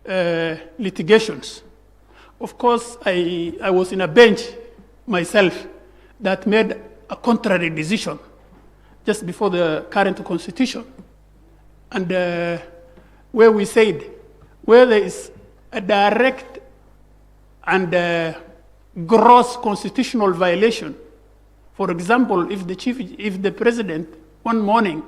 litigations. Of course, I was in a bench myself that made a contrary decision just before the current constitution. And where we said, where there is a direct and gross constitutional violation, for example, if the president one morning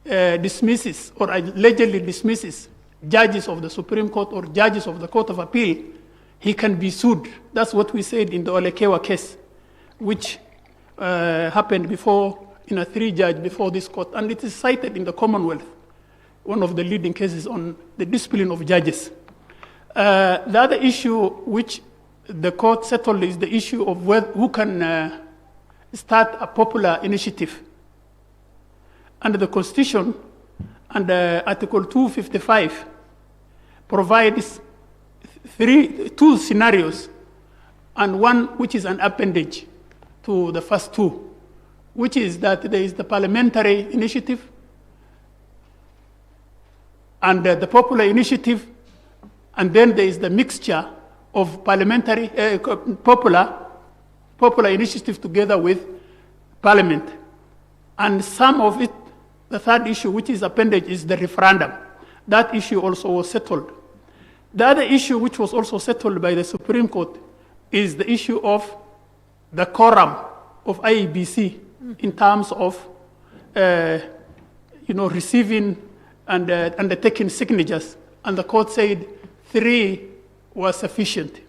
dismisses or allegedly dismisses judges of the Supreme Court or judges of the Court of Appeal, he can be sued. That's what we said in the Olekewa case, which happened before in a 3-judge before this court, and it is cited in the Commonwealth, one of the leading cases on the discipline of judges. The other issue which the court settled is the issue of who can start a popular initiative. Under the Constitution, under Article 255, provides two scenarios, and one which is an appendage to the first two, which is that there is the parliamentary initiative and the popular initiative, and then there is the mixture of parliamentary, popular initiative together with parliament. And some of it, the third issue, which is appendage, is the referendum. That issue also was settled. The other issue which was also settled by the Supreme Court is the issue of the quorum of IEBC in terms of receiving and undertaking signatures. And the court said 3 was sufficient.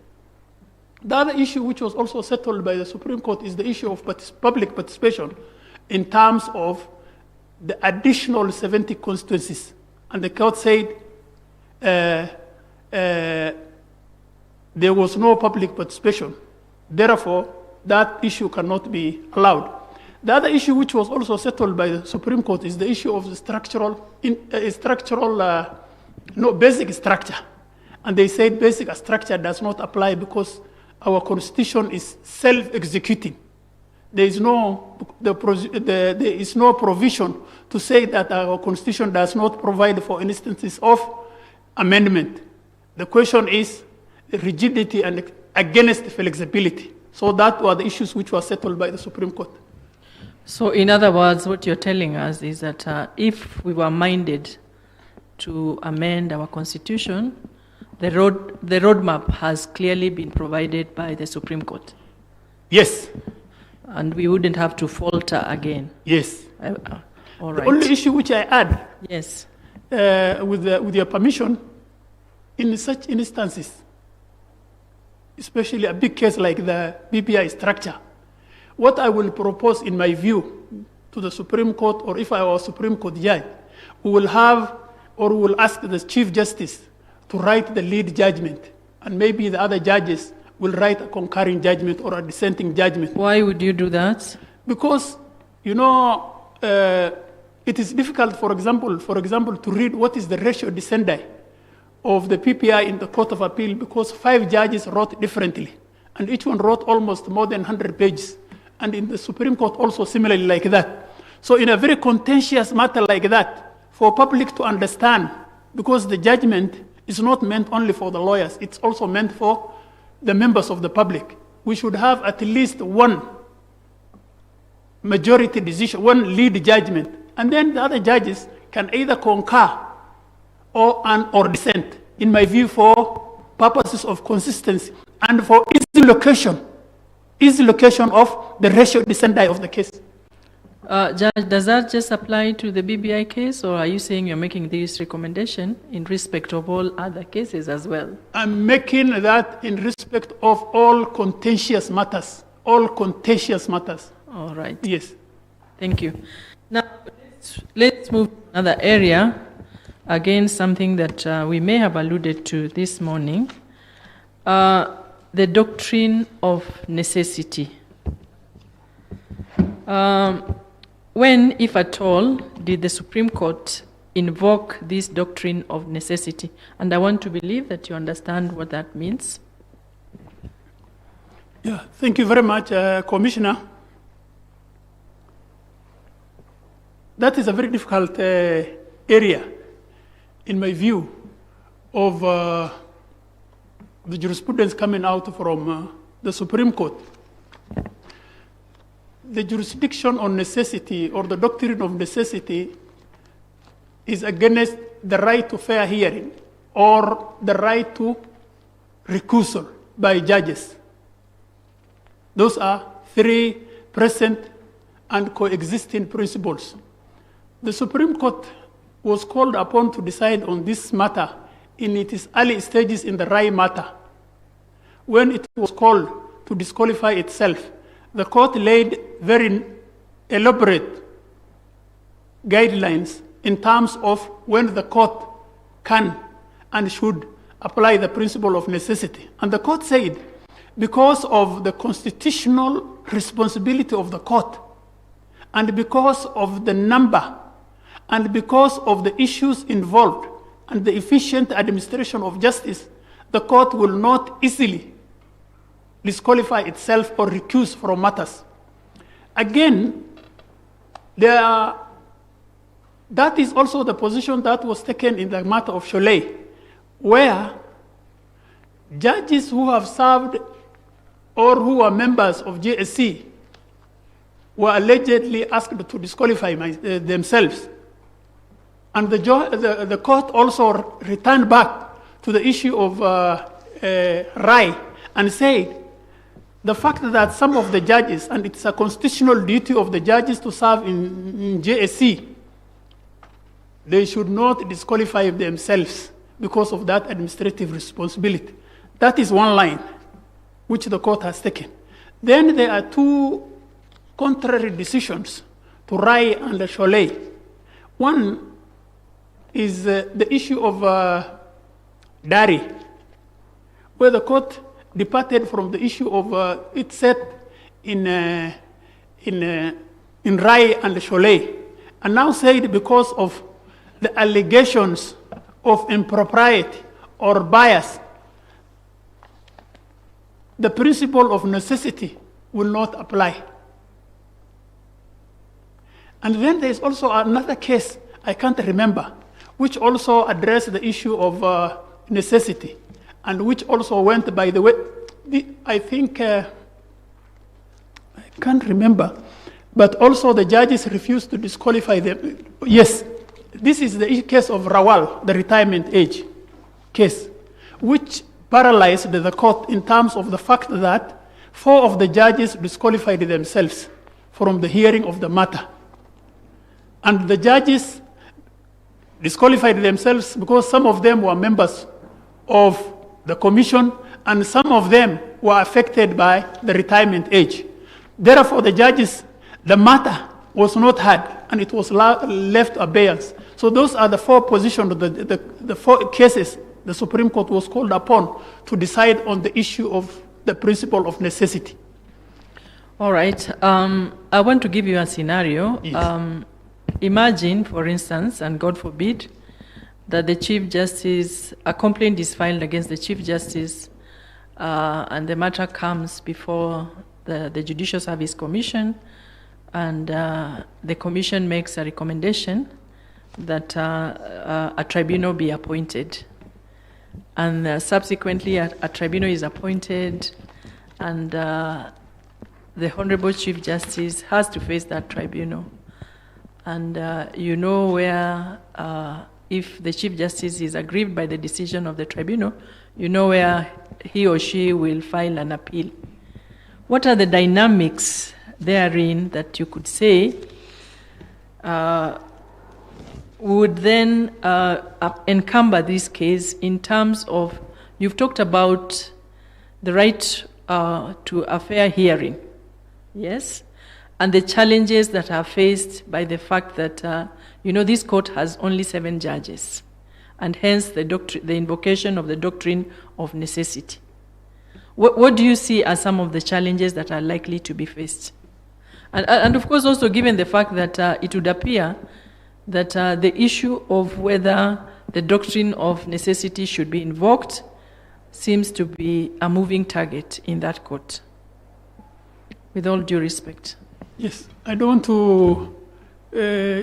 The other issue which was also settled by the Supreme Court is the issue of public participation in terms of the additional 70 constituencies. And the court said there was no public participation. Therefore, that issue cannot be allowed. The other issue which was also settled by the Supreme Court is the issue of the basic structure. And they said basic structure does not apply because our constitution is self-executing. There is no provision to say that our constitution does not provide for instances of amendment. The question is rigidity and against flexibility. So that were the issues which were settled by the Supreme Court. So in other words, what you're telling us is that if we were minded to amend our constitution, the roadmap has clearly been provided by the Supreme Court. Yes. And we wouldn't have to falter again. Yes. All right. The only issue which I add, yes, with your permission, in such instances, especially a big case like the BPI structure, what I will propose in my view to the Supreme Court, or if I were a Supreme Court judge, we will ask the Chief Justice to write the lead judgment, and maybe the other judges will write a concurring judgment or a dissenting judgment. Why would you do that? Because, it is difficult, for example, to read what is the ratio descendi of the PPI in the Court of Appeal, because 5 judges wrote differently, and each one wrote almost more than 100 pages. And in the Supreme Court also similarly like that. So in a very contentious matter like that, for public to understand, because the judgment is not meant only for the lawyers, it's also meant for the members of the public. We should have at least one majority decision, one lead judgment, and then the other judges can either concur or dissent, in my view, for purposes of consistency and for easy location of the ratio descendi of the case. Judge, does that just apply to the BBI case, or are you saying you're making this recommendation in respect of all other cases as well? I'm making that in respect of all contentious matters. All contentious matters. All right. Yes. Thank you. Now, let's move to another area. Again, something that we may have alluded to this morning. The doctrine of necessity. When, if at all, did the Supreme Court invoke this doctrine of necessity? And I want to believe that you understand what that means. Yeah, thank you very much, Commissioner. That is a very difficult area, in my view, of the jurisprudence coming out from the Supreme Court. The jurisdiction on necessity, or the doctrine of necessity, is against the right to fair hearing or the right to recusal by judges. Those are three present and coexisting principles. The Supreme Court was called upon to decide on this matter in its early stages in the Rai matter. When it was called to disqualify itself, the court laid very elaborate guidelines in terms of when the court can and should apply the principle of necessity. And the court said, because of the constitutional responsibility of the court, and because of the number, and because of the issues involved, and the efficient administration of justice, the court will not easily disqualify itself or recuse from matters. Again, that is also the position that was taken in the matter of Cholet, where judges who have served or who are members of JSC were allegedly asked to disqualify themselves. And the court also returned back to the issue of Rai and said, the fact that some of the judges, and it's a constitutional duty of the judges to serve in JSC, they should not disqualify themselves because of that administrative responsibility. That is one line which the court has taken. Then there are two contrary decisions to Rai and Cholet. One is the issue of Dari, where the court departed from the issue of it set in Rai and Cholet, and now said because of the allegations of impropriety or bias, the principle of necessity will not apply. And then there is also another case, I can't remember, which also addressed the issue of necessity, and which also went by the way, I think, I can't remember, but also the judges refused to disqualify them. Yes, this is the case of Rawal, the retirement age case, which paralyzed the court in terms of the fact that 4 of the judges disqualified themselves from the hearing of the matter. And the judges disqualified themselves because some of them were members of the commission and some of them were affected by the retirement age. Therefore, the judges, the matter was not heard and it was left abeyance. So those are the 4 positions, the 4 cases the Supreme Court was called upon to decide on the issue of the principle of necessity. All right. I want to give you a scenario. Yes. Imagine, for instance, and God forbid, that the Chief Justice, a complaint is filed against the Chief Justice, and the matter comes before the Judicial Service Commission, and the Commission makes a recommendation that a tribunal be appointed. And subsequently, a tribunal is appointed, and the Honorable Chief Justice has to face that tribunal. And you know where, if the Chief Justice is aggrieved by the decision of the tribunal, you know where he or she will file an appeal. What are the dynamics therein that you could say would then encumber this case in terms of, you've talked about the right to a fair hearing, yes? And the challenges that are faced by the fact that, this court has only 7 judges, and hence the invocation of the doctrine of necessity. What do you see as some of the challenges that are likely to be faced? And of course, also given the fact that it would appear that the issue of whether the doctrine of necessity should be invoked seems to be a moving target in that court, with all due respect. Yes, I don't want to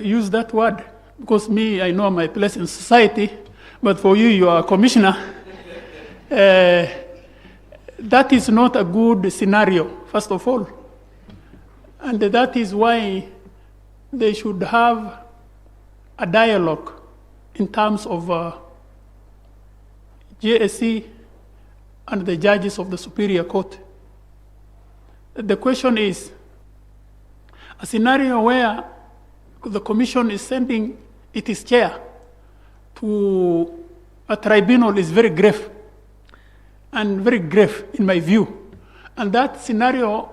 use that word because I know my place in society, But for you, you are a commissioner. That is not a good scenario, first of all. And that is why they should have a dialogue in terms of JSC and the judges of the Superior Court. The question is, a scenario where the Commission is sending its chair to a tribunal is very grave, and very grave in my view. And that scenario,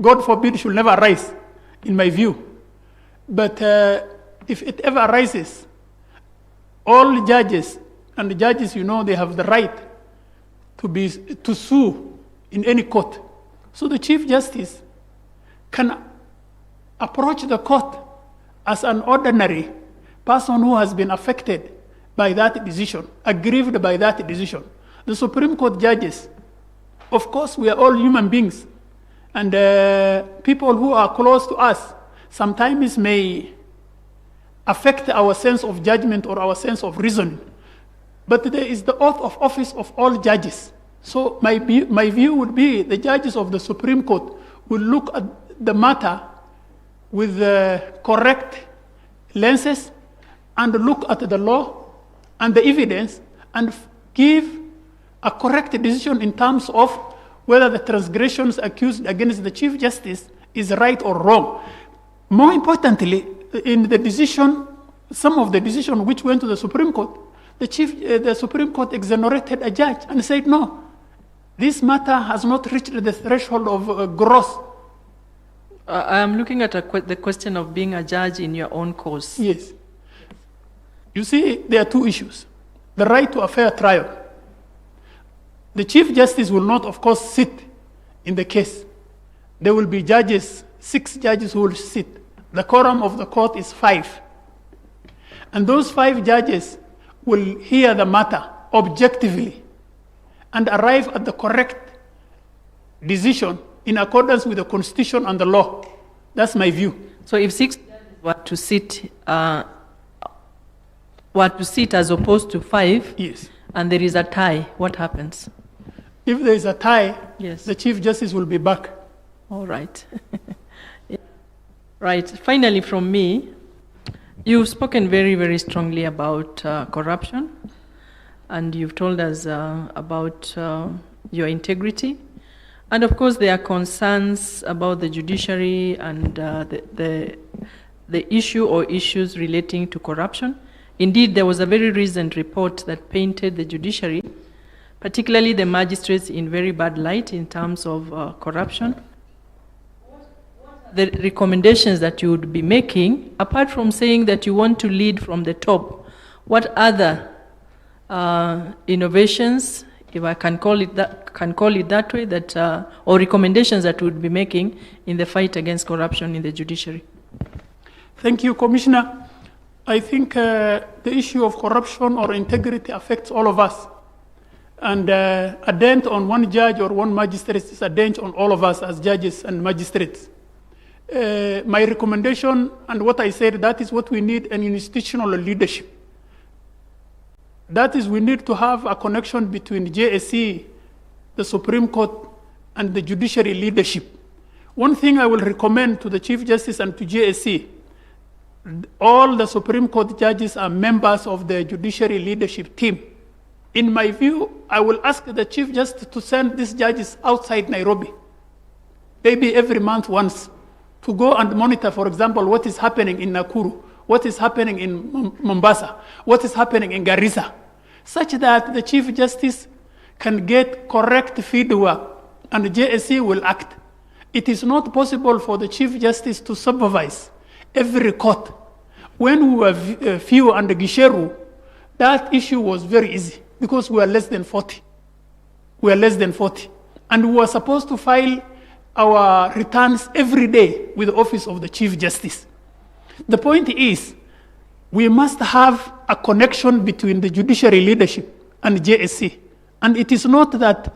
God forbid, should never arise, in my view. But if it ever arises, all judges, and the judges, you know, they have the right to sue in any court. So the Chief Justice can approach the court as an ordinary person who has been affected by that decision, aggrieved by that decision. The Supreme Court judges, of course, we are all human beings, and people who are close to us sometimes may affect our sense of judgment or our sense of reasoning. But there is the oath of office of all judges. So my view would be the judges of the Supreme Court will look at the matter with the correct lenses and look at the law and the evidence and give a correct decision in terms of whether the transgressions accused against the Chief Justice is right or wrong. More importantly, in the decision, some of the decision which went to the Supreme Court, the Supreme Court exonerated a judge and said, no, this matter has not reached the threshold of gross. I am looking at the question of being a judge in your own cause. Yes. You see, there are two issues. The right to a fair trial. The Chief Justice will not, of course, sit in the case. There will be judges, 6 judges who will sit. The quorum of the court is 5. And those 5 judges will hear the matter objectively and arrive at the correct decision in accordance with the Constitution and the law. That's my view. So if 6 judges were to sit as opposed to 5, yes, and there is a tie, what happens? If there is a tie, yes, the Chief Justice will be back. All right. Yeah. Right. Finally, from me, you've spoken very, very strongly about corruption, and you've told us about your integrity. And of course, there are concerns about the judiciary and the issue or issues relating to corruption. Indeed, there was a very recent report that painted the judiciary, particularly the magistrates, in very bad light in terms of corruption. The recommendations that you would be making, apart from saying that you want to lead from the top, what other innovations, if I can call it that way, that or recommendations that you would be making in the fight against corruption in the judiciary? Thank you, Commissioner. I think the issue of corruption or integrity affects all of us. And a dent on one judge or one magistrate is a dent on all of us as judges and magistrates. My recommendation and what I said, that is what we need, an institutional leadership. That is, we need to have a connection between JSC, the Supreme Court, and the judiciary leadership. One thing I will recommend to the Chief Justice and to JSC, all the Supreme Court judges are members of the judiciary leadership team. In my view, I will ask the Chief Justice to send these judges outside Nairobi, maybe every month once, to go and monitor, for example, what is happening in Nakuru, what is happening in Mombasa, what is happening in Garissa, such that the Chief Justice can get correct feedback and the JSC will act. It is not possible for the Chief Justice to supervise every court. When we were few under Gisheru, that issue was very easy because we were less than 40. We were less than 40. And we were supposed to file our returns every day with the Office of the Chief Justice. The point is, we must have a connection between the judiciary leadership and JSC. And it is not that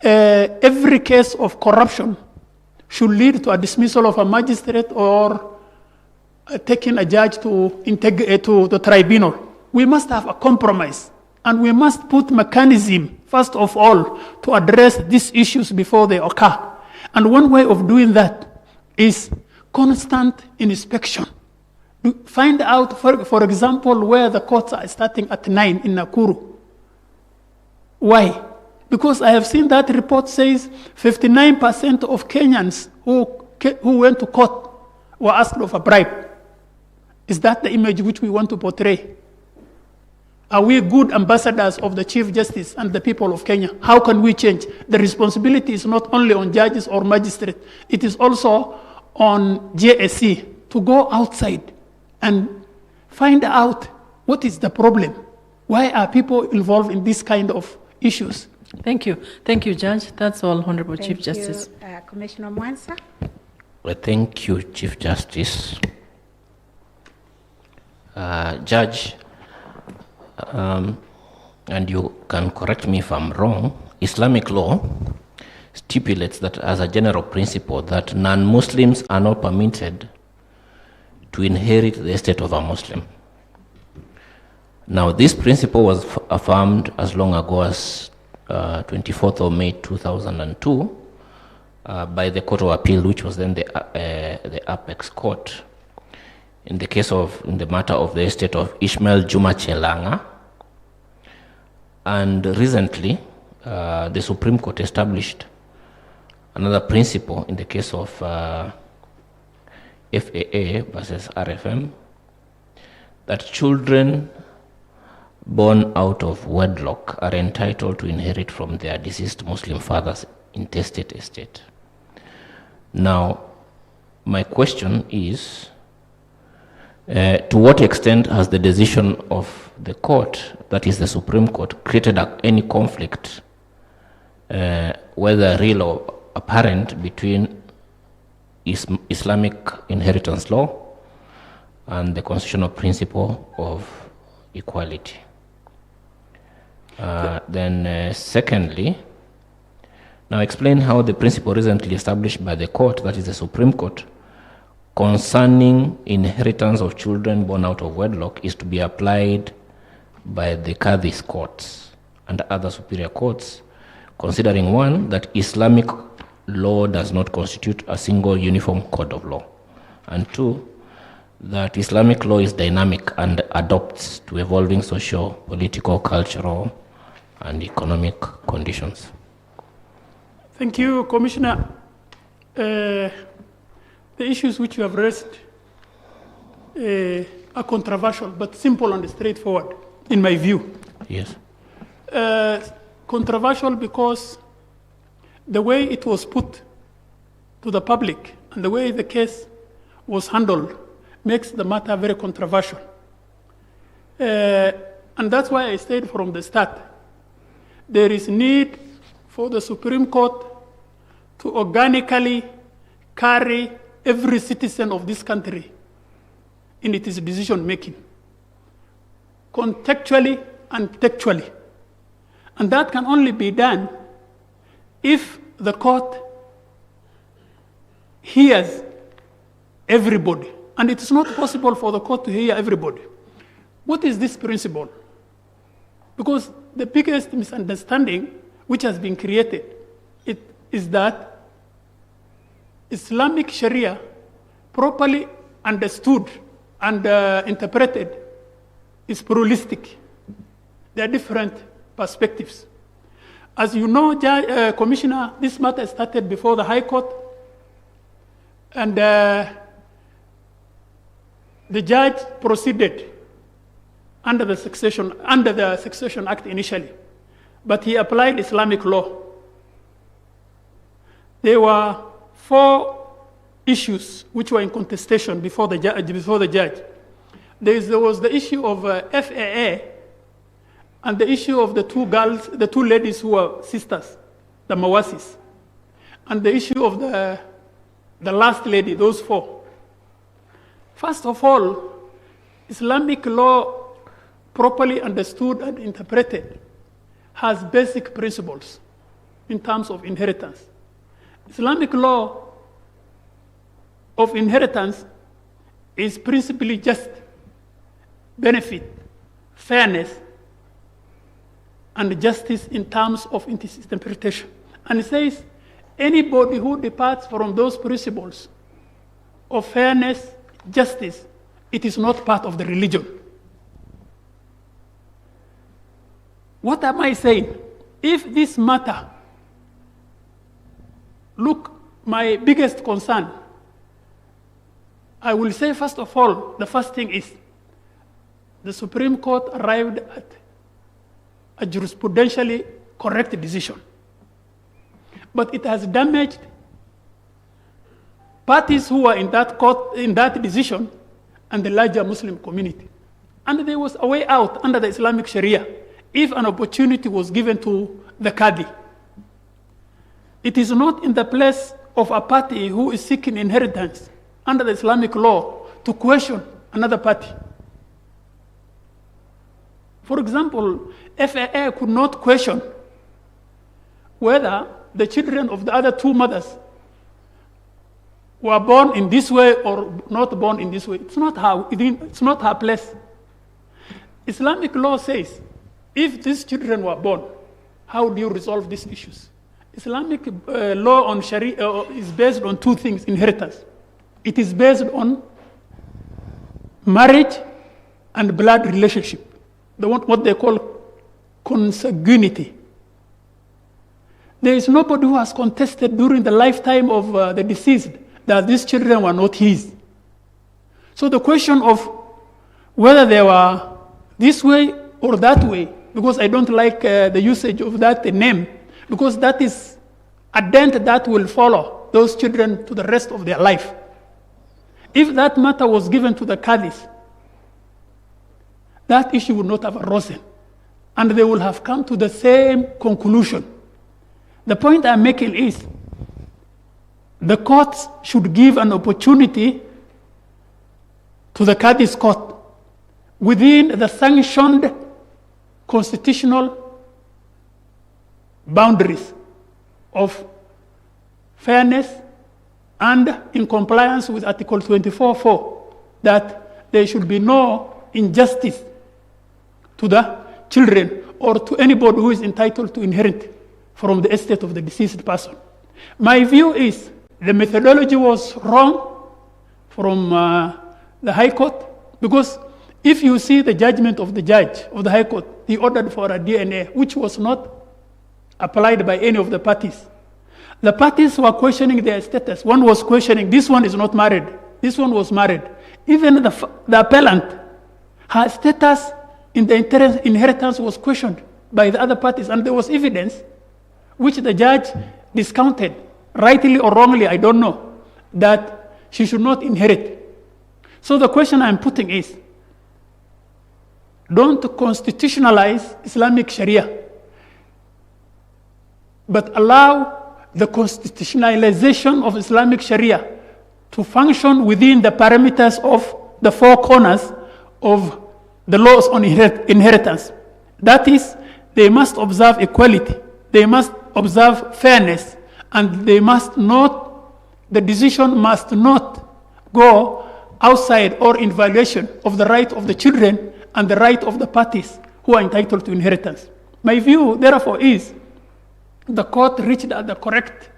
every case of corruption should lead to a dismissal of a magistrate or taking a judge to the tribunal. We must have a compromise And we must put mechanism, first of all, to address these issues before they occur. And one way of doing that is constant inspection. Find out, for example, where the courts are starting at 9 in Nakuru. Why? Because I have seen that report says 59% of Kenyans who went to court were asked of a bribe. Is that the image which we want to portray? Are we good ambassadors of the Chief Justice and the people of Kenya? How can we change? The responsibility is not only on judges or magistrates, it is also on JSC to go outside and find out what is the problem. Why are people involved in this kind of issues? Thank you. Thank you, Judge. That's all, Honorable Chief Justice. Commissioner Mwansa. Well, thank you, Chief Justice. Judge, and you can correct me if I'm wrong, Islamic law stipulates that as a general principle that non-Muslims are not permitted to inherit the estate of a Muslim. Now, this principle was affirmed as long ago as 24th of May 2002 by the Court of Appeal, which was then the Apex Court, in the matter of the estate of Ishmael Juma Chelanga. And recently, the Supreme Court established another principle in the case of FAA versus RFM, that children born out of wedlock are entitled to inherit from their deceased Muslim father's intestate estate. Now, my question is, to what extent has the decision of the court, that is the Supreme Court, created any conflict, whether real or apparent, between Islamic inheritance law and the constitutional principle of equality? Then secondly, now explain how the principle recently established by the court, that is the Supreme Court, concerning inheritance of children born out of wedlock is to be applied by the Qadhi's courts and other superior courts, considering, one, that Islamic law does not constitute a single uniform code of law, and two, that Islamic law is dynamic and adapts to evolving social, political, cultural, and economic conditions. Thank you, Commissioner. The issues which you have raised are controversial, but simple and straightforward, in my view. Yes. Controversial because the way it was put to the public and the way the case was handled makes the matter very controversial. And that's why I said from the start, there is need for the Supreme Court to organically carry every citizen of this country in its decision making, contextually and textually. And that can only be done if the court hears everybody. And it is not possible for the court to hear everybody. What is this principle? Because the biggest misunderstanding which has been created is that Islamic Sharia, properly understood and interpreted, is pluralistic. There are different perspectives. As you know, Commissioner, this matter started before the High Court, and the judge proceeded under the Succession Act initially, but he applied Islamic law. There were 4 issues which were in contestation before the judge. There was the issue of FAA and the issue of the 2 ladies who were sisters, the Mawasis, and the issue of the last lady, those 4. First of all, Islamic law, properly understood and interpreted, has basic principles in terms of inheritance. Islamic law of inheritance is principally just benefit, fairness, and justice in terms of its interpretation. And it says, anybody who departs from those principles of fairness, justice, it is not part of the religion. What am I saying? If this matter, look, my biggest concern, I will say first of all, the first thing is, the Supreme Court arrived at a jurisprudentially correct decision. But it has damaged parties who were in that court, in that decision, and the larger Muslim community. And there was a way out under the Islamic Sharia if an opportunity was given to the Qadi. It is not in the place of a party who is seeking inheritance under the Islamic law to question another party. For example, FAA could not question whether the children of the other two mothers were born in this way or not born in this way. It's not her place. Islamic law says, if these children were born, how do you resolve these issues? Islamic law on Sharia is based on two things, inheritance. It is based on marriage and blood relationship, what they call consanguinity. There is nobody who has contested during the lifetime of the deceased that these children were not his. So the question of whether they were this way or that way, because I don't like the usage of that name, because that is a dent that will follow those children to the rest of their life. If that matter was given to the Qadis, that issue would not have arisen, and they will have come to the same conclusion. The point I'm making is, the courts should give an opportunity to the Qadis court within the sanctioned constitutional boundaries of fairness and in compliance with Article 24(4), that there should be no injustice to the children or to anybody who is entitled to inherit from the estate of the deceased person. My view is the methodology was wrong from the High Court, because if you see the judgment of the judge of the High Court, he ordered for a DNA, which was not applied by any of the parties. The parties were questioning their status. One was questioning, this one is not married. This one was married. Even the appellant, her status in the inheritance was questioned by the other parties, and there was evidence which the judge discounted, rightly or wrongly, I don't know, that she should not inherit. So the question I'm putting is, don't constitutionalize Islamic Sharia, but allow the constitutionalization of Islamic Sharia to function within the parameters of the four corners of the laws on inheritance. That is, they must observe equality, they must observe fairness, and they must not, the decision must not go outside or in violation of the right of the children and the right of the parties who are entitled to inheritance. My view, therefore, is the court reached the correct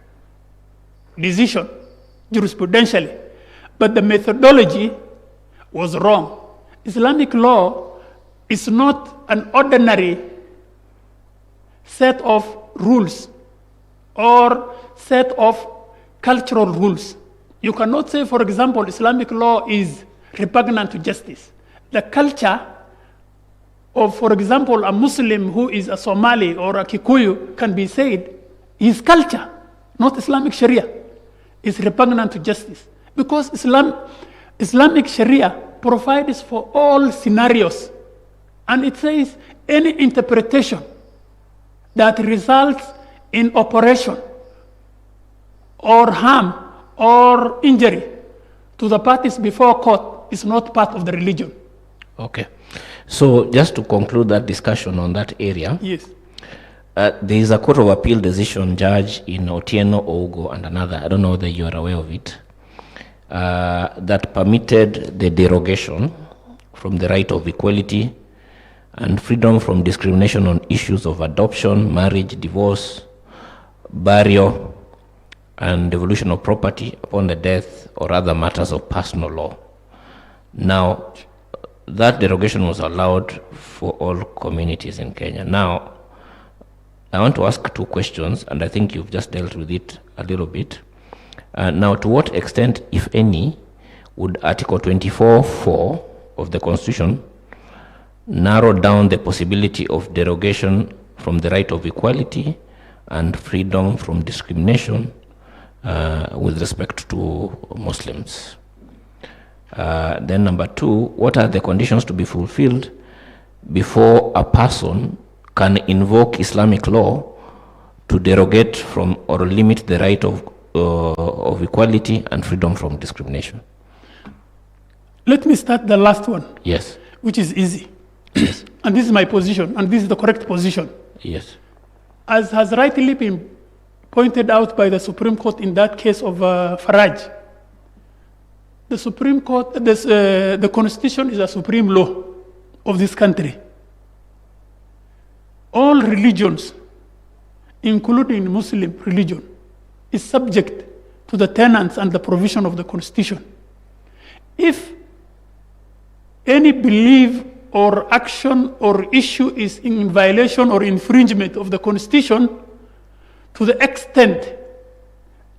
decision jurisprudentially, but the methodology was wrong. Islamic law is not an ordinary set of rules or set of cultural rules. You cannot say, for example, Islamic law is repugnant to justice. The culture of, for example, a Muslim who is a Somali or a Kikuyu can be said, his culture, not Islamic Sharia, is repugnant to justice. Because Islamic Sharia provides for all scenarios. And it says any interpretation that results in operation or harm or injury to the parties before court is not part of the religion. Okay. So just to conclude that discussion on that area, yes, there is a Court of Appeal decision, judge in Otieno, Ogo, and another, I don't know whether you are aware of it, that permitted the derogation from the right of equality and freedom from discrimination on issues of adoption, marriage, divorce, burial, and devolution of property upon the death or other matters of personal law. Now, that derogation was allowed for all communities in Kenya. Now, I want to ask two questions, and I think you've just dealt with it a little bit. Now, to what extent, if any, would Article 24(4) of the Constitution narrow down the possibility of derogation from the right of equality and freedom from discrimination with respect to Muslims? Then number two, what are the conditions to be fulfilled before a person can invoke Islamic law to derogate from or limit the right of equality and freedom from discrimination? Let me start the last one. Yes. Which is easy. Yes. And this is my position, and this is the correct position. Yes. As has rightly been pointed out by the Supreme Court in that case of Faraj, the Supreme Court, the Constitution is a supreme law of this country. All religions, including Muslim religion, is subject to the tenets and the provision of the Constitution. If any belief or action or issue is in violation or infringement of the Constitution to the extent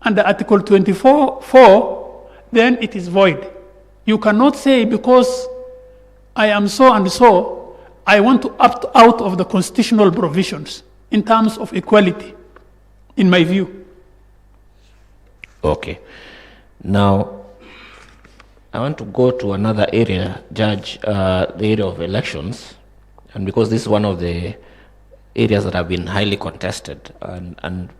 under Article 24(4), then it is void. You cannot say because I am so and so, I want to opt out of the constitutional provisions in terms of equality, in my view. Okay. Now, I want to go to another area, Judge, the area of elections, and because this is one of the areas that have been highly contested and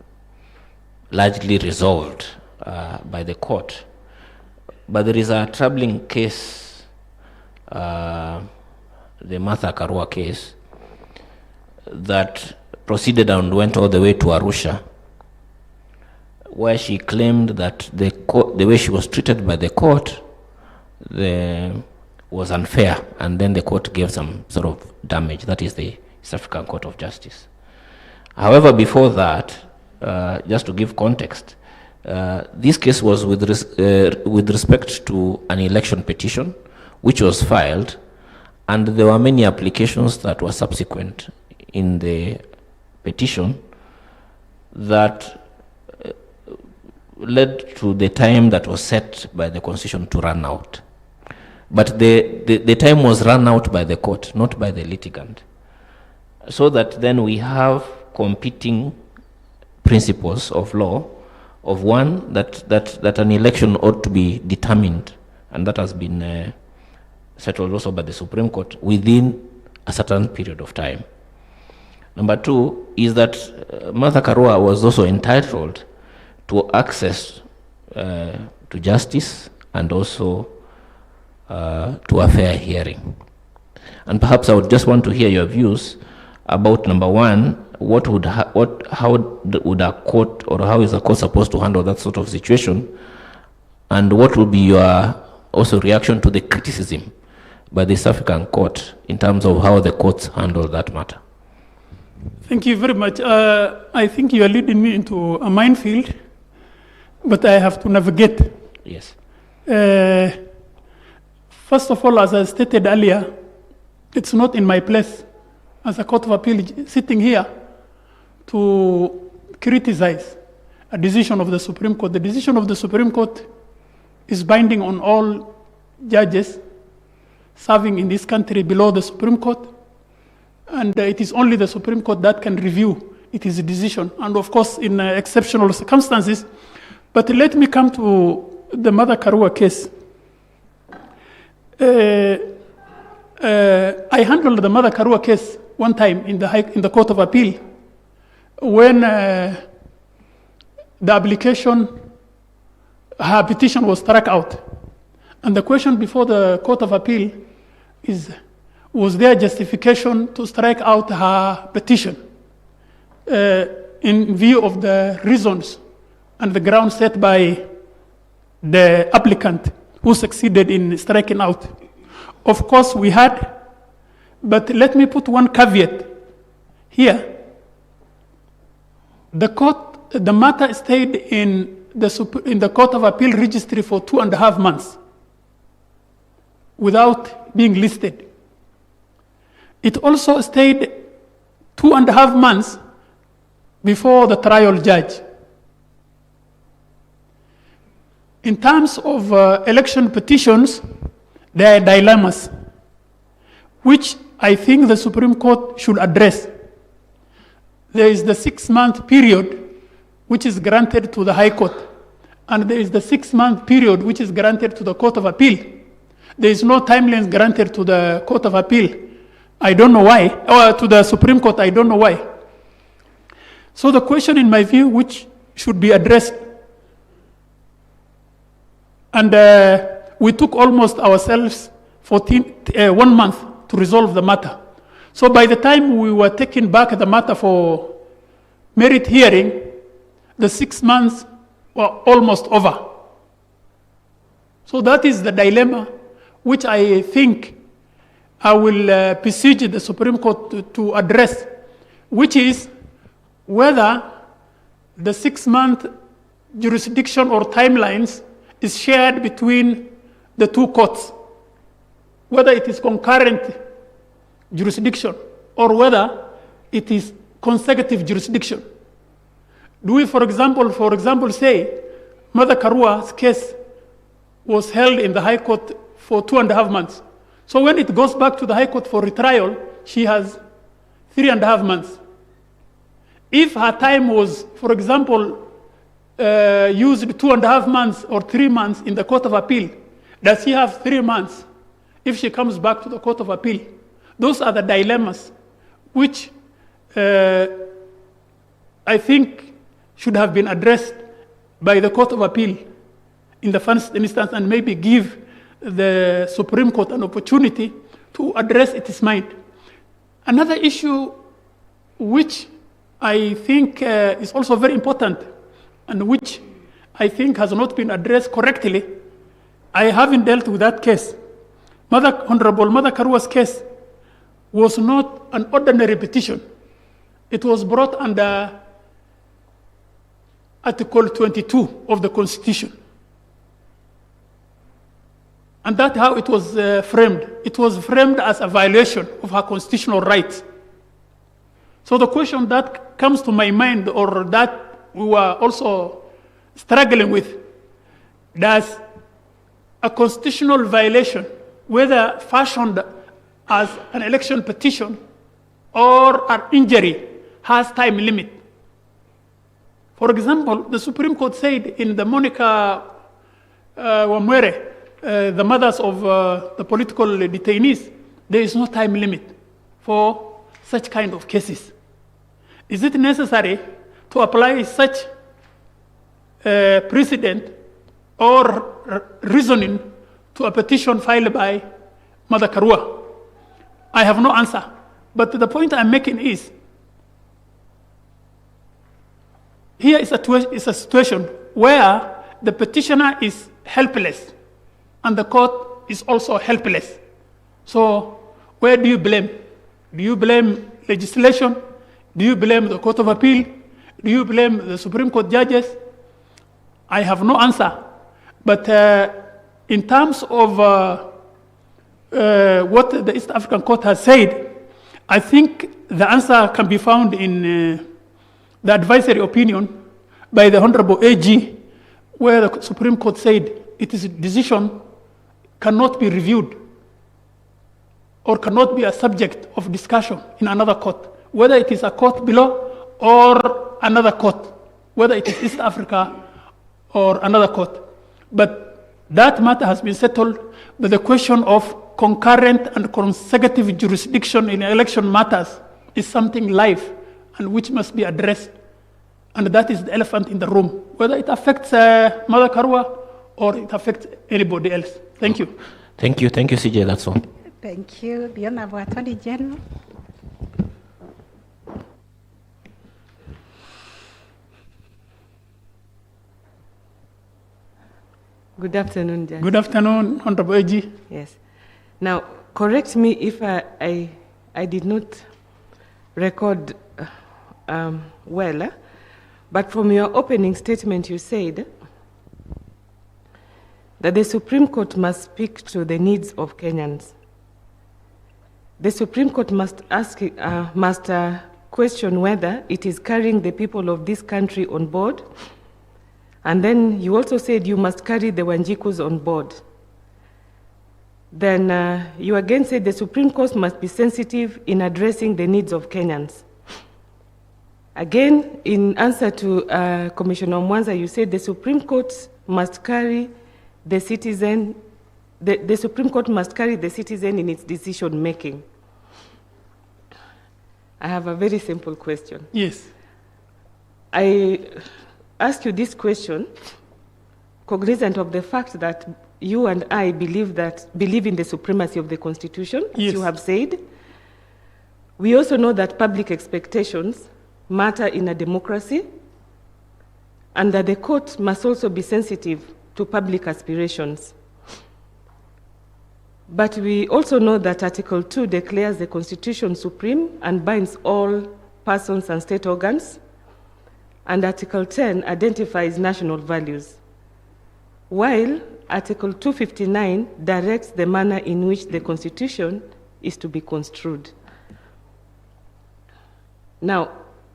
largely resolved by the court. But there is a troubling case, the Martha Karua case, that proceeded and went all the way to Arusha, where she claimed that the way she was treated by the court was unfair, and then the court gave some sort of damage. That is the East African Court of Justice. However, before that, just to give context, this case was with respect to an election petition which was filed, and there were many applications that were subsequent in the petition that led to the time that was set by the Constitution to run out. But the time was run out by the court, not by the litigant. So that then we have competing principles of law, of one, that an election ought to be determined, and that has been settled also by the Supreme Court within a certain period of time. Number two is that Martha Karua was also entitled to access to justice and also to a fair hearing. And perhaps I would just want to hear your views about, number one, how would a court, or how is a court supposed to handle that sort of situation, and what would be your also reaction to the criticism by the East African Court in terms of how the courts handle that matter? Thank you very much. I think you are leading me into a minefield, but I have to navigate. Yes. First of all, as I stated earlier, it's not in my place as a court of appeal sitting here to criticize a decision of the Supreme Court. The decision of the Supreme Court is binding on all judges serving in this country below the Supreme Court, and it is only the Supreme Court that can review its decision, and of course in exceptional circumstances. But let me come to the Martha Karua case. I handled the Martha Karua case one time in the Court of Appeal when the application, her petition was struck out. And the question before the Court of Appeal is, was there justification to strike out her petition in view of the reasons and the grounds set by the applicant who succeeded in striking out? Of course, we had But let me put one caveat here. The matter stayed in the Court of Appeal registry for 2.5 months without being listed. It also stayed 2.5 months before the trial judge. In terms of election petitions, there are dilemmas, which I think the Supreme Court should address. There is the 6-month period, which is granted to the High Court, and there is the 6-month period, which is granted to the Court of Appeal. There is no timeline granted to the Court of Appeal. I don't know why, or to the Supreme Court, I don't know why. So the question, in my view, which should be addressed, and we took almost ourselves 1 month to resolve the matter. So by the time we were taking back the matter for merit hearing, the 6 months were almost over. So that is the dilemma which I think I will beseech the Supreme Court to address, which is whether the 6-month jurisdiction or timelines is shared between the two courts, whether it is concurrent jurisdiction or whether it is consecutive jurisdiction. Do we, for example, say Mother Karua's case was held in the High Court for 2.5 months. So when it goes back to the High Court for retrial, she has 3.5 months. If her time was, for example, used 2.5 months or 3 months in the Court of Appeal, does she have 3 months if she comes back to the Court of Appeal? Those are the dilemmas which I think should have been addressed by the Court of Appeal in the first instance, and maybe give the Supreme Court an opportunity to address its mind. Another issue which I think is also very important and which I think has not been addressed correctly, I haven't dealt with that case. Honorable Mother Karua's case was not an ordinary petition. It was brought under Article 22 of the Constitution. And that's how it was framed. It was framed as a violation of her constitutional rights. So the question that comes to my mind, or that we were also struggling with, does a constitutional violation, whether fashioned as an election petition or an injury, has time limit? For example, the Supreme Court said in the Monica Wamwere, the mothers of the political detainees, there is no time limit for such kind of cases. Is it necessary to apply such precedent or reasoning to a petition filed by Mother Karua? I have no answer. But the point I'm making is, here is a situation where the petitioner is helpless and the court is also helpless. So where do you blame? Do you blame legislation? Do you blame the Court of Appeal? Do you blame the Supreme Court judges? I have no answer. But in terms of what the East African Court has said, I think the answer can be found in the advisory opinion by the Honorable AG, where the Supreme Court said its decision cannot be reviewed or cannot be a subject of discussion in another court, whether it is a court below or another court, whether it is East Africa or another court. But that matter has been settled. But the question of concurrent and consecutive jurisdiction in election matters is something live and which must be addressed. And that is the elephant in the room, whether it affects Mother Karua or it affects anybody else. Thank you. Thank you, CJ, that's all. Thank you, the Honorable Attorney General. Good afternoon, Judge. Good afternoon, Honorable AG. Yes. Now, correct me if I I did not record well, but from your opening statement you said that the Supreme Court must speak to the needs of Kenyans. The Supreme Court must question whether it is carrying the people of this country on board, and then you also said you must carry the Wanjikus on board. Then you again said the Supreme Court must be sensitive in addressing the needs of Kenyans. Again, in answer to Commissioner Mwanza, you said the Supreme Court must carry the citizen, the Supreme Court must carry the citizen in its decision making. I have a very simple question. Yes. I ask you this question cognizant of the fact that you and I believe in the supremacy of the Constitution, yes, as you have said. We also know that public expectations matter in a democracy, and that the court must also be sensitive to public aspirations. But we also know that Article 2 declares the Constitution supreme and binds all persons and state organs, and Article 10 identifies national values, while Article 259 directs the manner in which the Constitution is to be construed. Now,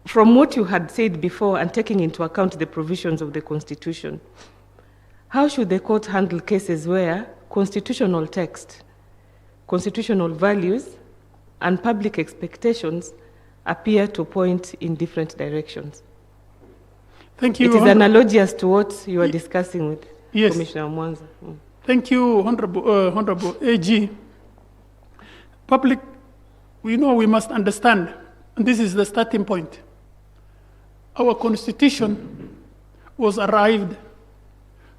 from what you had said before and taking into account the provisions of the Constitution, how should the court handle cases where constitutional text, constitutional values, and public expectations appear to point in different directions? Thank you. It is analogous to what you are discussing with, yes, Commissioner Mwanza. Thank you, Honorable AG. Public, we know we must understand, and this is the starting point. Our Constitution was arrived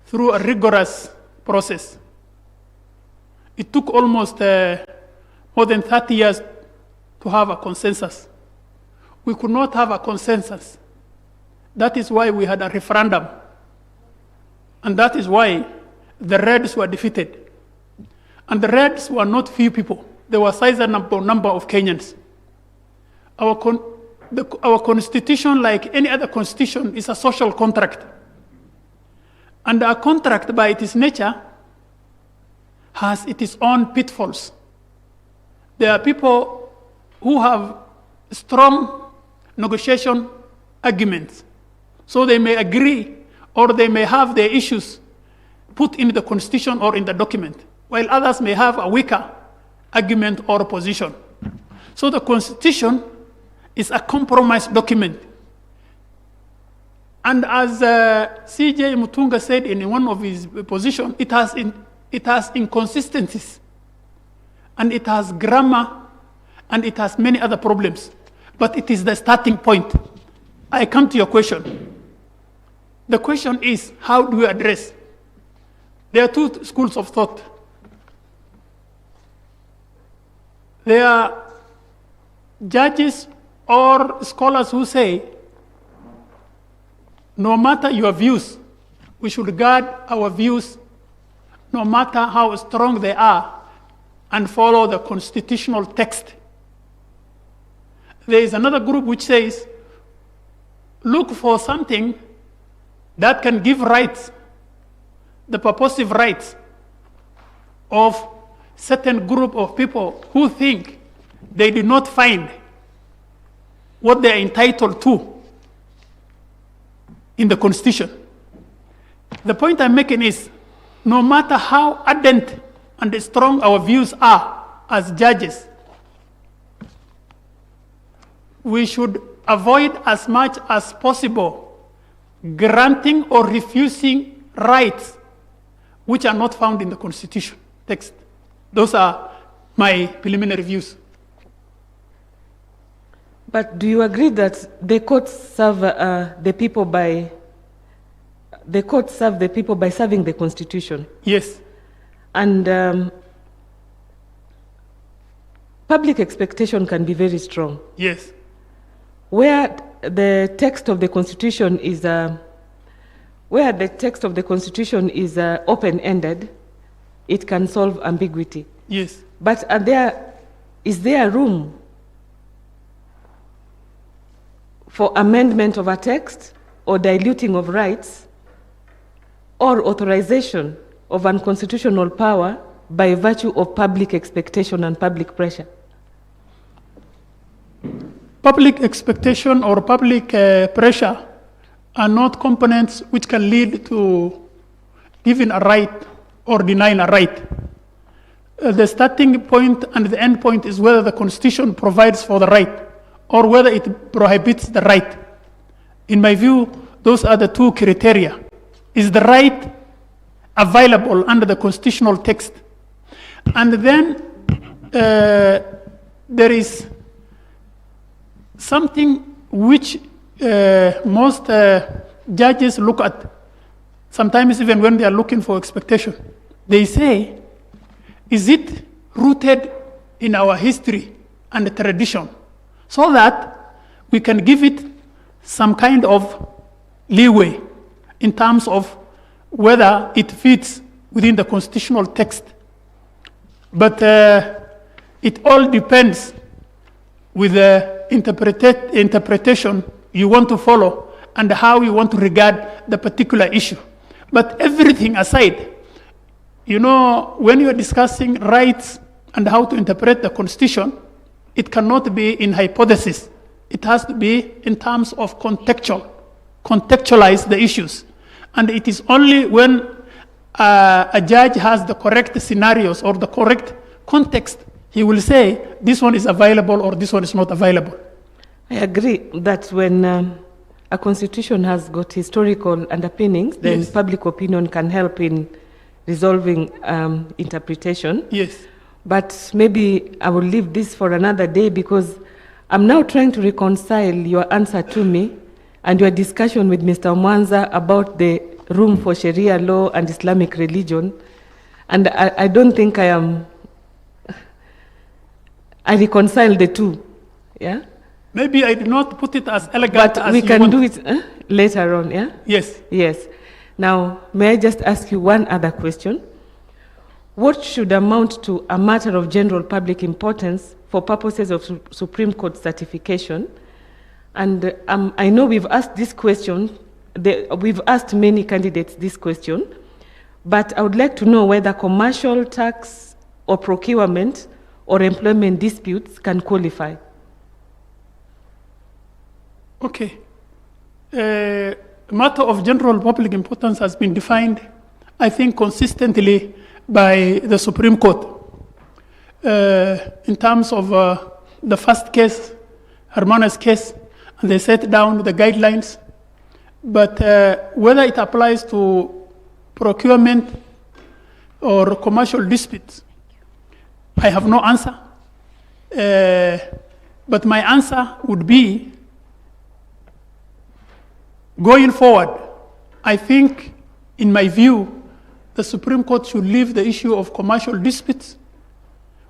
through a rigorous process. It took almost more than 30 years to have a consensus. We could not have a consensus. That is why we had a referendum. And that is why the Reds were defeated. And the Reds were not few people. There were a sizable number of Kenyans. Our Constitution, like any other constitution, is a social contract. And a contract, by its nature, has its own pitfalls. There are people who have strong negotiation arguments. So they may agree, or they may have their issues put in the Constitution or in the document, while others may have a weaker argument or position. So the Constitution is a compromise document. And as C.J. Mutunga said in one of his positions, it has inconsistencies, and it has grammar, and it has many other problems. But it is the starting point. I come to your question. The question is, how do we address? There are two schools of thought. There are judges or scholars who say, no matter your views, we should guard our views, no matter how strong they are, and follow the constitutional text. There is another group which says, look for something that can give rights, the purposive rights of certain group of people who think they did not find what they are entitled to in the Constitution. The point I'm making is, no matter how ardent and strong our views are as judges, we should avoid as much as possible granting or refusing rights which are not found in the Constitution text. Those are my preliminary views. But do you agree that the courts serve the people by serving the Constitution? Yes. And public expectation can be very strong. Yes. Where the text of the Constitution is open-ended, it can solve ambiguity. Yes. But is there room for amendment of a text or diluting of rights or authorization of unconstitutional power by virtue of public expectation and public pressure. Public expectation or public pressure are not components which can lead to giving a right or denying a right. The starting point and the end point is whether the Constitution provides for the right or whether it prohibits the right. In my view, those are the two criteria. Is the right available under the constitutional text? And then there is something which most judges look at, sometimes even when they are looking for expectation. They say, is it rooted in our history and tradition so that we can give it some kind of leeway in terms of whether it fits within the constitutional text. But it all depends with the interpretation you want to follow and how you want to regard the particular issue. But everything aside, you know, when you're discussing rights and how to interpret the Constitution, it cannot be in hypothesis. It has to be in terms of contextualize the issues. And it is only when a judge has the correct scenarios or the correct context, he will say, this one is available or this one is not available. I agree that when a constitution has got historical underpinnings, then Yes. public opinion can help in resolving interpretation. Yes. But maybe I will leave this for another day because I'm now trying to reconcile your answer to me and your discussion with Mr. Mwanza about the room for Sharia law and Islamic religion. And I don't think I reconcile the two. Yeah? Maybe I did not put it as elegant But as we you can want. do it later on, yeah? Yes. Yes. Now, may I just ask you one other question? What should amount to a matter of general public importance for purposes of Supreme Court certification? And I know we've asked this question, we've asked many candidates this question, but I would like to know whether commercial tax or procurement or employment disputes can qualify. Okay. Matter of general public importance has been defined, I think, consistently by the Supreme Court. In terms of the first case, Hermana's case, and they set down the guidelines. But whether it applies to procurement or commercial disputes, I have no answer. But my answer would be, going forward, I think, in my view, the Supreme Court should leave the issue of commercial disputes,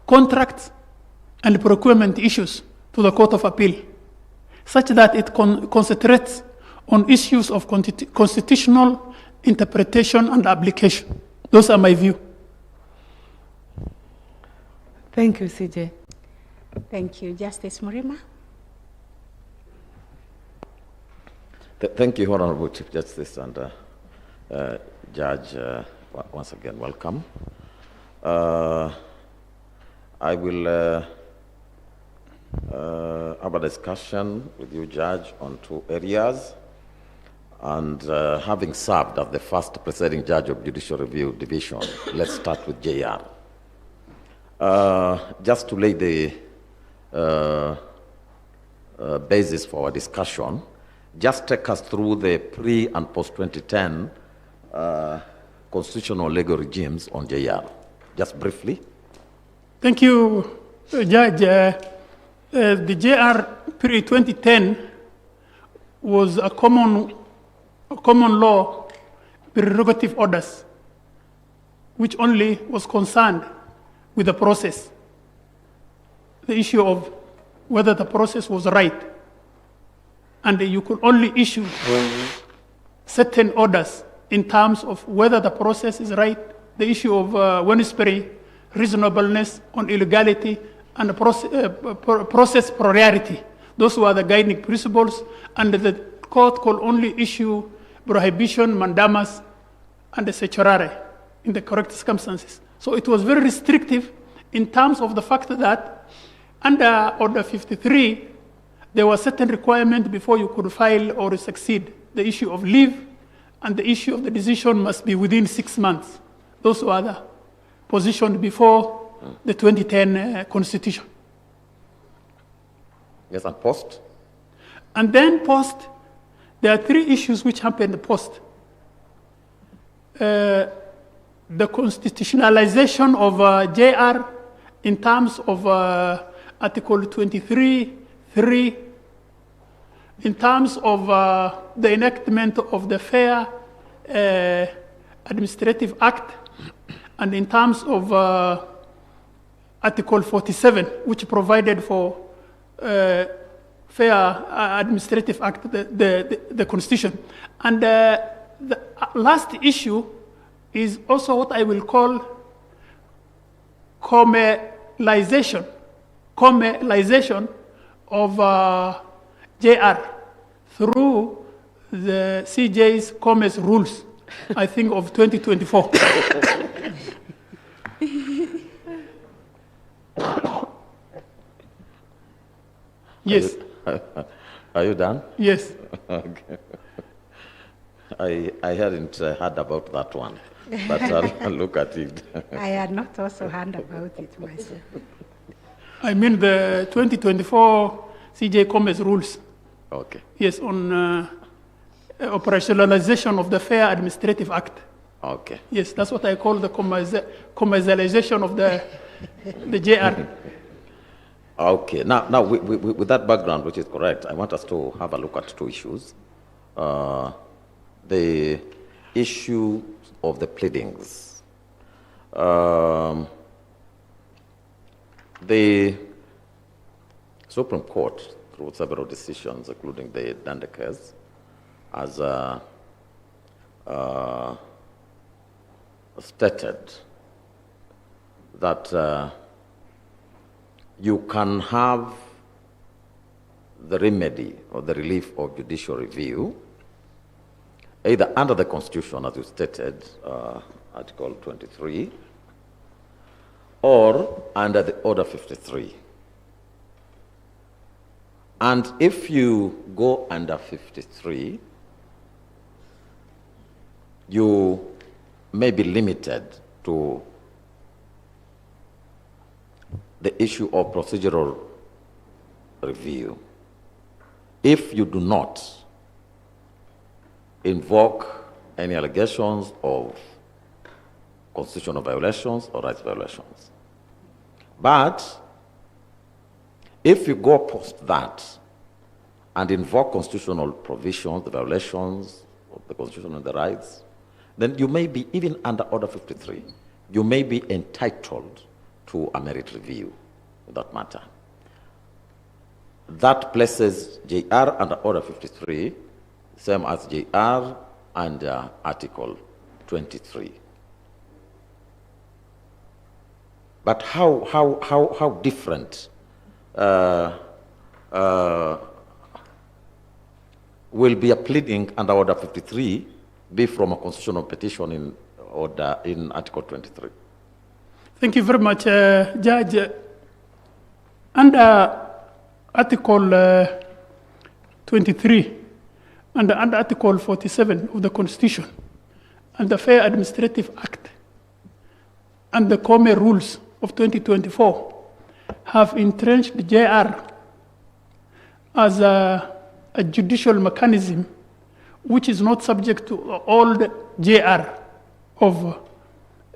contracts, and procurement issues to the Court of Appeal, such that it concentrates on issues of constitutional interpretation and application. Those are my view. Thank you, CJ. Thank you. Justice Murima. Thank you, Honorable Chief Justice and Judge. Once again, welcome. I will have a discussion with you, Judge, on two areas. And having served as the first presiding judge of Judicial Review Division, let's start with JR. Just to lay the basis for our discussion, just take us through the pre- and post-2010 constitutional legal regimes on JR, just briefly. Thank you, Judge. The JR pre-2010 was a common law prerogative orders, which only was concerned with the process, the issue of whether the process was right. And you could only issue certain orders in terms of whether the process is right, the issue of Wednesbury, reasonableness on illegality, and process priority. Those were the guiding principles, and the court could only issue prohibition, mandamus, and the certiorari in the correct circumstances. So it was very restrictive in terms of the fact that under Order 53, there was certain requirement before you could file or succeed. The issue of leave and the issue of the decision must be within 6 months. Those were the positioned before the 2010 Constitution. Yes, and post? And then post, there are 3 issues which happened post. The constitutionalization of JR in terms of Article 23(3), in terms of the enactment of the Fair Administrative Act, and in terms of Article 47, which provided for Fair Administrative Act, the Constitution. And the last issue is also what I will call commercialization of JR through the CJ's commerce rules, I think of 2024. Yes. Are you done? Yes. Okay. I hadn't heard about that one, but I'll look at it. I had not also heard about it myself. I mean the 2024 CJ Commerce rules. Okay. Yes, on operationalization of the Fair Administrative Act. Okay. Yes, that's what I call the commercialization of the JR. Okay. Now with that background, which is correct, I want us to have a look at 2 issues. The issue of the pleadings. The Supreme Court, through several decisions, including the Dande case, has stated that you can have the remedy or the relief of judicial review either under the Constitution, as you stated, Article 23, or under the Order 53. And if you go under 53, you may be limited to the issue of procedural review if you do not invoke any allegations of constitutional violations or rights violations. But if you go post that and invoke constitutional provisions, the violations of the Constitution and the rights, then you may be, even under Order 53, you may be entitled to a merit review of that matter. That places JR under Order 53, same as JR under Article 23. But how different will be a pleading under Order 53 be from a constitutional petition in Article 23? Thank you very much, Judge. Under Article 23, under Article 47 of the Constitution, and the Fair Administrative Act, and the Commerce rules of 2024, have entrenched the JR as a judicial mechanism which is not subject to all the JR of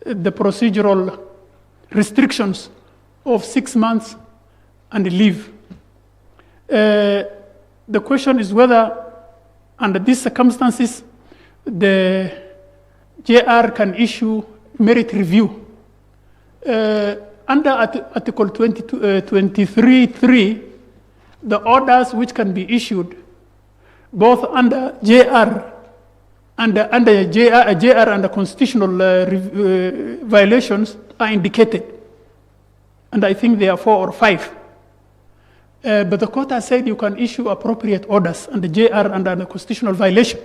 the procedural restrictions of 6 months and leave. The question is whether, under these circumstances, the JR can issue merit review. Under Article 23(3), the orders which can be issued both under JR and under constitutional violations are indicated. And I think there are 4 or 5. But the court has said you can issue appropriate orders under JR under the constitutional violation.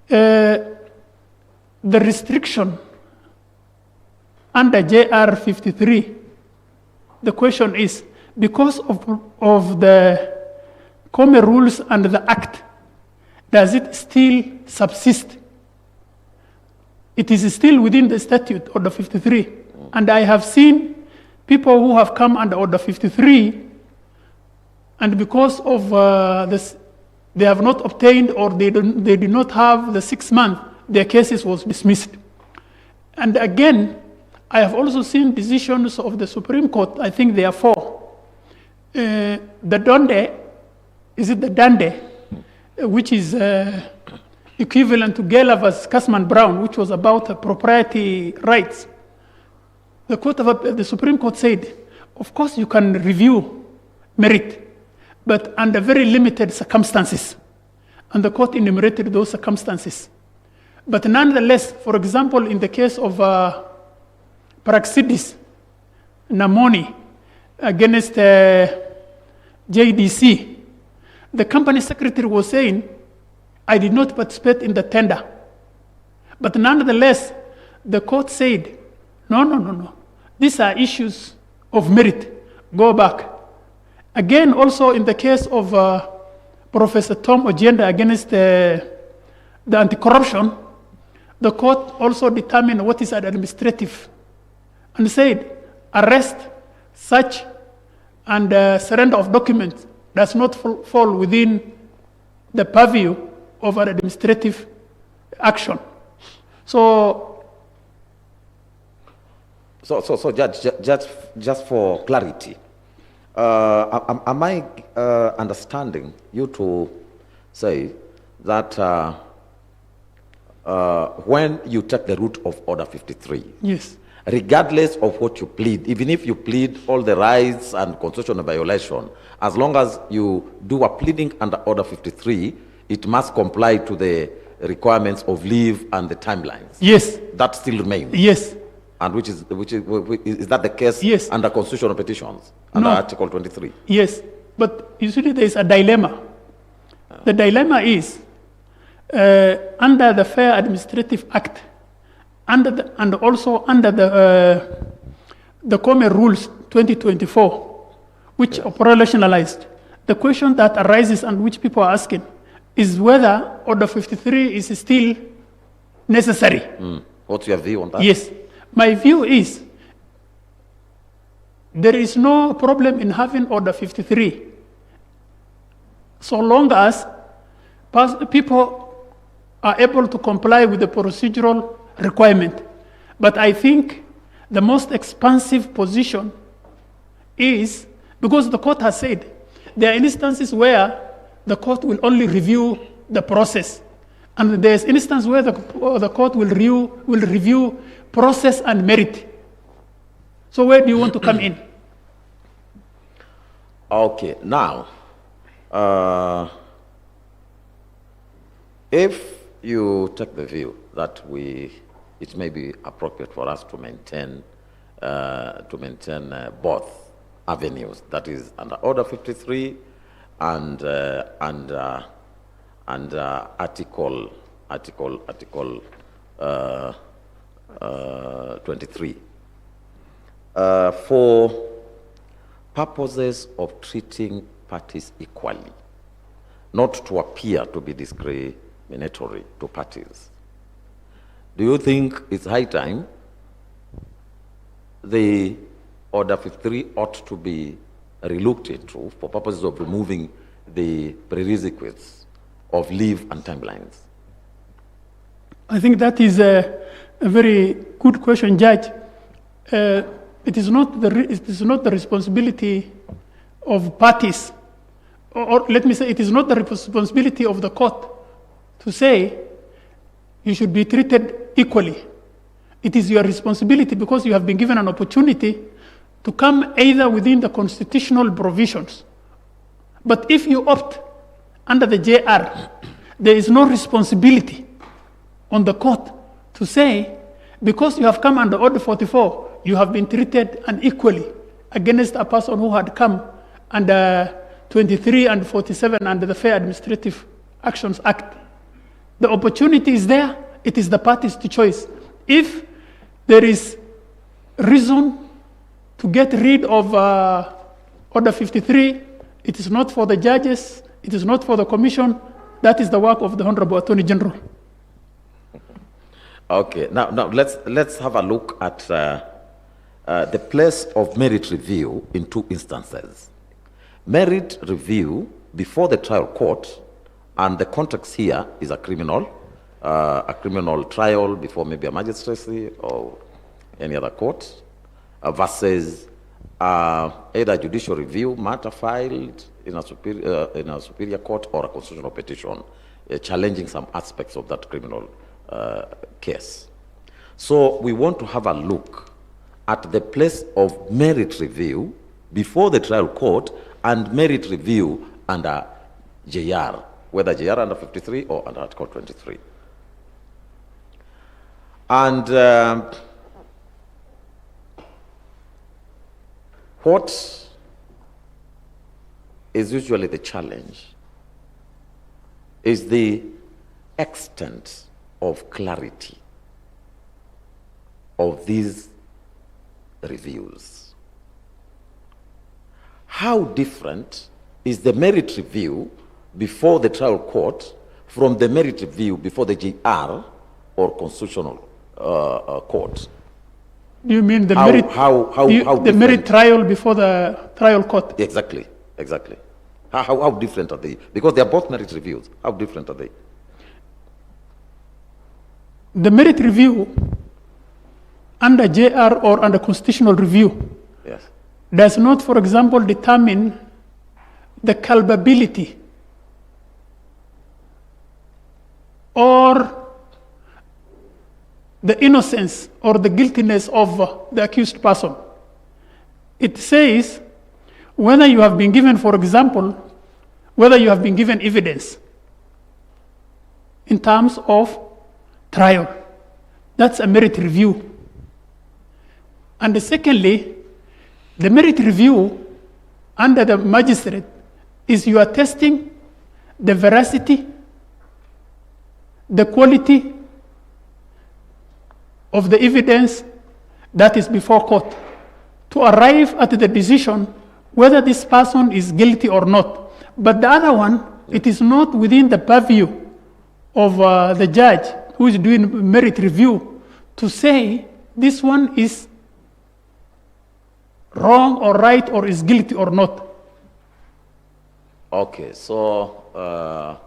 The restriction under JR 53, the question is, because of the common rules and the act, does it still subsist? It is still within the statute, Order 53. And I have seen people who have come under Order 53, and because of this, they have not obtained or they did not have the 6 months, their cases was dismissed. And again, I have also seen decisions of the Supreme Court, I think there are 4. The Donde, is it the Dande, which is equivalent to Geller vs. Kasman Brown, which was about propriety rights. The Supreme Court said, of course you can review merit, but under very limited circumstances. And the court enumerated those circumstances. But nonetheless, for example, in the case of Praxidis Namoni against JDC, the company secretary was saying, I did not participate in the tender. But nonetheless, the court said, no. These are issues of merit. Go back. Again, also in the case of Professor Tom Ojenda against the anti-corruption, the court also determined what is administrative and said arrest, search, and surrender of documents does not fall within the purview of an administrative action. So, Judge, just for clarity, am I understanding you to say that when you take the route of Order 53, yes, regardless of what you plead, even if you plead all the rights and constitutional violation, as long as you do a pleading under Order 53, it must comply to the requirements of leave and the timelines? Yes. That still remains? Yes. And is that the case? Yes. Under constitutional petitions, under Article 23? Yes, but usually there is a dilemma. The dilemma is under the Fair Administrative Act, and also under the Common Rules 2024, which are operationalized. The question that arises and which people are asking is whether Order 53 is still necessary. What's your view on that? Yes. My view is there is no problem in having Order 53 so long as people are able to comply with the procedural requirement. But I think the most expansive position is, because the court has said, there are instances where the court will only review the process. And there's instances where the court will review process and merit. So where do you want to come in? Okay, now, if you take the view that it may be appropriate for us to maintain both avenues, that is under Order 53 and Article 23. For purposes of treating parties equally, not to appear to be discriminatory to parties, do you think it's high time the Order 53 ought to be relooked into for purposes of removing the prerequisites of leave and timelines? I think that is a very good question, Judge. It is not the responsibility of parties, or let me say, it is not the responsibility of the court to say you should be treated equally. It is your responsibility because you have been given an opportunity to come either within the constitutional provisions. But if you opt under the JR, there is no responsibility on the court to say, because you have come under Order 44, you have been treated unequally against a person who had come under 23 and 47 under the Fair Administrative Actions Act. The opportunity is there. It is the parties to choice. If there is reason to get rid of Order 53, it is not for the judges, it is not for the commission. That is the work of the Honorable Attorney General. Okay, now let's have a look at the place of merit review in two instances. Merit review before the trial court, and the context here is a criminal trial before maybe a magistracy or any other court, versus either judicial review matter filed in a superior court or a constitutional petition challenging some aspects of that criminal case. So we want to have a look at the place of merit review before the trial court and merit review under JR, whether JR under 53 or under Article 23. And what is usually the challenge is the extent of clarity of these reviews. How different is the merit review before the trial court from the merit review before the GR or constitutional court? Do you mean the the merit trial before the trial court? Exactly. How different are they? Because they are both merit reviews. How different are they? The merit review under JR or under constitutional review, yes, does not, for example, determine the culpability or the innocence or the guiltiness of the accused person. It says whether you have been given, for example, whether you have been given evidence in terms of trial. That's a merit review. And secondly, the merit review under the magistrate is you are testing the veracity, the quality of the evidence that is before court to arrive at the decision whether this person is guilty or not. But the other one, it is not within the purview of the judge who is doing merit review to say this one is wrong or right or is guilty or not. Okay, so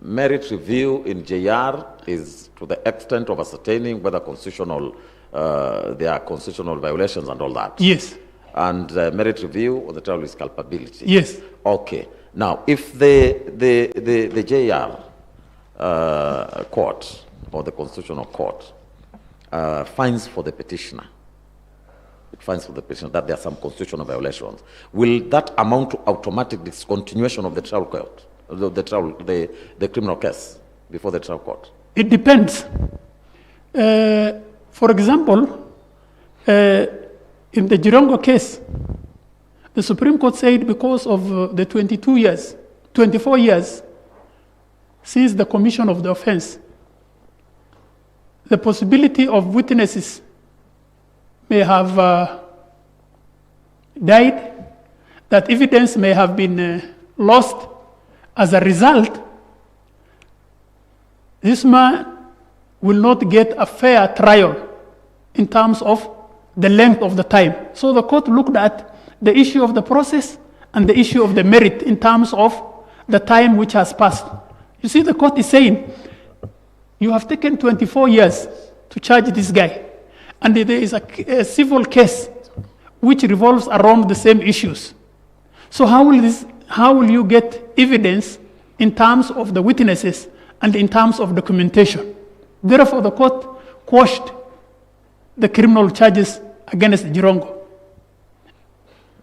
merit review in JR is to the extent of ascertaining whether there are constitutional violations and all that. Yes. And merit review on the trial is culpability. Yes. Okay. Now, if the JR court or the constitutional court finds for the petitioner, that there are some constitutional violations, will that amount to automatic discontinuation of the trial court, the criminal case before the trial court? It depends. For example, in the Jirongo case, the Supreme Court said because of the 24 years since the commission of the offense, the possibility of witnesses may have died, that evidence may have been lost. As a result, this man will not get a fair trial in terms of the length of the time. So the court looked at the issue of the process and the issue of the merit in terms of the time which has passed. You see, the court is saying, you have taken 24 years to charge this guy, and there is a civil case which revolves around the same issues. So how will you get evidence in terms of the witnesses and in terms of documentation? Therefore, the court quashed the criminal charges against Jirongo.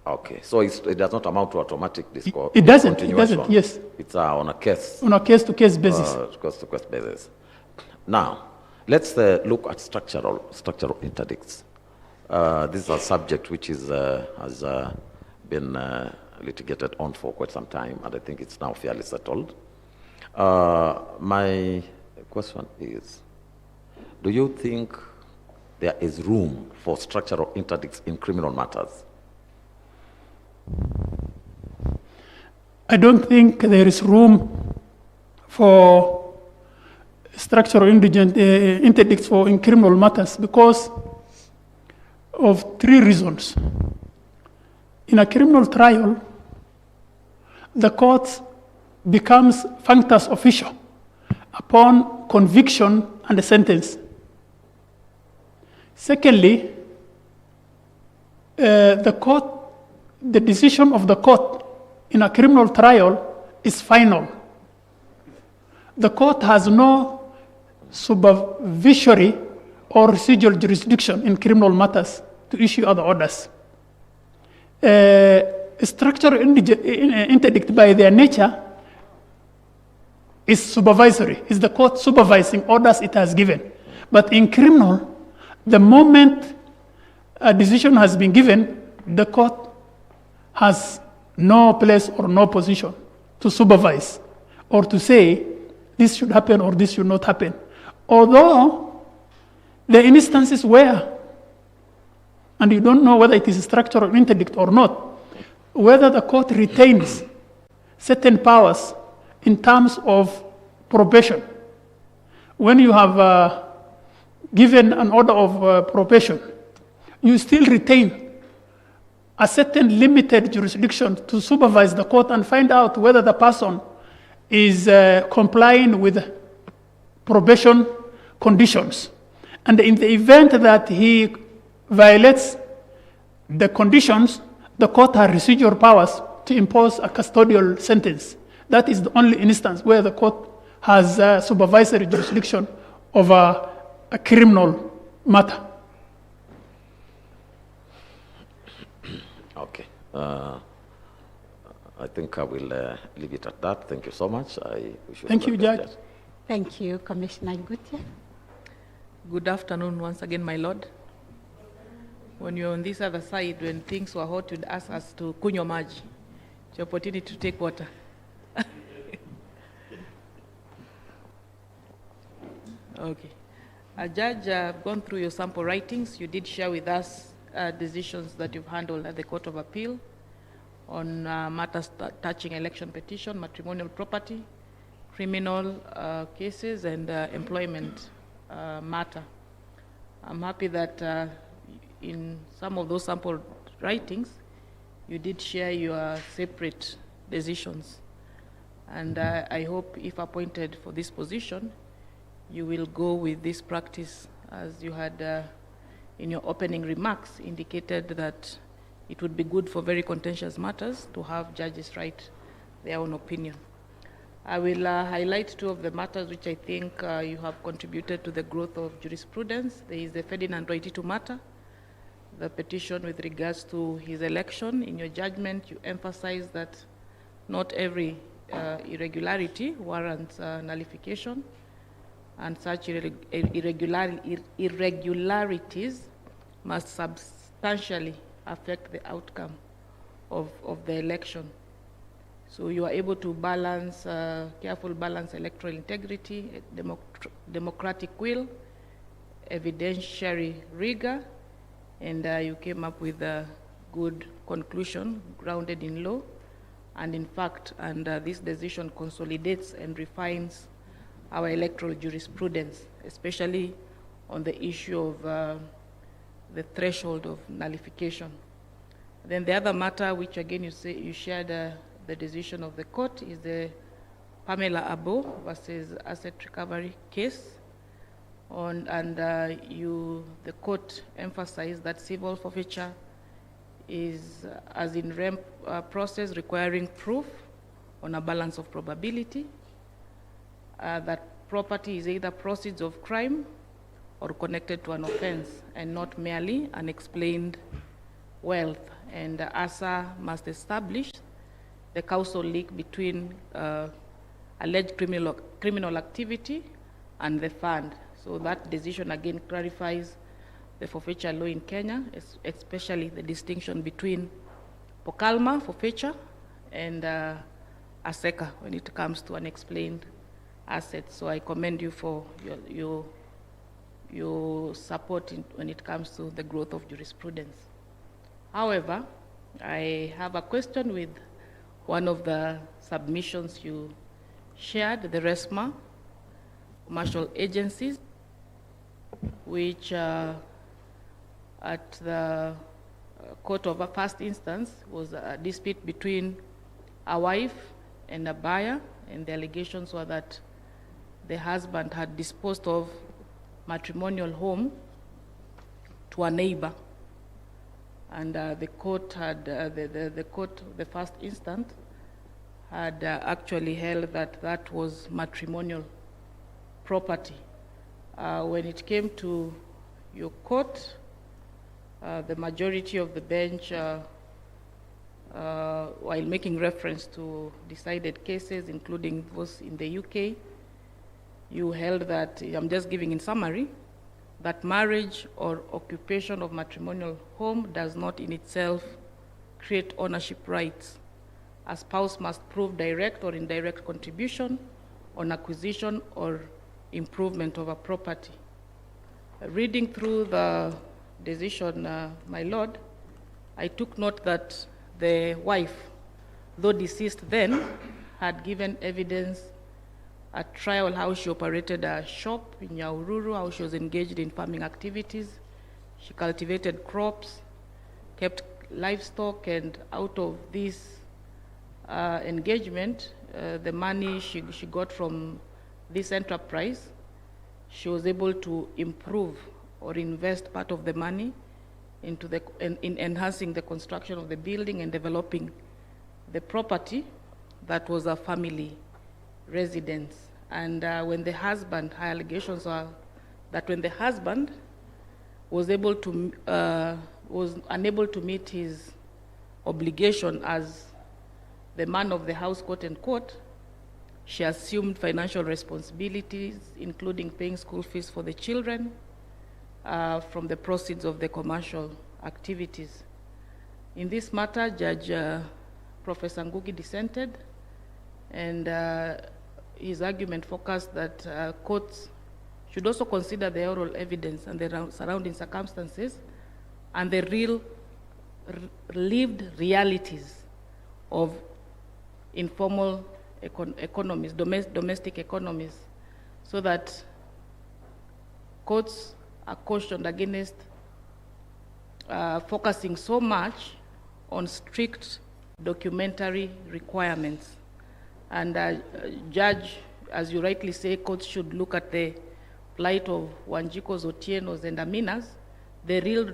Okay, so it does not amount to automatic discontinuation. It doesn't, yes. It's on a case. On a case-to-case basis. Case-to-case basis. Now, let's look at structural interdicts. This is a subject which has been litigated on for quite some time, and I think it's now fairly settled. My question is, do you think there is room for structural interdicts in criminal matters? I don't think there is room for structural interdicts in criminal matters because of 3 reasons. In a criminal trial, the court becomes functus officio upon conviction and a sentence. Secondly, the decision of the court in a criminal trial is final. The court has no supervisory or residual jurisdiction in criminal matters to issue other orders. Structural interdict by their nature is supervisory, is the court supervising orders it has given. But in criminal, the moment a decision has been given, the court has no place or no position to supervise or to say this should happen or this should not happen. Although the instances where, and you don't know whether it is a structural interdict or not, whether the court retains certain powers in terms of probation. When you have given an order of probation, you still retain a certain limited jurisdiction to supervise the court and find out whether the person is complying with probation conditions. And in the event that he violates the conditions, the court has residual powers to impose a custodial sentence. That is the only instance where the court has supervisory jurisdiction over a criminal matter. Okay. I think I will leave it at that. Thank you so much. Thank you, Judge. Thank you, Commissioner Gutia. Good afternoon once again, my Lord. When you're on this other side, when things were hot, you'd ask us to kunywa maji. It's your opportunity to take water. Okay. Judge, I've gone through your sample writings. You did share with us decisions that you've handled at the Court of Appeal on matters touching election petition, matrimonial property, criminal cases, and employment matter. I'm happy that in some of those sample writings, you did share your separate decisions. And I hope if appointed for this position, you will go with this practice, as you had in your opening remarks indicated that it would be good for very contentious matters to have judges write their own opinion. I will highlight 2 of the matters which I think you have contributed to the growth of jurisprudence. There is the Ferdinand Waititu matter, the petition with regards to his election. In your judgment, you emphasize that not every irregularity warrants nullification, and such irregularities must substantially affect the outcome of the election. So you are able to balance, careful balance electoral integrity, democratic will, evidentiary rigor, and you came up with a good conclusion grounded in law and in fact, and this decision consolidates and refines our electoral jurisprudence, especially on the issue of the threshold of nullification. Then the other matter, which again you shared the decision of the court, is the Pamela Abo versus asset recovery case. The court emphasized that civil forfeiture is, as in REM process, requiring proof on a balance of probability, that property is either proceeds of crime or connected to an offense and not merely unexplained wealth. And ASA must establish the causal link between alleged criminal activity and the fund. So that decision again clarifies the forfeiture law in Kenya, especially the distinction between Pokalma forfeiture and ASECA when it comes to unexplained assets. So I commend you for your support when it comes to the growth of jurisprudence. However, I have a question with one of the submissions you shared, the RESMA, commercial agencies, which at the court of a first instance was a dispute between a wife and a buyer, and the allegations were that the husband had disposed of matrimonial home to a neighbor, and the court had the first instance had actually held that that was matrimonial property. When it came to your court, the majority of the bench, while making reference to decided cases, including those in the UK, you held that, I'm just giving in summary, that marriage or occupation of matrimonial home does not in itself create ownership rights. A spouse must prove direct or indirect contribution on acquisition or improvement of a property. Reading through the decision, my lord, I took note that the wife, though deceased then, had given evidence at trial how she operated a shop in Nyahururu, how she was engaged in farming activities. She cultivated crops, kept livestock, and out of this engagement, the money she got from this enterprise, she was able to improve or invest part of the money into in enhancing the construction of the building and developing the property that was a family residence. And when the husband, her allegations are that when the husband was unable to meet his obligation as the man of the house, quote unquote, she assumed financial responsibilities, including paying school fees for the children from the proceeds of the commercial activities. In this matter, Judge Professor Ngugi dissented, and his argument focused that courts should also consider the oral evidence and the surrounding circumstances and the real lived realities of informal economies, domestic economies, so that courts are cautioned against focusing so much on strict documentary requirements. And Judge, as you rightly say, courts should look at the plight of Wanjikos, Otienos, and Aminas. The real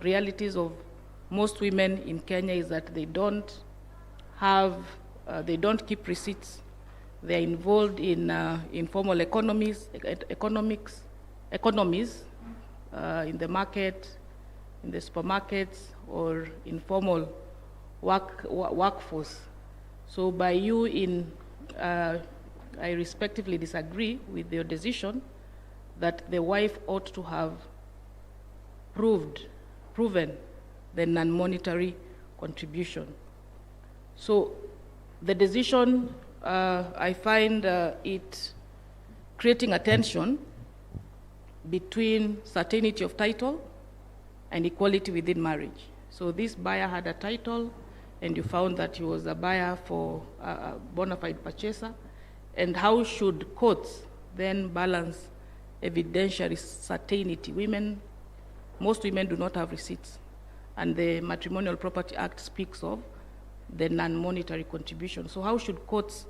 realities of most women in Kenya is that they don't keep receipts. They're involved in informal economies, in the market, in the supermarkets, or informal workforce. So by you I respectively disagree with your decision that the wife ought to have proven the non-monetary contribution. So the decision, I find it creating a tension between certainty of title and equality within marriage. So this buyer had a title, and you found that he was a buyer for a bona fide purchaser. And how should courts then balance evidentiary certainty? Most women do not have receipts, and the Matrimonial Property Act speaks of the non-monetary contribution. So how should courts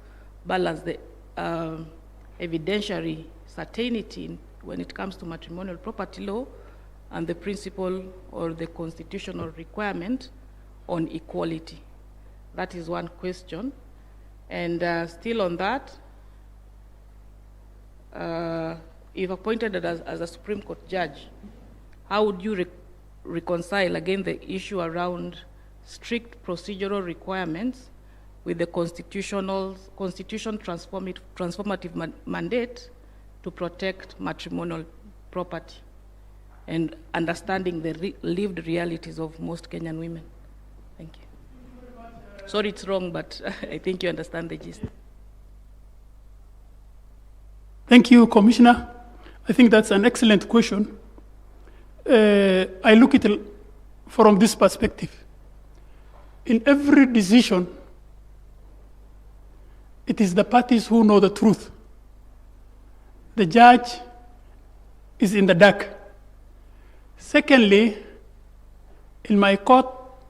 balance the evidentiary certainty when it comes to matrimonial property law and the principle or the constitutional requirement on equality? That is one question. And still on that, if appointed as a Supreme Court judge, how would you reconcile again the issue around strict procedural requirements with the constitution transformative mandate to protect matrimonial property and understanding the lived realities of most Kenyan women? Thank you. Sorry, it's wrong, but I think you understand the gist. Thank you, Commissioner. I think that's an excellent question. I look at it from this perspective. In every decision, it is the parties who know the truth. The judge is in the dark. Secondly, in my court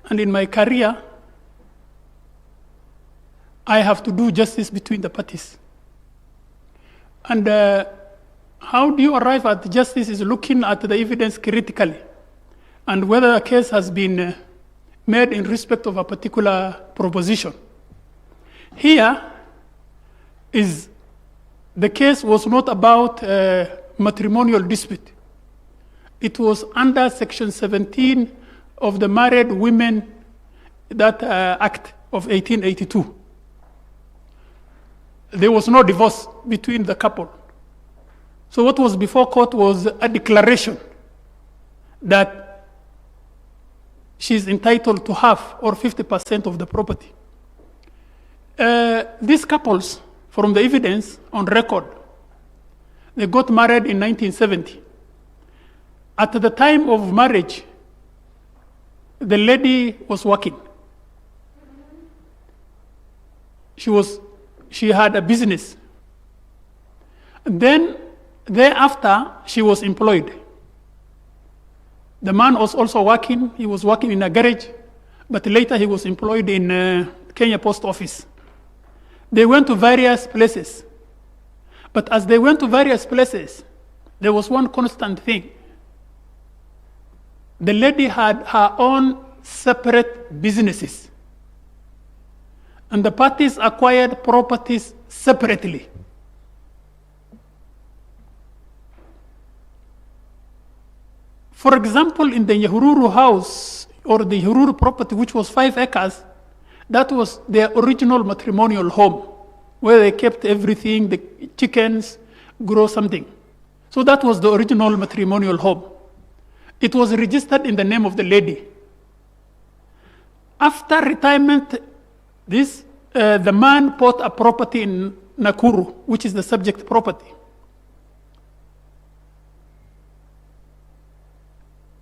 and in my career, I have to do justice between the parties. And how do you arrive at justice is looking at the evidence critically and whether a case has been made in respect of a particular proposition. Here is the case was not about matrimonial dispute. It was under Section 17 of the Married Women Act of 1882. There was no divorce between the couple. So what was before court was a declaration that she's entitled to half or 50% of the property. These couples, from the evidence on record, they got married in 1970. At the time of marriage, the lady was working. She had a business. And then thereafter, she was employed. The man was also working. He was working in a garage, but later he was employed in Kenya Post Office. They went to various places. But as they went to various places, there was one constant thing. The lady had her own separate businesses. And the parties acquired properties separately. For example, in the Nyahururu house, or the Nyahururu property, which was 5 acres, that was their original matrimonial home, where they kept everything, the chickens, grow something. So that was the original matrimonial home. It was registered in the name of the lady. After retirement, the man bought a property in Nakuru, which is the subject property.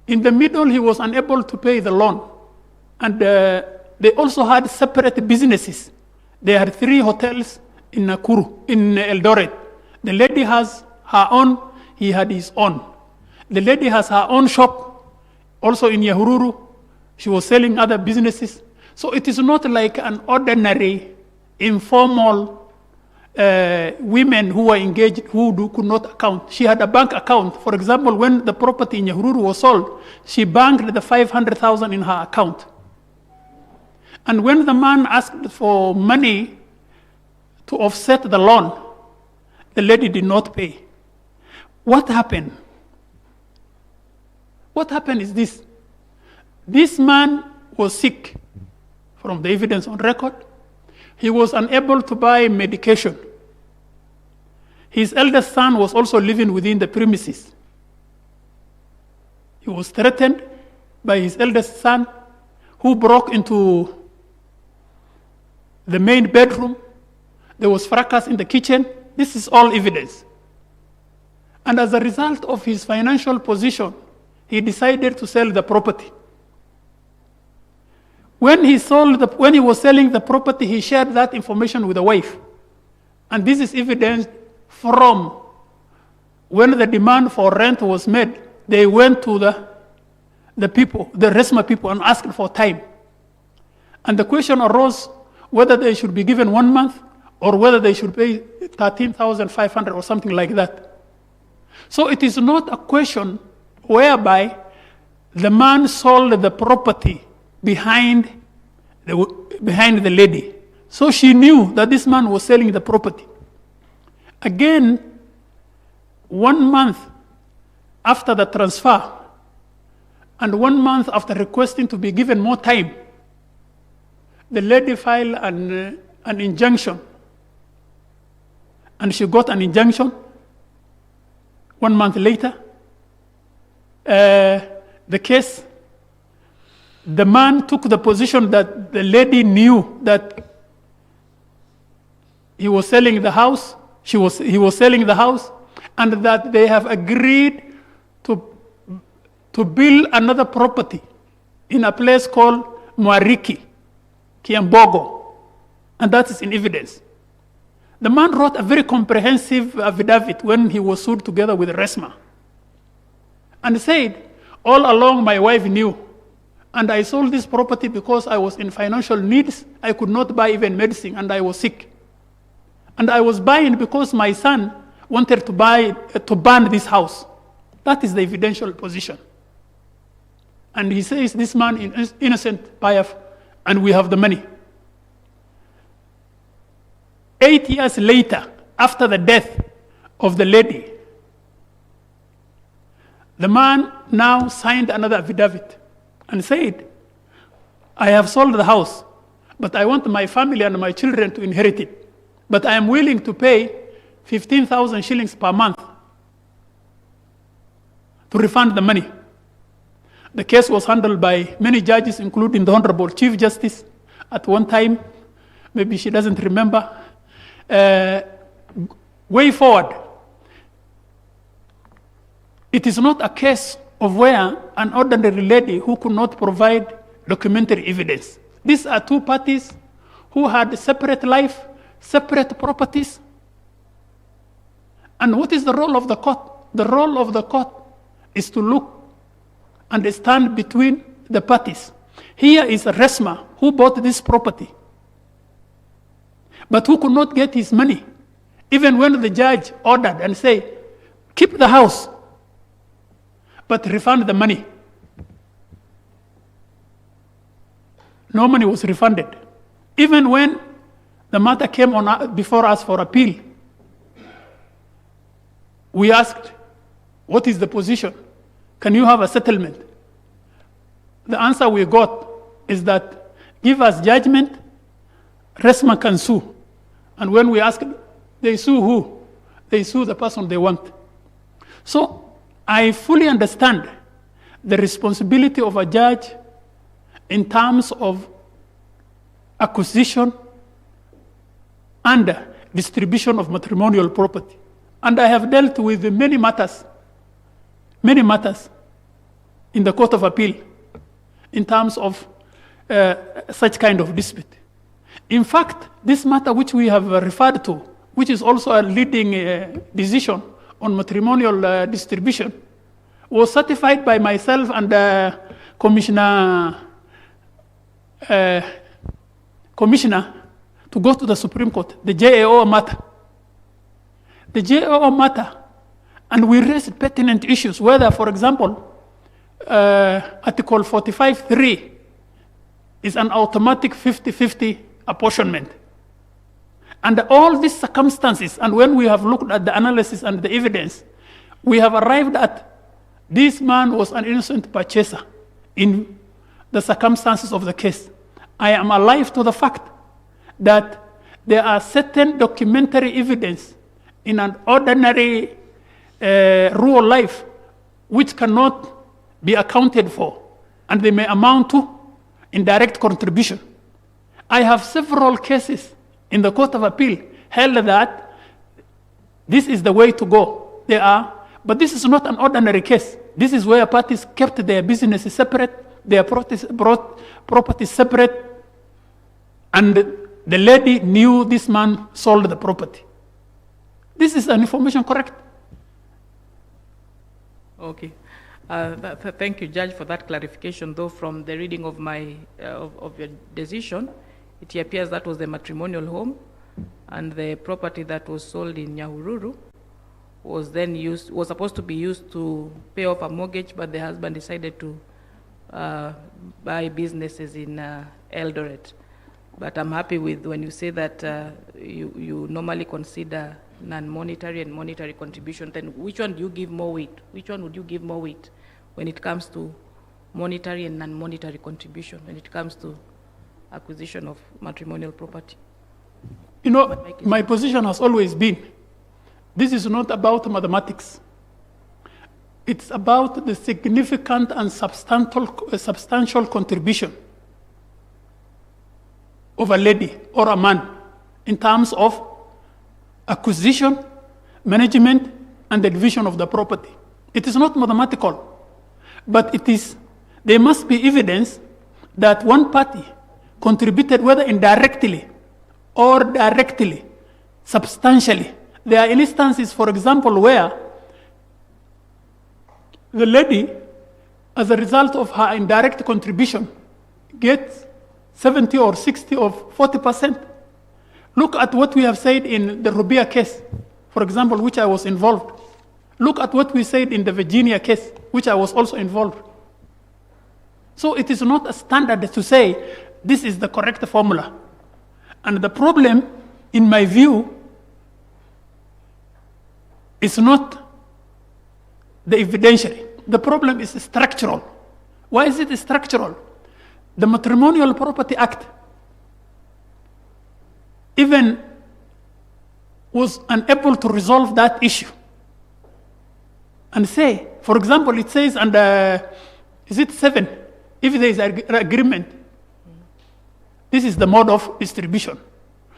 In the middle, he was unable to pay the loan. And they also had separate businesses. They had 3 hotels in Nakuru, in Eldoret. The lady has her own, he had his own. The lady has her own shop, also in Nyahururu. She was selling other businesses. So it is not like an ordinary, informal women who were engaged who could not account. She had a bank account. For example, when the property in Nyahururu was sold, she banked the 500,000 in her account. And when the man asked for money to offset the loan, the lady did not pay. What happened? What happened is this. This man was sick. From the evidence on record, he was unable to buy medication. His eldest son was also living within the premises. He was threatened by his eldest son, who broke into the main bedroom. There was fracas in the kitchen. This is all evidence. And as a result of his financial position, he decided to sell the property. When he was selling the property, he shared that information with the wife. And this is evidence from when the demand for rent was made. They went to the people, the RESMA people, and asked for time. And the question arose whether they should be given 1 month or whether they should pay 13,500 or something like that. So it is not a question whereby the man sold the property behind the lady. So she knew that this man was selling the property. Again, 1 month after the transfer, and 1 month after requesting to be given more time, the lady filed an injunction. And she got an injunction 1 month later. The the man took the position that the lady knew that he was selling the house, he was selling the house, and that they have agreed to build another property in a place called Mwariki, Kiambogo, and that is in evidence. The man wrote a very comprehensive affidavit when he was sued together with Resma, and said, all along my wife knew, and I sold this property because I was in financial needs. I could not buy even medicine, and I was sick. And I was buying because my son wanted to burn this house. That is the evidential position. And he says this man is innocent, Payaf, and we have the money. 8 years later, after the death of the lady, the man now signed another affidavit and said, I have sold the house, but I want my family and my children to inherit it. But I am willing to pay 15,000 shillings per month to refund the money. The case was handled by many judges, including the Honorable Chief Justice at one time. Maybe she doesn't remember. Way forward, it is not a case of where an ordinary lady who could not provide documentary evidence. These are two parties who had separate life, separate properties. And what is the role of the court? The role of the court is to look and stand between the parties. Here is Resma, who bought this property, but who could not get his money, even when the judge ordered and say, keep the house, but refund the money. No money was refunded. Even when the matter came on before us for appeal, we asked, what is the position? Can you have a settlement? The answer we got is that, give us judgment, Resma can sue. And when we asked, they sue who? They sue the person they want. So I fully understand the responsibility of a judge in terms of acquisition and distribution of matrimonial property. And I have dealt with many matters in the Court of Appeal in terms of such kind of dispute. In fact, this matter which we have referred to, which is also a leading decision on matrimonial distribution, was certified by myself and Commissioner to go to the Supreme Court, the JAO matter. The JAO matter, and we raised pertinent issues, whether, for example, Article 45.3 is an automatic 50-50 apportionment. And all these circumstances, and when we have looked at the analysis and the evidence, we have arrived at this man was an innocent purchaser in the circumstances of the case. I am alive to the fact that there are certain documentary evidence in an ordinary rural life which cannot be accounted for, and they may amount to indirect contribution. I have several cases in the Court of Appeal held that this is the way to go. But this is not an ordinary case. This is where parties kept their businesses separate, their property separate, and the lady knew this man sold the property. This is an information correct? Okay. Thank you, Judge, for that clarification. Though from the reading of of your decision, it appears that was the matrimonial home, and the property that was sold in Nyahururu was supposed to be used to pay off a mortgage, but the husband decided to buy businesses in Eldoret. But I'm happy with when you say that you normally consider non-monetary and monetary contribution. Then which one do you give more weight? Which one would you give more weight when it comes to monetary and non-monetary contribution, when it comes to acquisition of matrimonial property? You know, my position has always been, this is not about mathematics. It's about the significant and substantial contribution of a lady or a man in terms of acquisition, management, and the division of the property. It is not mathematical, but there must be evidence that one party contributed, whether indirectly or directly, substantially. There are instances, for example, where the lady, as a result of her indirect contribution, gets 70 or 60 or 40%. Look at what we have said in the Rubia case, for example, which I was involved. Look at what we said in the Virginia case, which I was also involved. So it is not a standard to say this is the correct formula. And the problem, in my view, is not the evidentiary. The problem is structural. Why is it structural? The Matrimonial Property Act even was unable to resolve that issue. And say, for example, it says under, is it 7, if there is an agreement, this is the mode of distribution.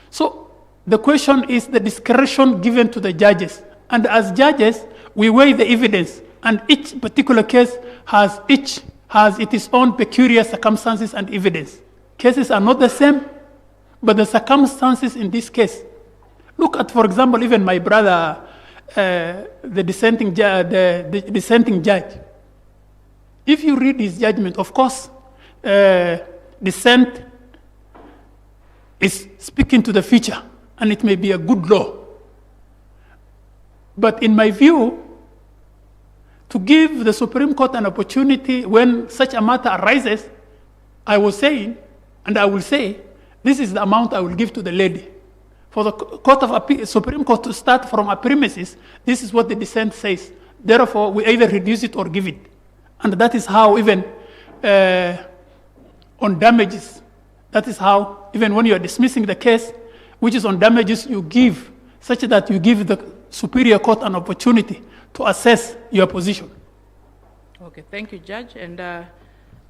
So the question is the discretion given to the judges. And as judges, we weigh the evidence, and each particular case has its own peculiar circumstances and evidence. Cases are not the same, but the circumstances in this case. Look at, for example, even my brother, the dissenting judge. If you read his judgment, of course, dissent is speaking to the future, and it may be a good law. But in my view, to give the Supreme Court an opportunity when such a matter arises, I was saying, and I will say, this is the amount I will give to the lady. For the Supreme Court to start from a premises, this is what the dissent says. Therefore, we either reduce it or give it. And that is how even on damages, that is how even when you are dismissing the case, which is on damages, you give, such that you give the Superior Court an opportunity to assess your position. Okay, thank you, Judge. And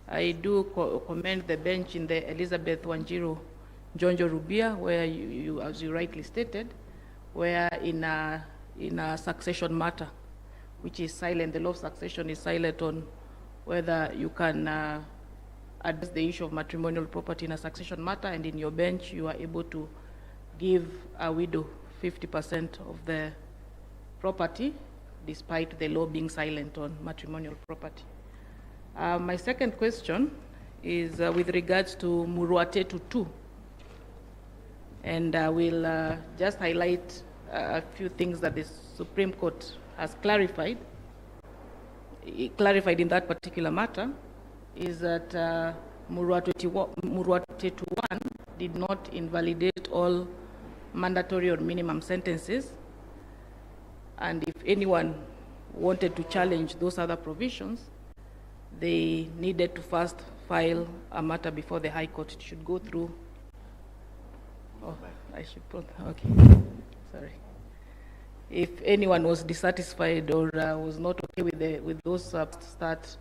I do commend the bench in the Elizabeth Wanjiru Jonjo Rubia, where you, as you rightly stated, where in a succession matter, which is silent, the law of succession is silent on whether you can address the issue of matrimonial property in a succession matter, and in your bench you are able to give a widow 50% of the property, despite the law being silent on matrimonial property. My second question is with regards to Muruatetu 2. And I will just highlight a few things that the Supreme Court has clarified. Clarified in that particular matter is that Muruatetu 1 did not invalidate all mandatory or minimum sentences. And if anyone wanted to challenge those other provisions, they needed to first file a matter before the High Court. It should go through. Oh, I should put, okay, sorry. If anyone was dissatisfied or was not okay with those, start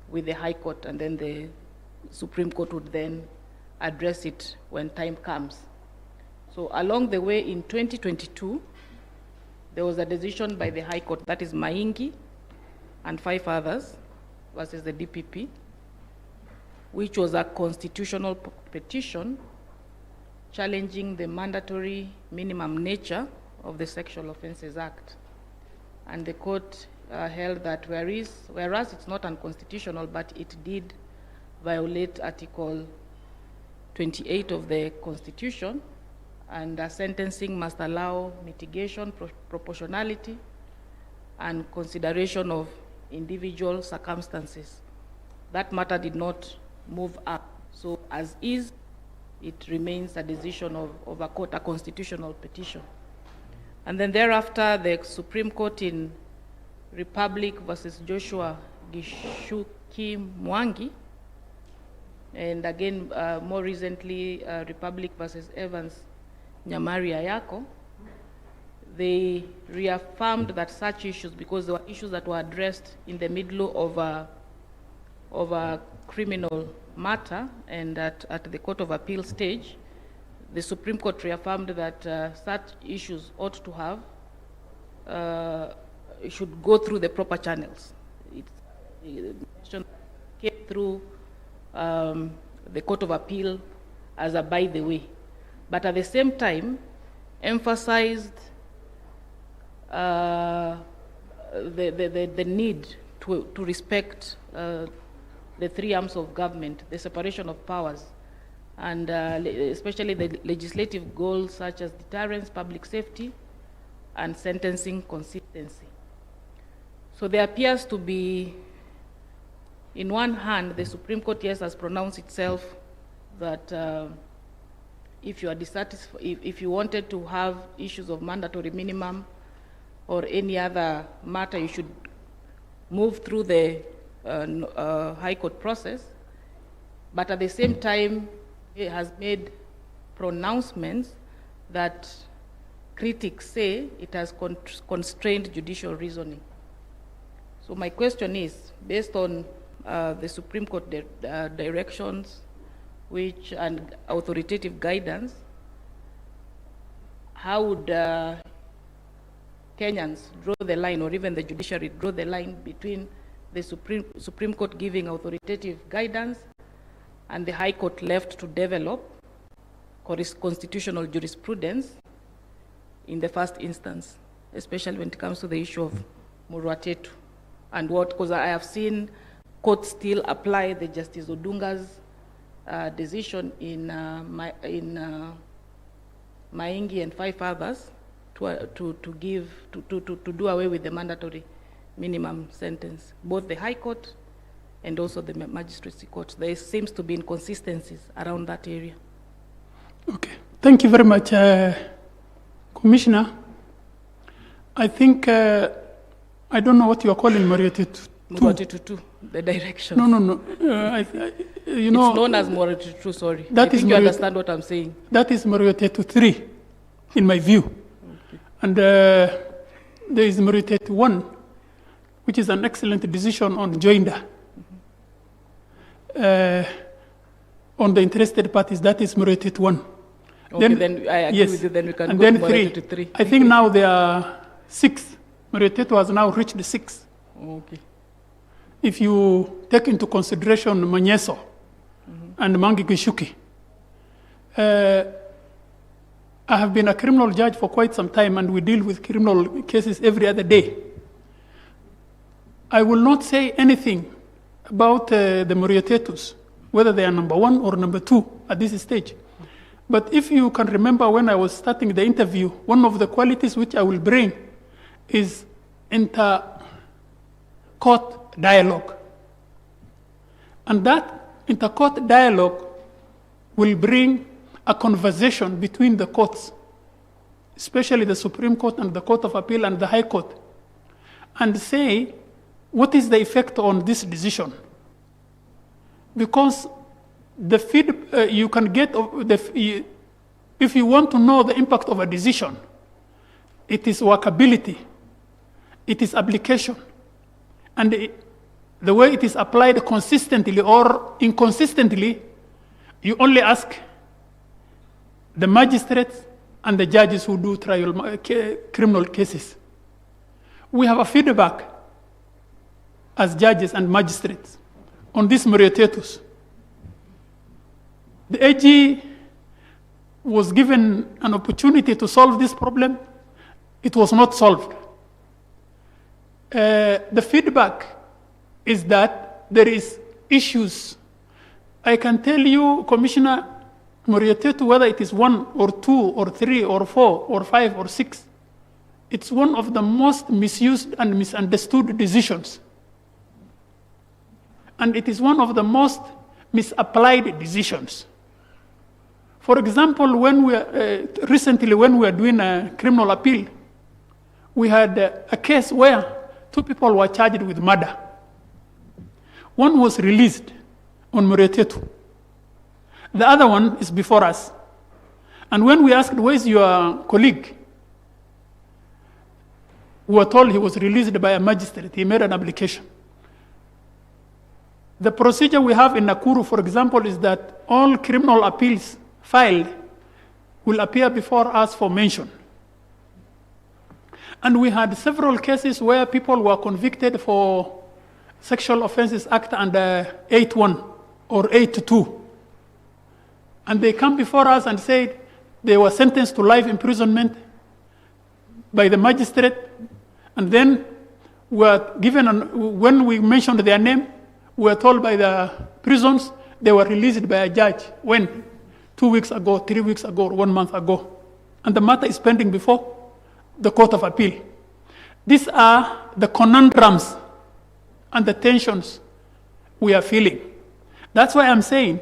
with the High Court, and then the Supreme Court would then address it when time comes. So along the way in 2022, there was a decision by the High Court, that is Maingi and 5 others versus the DPP, which was a constitutional petition challenging the mandatory minimum nature of the Sexual Offences Act. And the court held that whereas it's not unconstitutional, but it did violate Article 28 of the Constitution, and sentencing must allow mitigation, proportionality, and consideration of individual circumstances. That matter did not move up. So as is, it remains a decision of a court, a constitutional petition. And then thereafter, the Supreme Court in Republic versus Joshua Gishuki Mwangi, and again, more recently, Republic versus Evans Nyamari Ayako, they reaffirmed that such issues, because there were issues that were addressed in the middle of a criminal matter and at the Court of Appeal stage, the Supreme Court reaffirmed that such issues ought to have, should go through the proper channels. It came through the Court of Appeal as a by the way, but at the same time emphasized the need to respect the three arms of government, the separation of powers, and especially the legislative goals such as deterrence, public safety, and sentencing consistency. So there appears to be, in one hand, the Supreme Court, yes, has pronounced itself that if you are dissatisfied, if you wanted to have issues of mandatory minimum or any other matter, you should move through the High Court process. But at the same time, it has made pronouncements that critics say it has constrained judicial reasoning. So my question is, based on the Supreme Court directions and authoritative guidance, how would Kenyans draw the line, or even the judiciary draw the line between the Supreme Court giving authoritative guidance and the High Court left to develop constitutional jurisprudence in the first instance, especially when it comes to the issue of Muruatetu? And what, because I have seen courts still apply the Justice Odunga's decision in Maingi and 5 others to do away with the mandatory minimum sentence, both the High Court and also the Magistracy Court. There seems to be inconsistencies around that area. Okay, thank you very much, Commissioner. I think, I don't know what you are calling Muruatetu. Muruatetu, the direction. No. You know, it's known as Muruatetu, sorry. That I think you understand what I'm saying. That is Muruatetu 3, in my view. Okay. And there is Muruatetu 1, which is an excellent decision on joinder. On the interested parties, that is Muruatetu 1. Okay, then I agree with you, then we can and go then to Muruatetu 3. I think now there are 6. Muruatetu has now reached 6. Okay. If you take into consideration Manyeso and Mangi Gishuki. I have been a criminal judge for quite some time, and we deal with criminal cases every other day. I will not say anything about the Muruatetus, whether they are number 1 or number 2 at this stage. But if you can remember when I was starting the interview, one of the qualities which I will bring is inter-court dialogue. And that inter-court dialogue will bring a conversation between the courts, especially the Supreme Court and the Court of Appeal and the High Court, and say, what is the effect on this decision? Because the you can get, if you want to know the impact of a decision, it is workability, it is application, and the way it is applied consistently or inconsistently, you only ask the magistrates and the judges who do criminal cases. We have a feedback as judges and magistrates on these Muruatetus. The AG was given an opportunity to solve this problem. It was not solved. The feedback is that there is issues. I can tell you, Commissioner, Muruatetu, whether it is 1 or 2 or 3 or 4 or 5 or 6, it's one of the most misused and misunderstood decisions. And it is one of the most misapplied decisions. For example, when we recently when we were doing a criminal appeal, we had a case where 2 people were charged with murder. One was released on Muruatetu. The other one is before us. And when we asked, where is your colleague? we were told he was released by a magistrate. He made an application. The procedure we have in Nakuru, for example, is that all criminal appeals filed will appear before us for mention. And we had several cases where people were convicted for Sexual Offences Act under 8.1 or 8.2. And they come before us and said they were sentenced to life imprisonment by the magistrate. And then when we mentioned their name, we were told by the prisons they were released by a judge. When? 2 weeks ago, 3 weeks ago, 1 month ago. And the matter is pending before the Court of Appeal. These are the conundrums and the tensions we are feeling. That's why I'm saying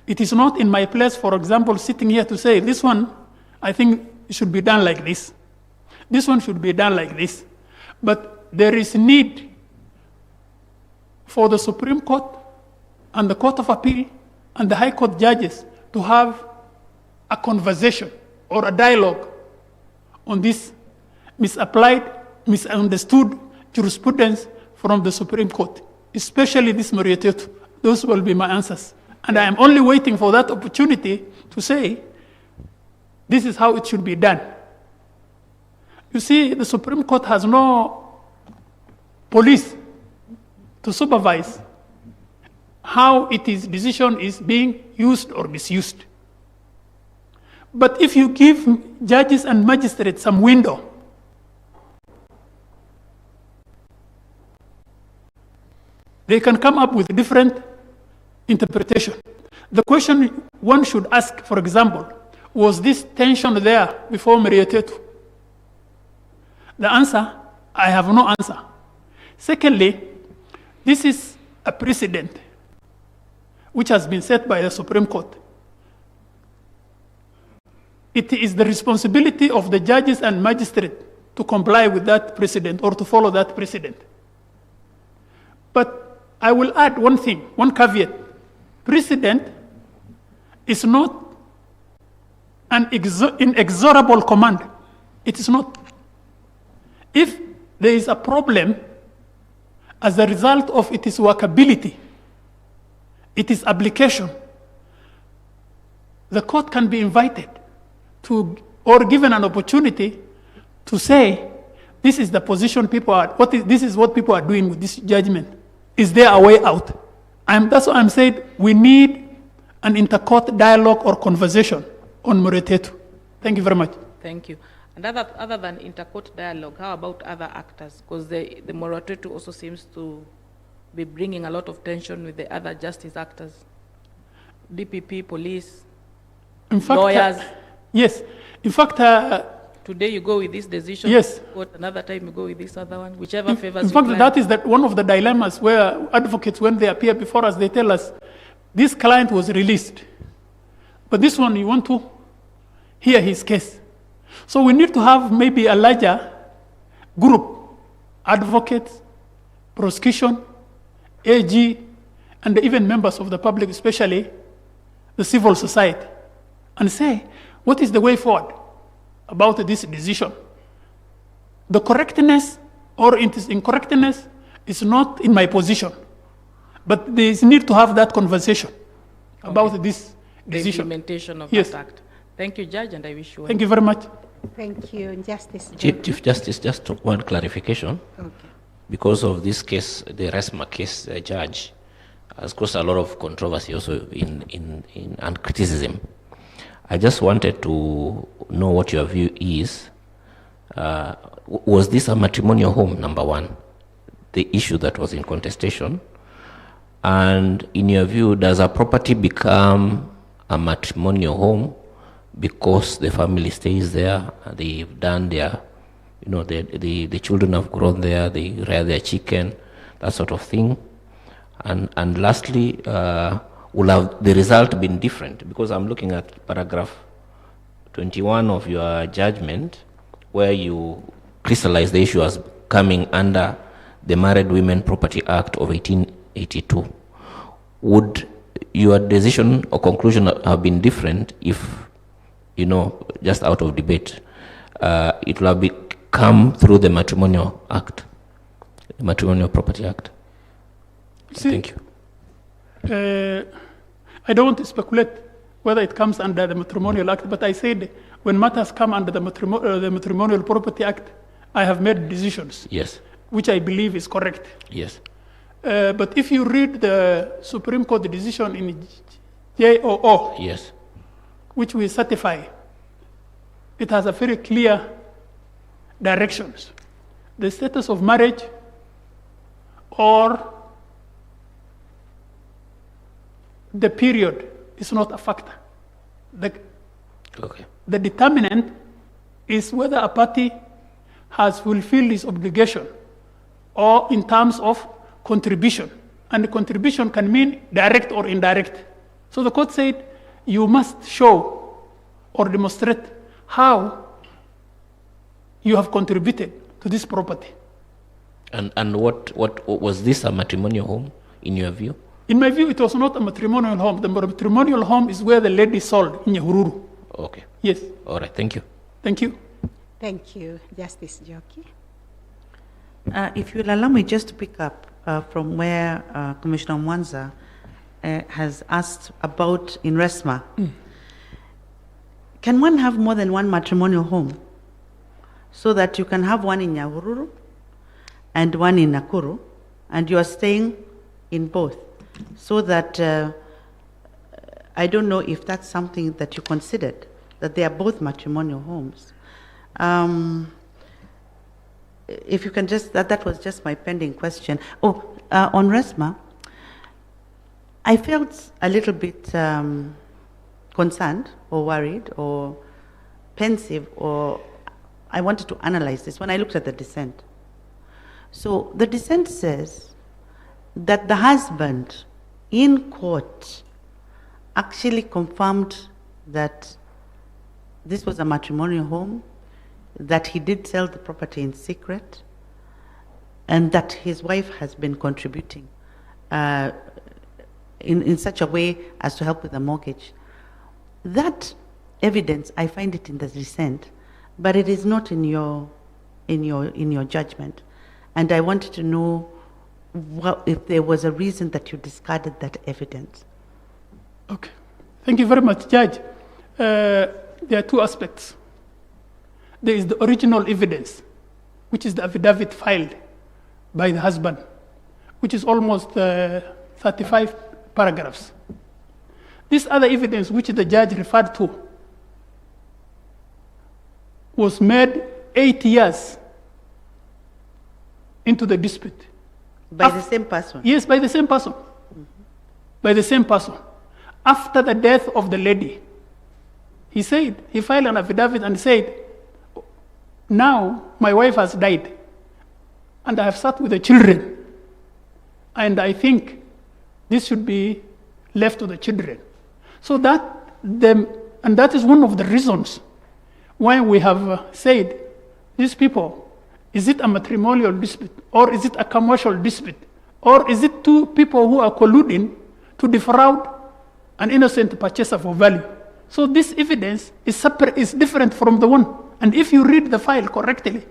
it is not in my place, for example, sitting here to say, this one, I think it should be done like this. This one should be done like this. But there is need for the Supreme Court and the Court of Appeal and the High Court judges to have a conversation or a dialogue on this misapplied, misunderstood jurisprudence from the Supreme Court, especially this Muruatetu. Those will be my answers. And I am only waiting for that opportunity to say, this is how it should be done. You see, the Supreme Court has no police to supervise how its decision is being used or misused. But if you give judges and magistrates some window, they can come up with different interpretation. The question one should ask, for example, was this tension there before Muruatetu? The answer, I have no answer. Secondly, this is a precedent which has been set by the Supreme Court. It is the responsibility of the judges and magistrates to comply with that precedent or to follow that precedent. But I will add one thing, one caveat. Precedent is not an inexorable command. It is not. If there is a problem as a result of its workability, its application, the court can be invited to, or given an opportunity to say, this is the position people are, this is what people are doing with this judgment. Is there a way out? That's what I'm saying. We need an intercourt dialogue or conversation on Muruatetu. Thank you very much. Thank you. And other than intercourt dialogue, how about other actors? Because the Muruatetu also seems to be bringing a lot of tension with the other justice actors. DPP, police, in fact, lawyers. Yes. In fact, today you go with this decision. Yes. Another time you go with this other one, whichever favors in fact, that is one of the dilemmas where advocates, when they appear before us, they tell us, this client was released, but this one, you want to hear his case. So we need to have maybe a larger group, advocates, prosecution, AG, and even members of the public, especially the civil society, and say, what is the way forward about this decision? The correctness or its incorrectness is not in my position, but there is need to have that conversation about this decision. The implementation of yes. that act. Thank you, Judge, and I wish you Thank you very much. Thank you, Justice. Chief Justice, just one clarification. Okay. Because of this case, the RESMA case, Judge, has caused a lot of controversy also and criticism. I just wanted to know what your view is. Was this a matrimonial home, number one, the issue that was in contestation? And in your view, does a property become a matrimonial home because the family stays there, they've done their, the children have grown there, they rear their chicken, that sort of thing? And lastly, will have the result been different? Because I'm looking at paragraph 21 of your judgment, where you crystallize the issue as coming under the Married Women Property Act of 1882. Would your decision or conclusion have been different if, just out of debate, it will have come through the Matrimonial Act, the Matrimonial Property Act? See, Thank you. I don't want to speculate whether it comes under the Matrimonial Act, but I said when matters come under the Matrimonial Property Act, I have made decisions, Yes. which I believe is correct. Yes. But if you read the Supreme Court decision in JOO, Yes. which we certify, it has a very clear directions. The status of marriage or the period is not a factor. Okay. The determinant is whether a party has fulfilled its obligation or in terms of contribution. And the contribution can mean direct or indirect. So the court said you must show or demonstrate how you have contributed to this property. And what was this a matrimonial home in your view? In my view, it was not a matrimonial home. The matrimonial home is where the lady sold in Nyahururu. Okay. Yes. All right. Thank you. Thank you. Thank you, Justice Joki. If you'll allow me just to pick up from where Commissioner Mwanza has asked about in Resma. Can one have more than one matrimonial home? So that you can have one in Nyahururu and one in Nakuru, and you are staying in both. So that, I don't know if that's something that you considered, that they are both matrimonial homes. If you can just, that was just my pending question. Oh, on Resma, I felt a little bit concerned or worried or pensive, or I wanted to analyze this when I looked at the dissent. So the dissent says that the husband in court actually confirmed that this was a matrimonial home, that he did sell the property in secret, and that his wife has been contributing in such a way as to help with the mortgage. That evidence, I find it in the dissent, but it is not in your judgment. And I wanted to know if there was a reason that you discarded that evidence. Okay. Thank you very much, Judge. There are two aspects. There is the original evidence, which is the affidavit filed by the husband, which is almost 35 paragraphs. This other evidence, which the judge referred to, was made 8 years into the dispute. By the same person? Yes, by the same person. By the same person. After the death of the lady, he filed an affidavit and said, now my wife has died and I have sat with the children, and I think this should be left to the children. So that is one of the reasons why we have said, these people, is it a matrimonial dispute, or is it a commercial dispute, or is it two people who are colluding to defraud an innocent purchaser for value? So this evidence is separate, is different from the one. And if you read the file correctly,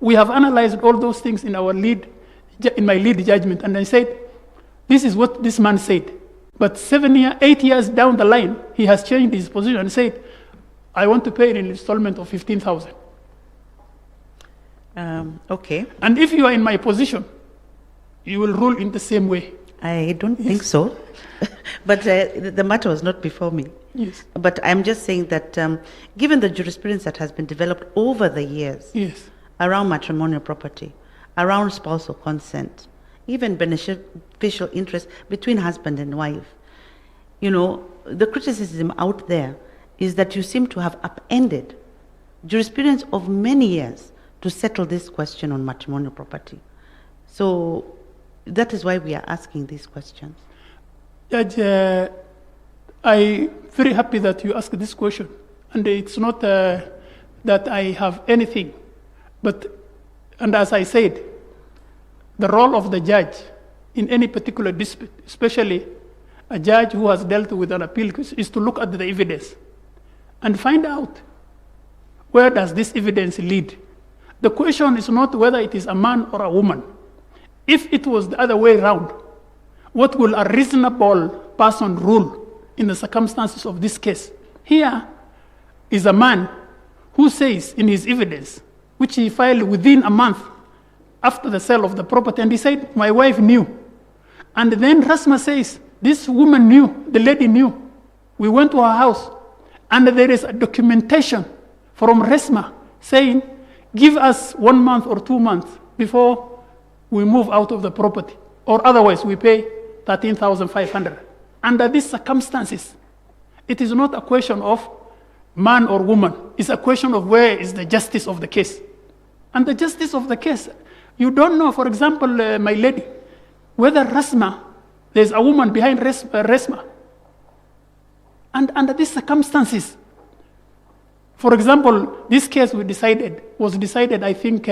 we have analyzed all those things in my lead judgment, and I said, this is what this man said. But 8 years down the line, he has changed his position and said, I want to pay an installment of 15,000. Okay. And if you are in my position, you will rule in the same way. I don't think so. But the matter was not before me. Yes. But I'm just saying that given the jurisprudence that has been developed over the years, yes, around matrimonial property, around spousal consent, even beneficial interest between husband and wife, the criticism out there is that you seem to have upended jurisprudence of many years to settle this question on matrimonial property. So that is why we are asking these questions. Judge, I'm very happy that you asked this question. And it's not that I have anything, and as I said, the role of the judge in any particular dispute, especially a judge who has dealt with an appeal, is to look at the evidence and find out where does this evidence lead. The question is not whether it is a man or a woman. If it was the other way around, what will a reasonable person rule in the circumstances of this case? Here is a man who says in his evidence, which he filed within a month after the sale of the property, and he said, my wife knew. And then Rasma says, this woman knew, the lady knew. We went to her house, and there is a documentation from Resma saying, give us 1 month or 2 months before we move out of the property, or otherwise we pay 13,500. Under these circumstances, it is not a question of man or woman. It's a question of where is the justice of the case. And the justice of the case, you don't know, for example, my lady, whether Rasma, there's a woman behind Resma. And under these circumstances, for example, this case was decided, I think,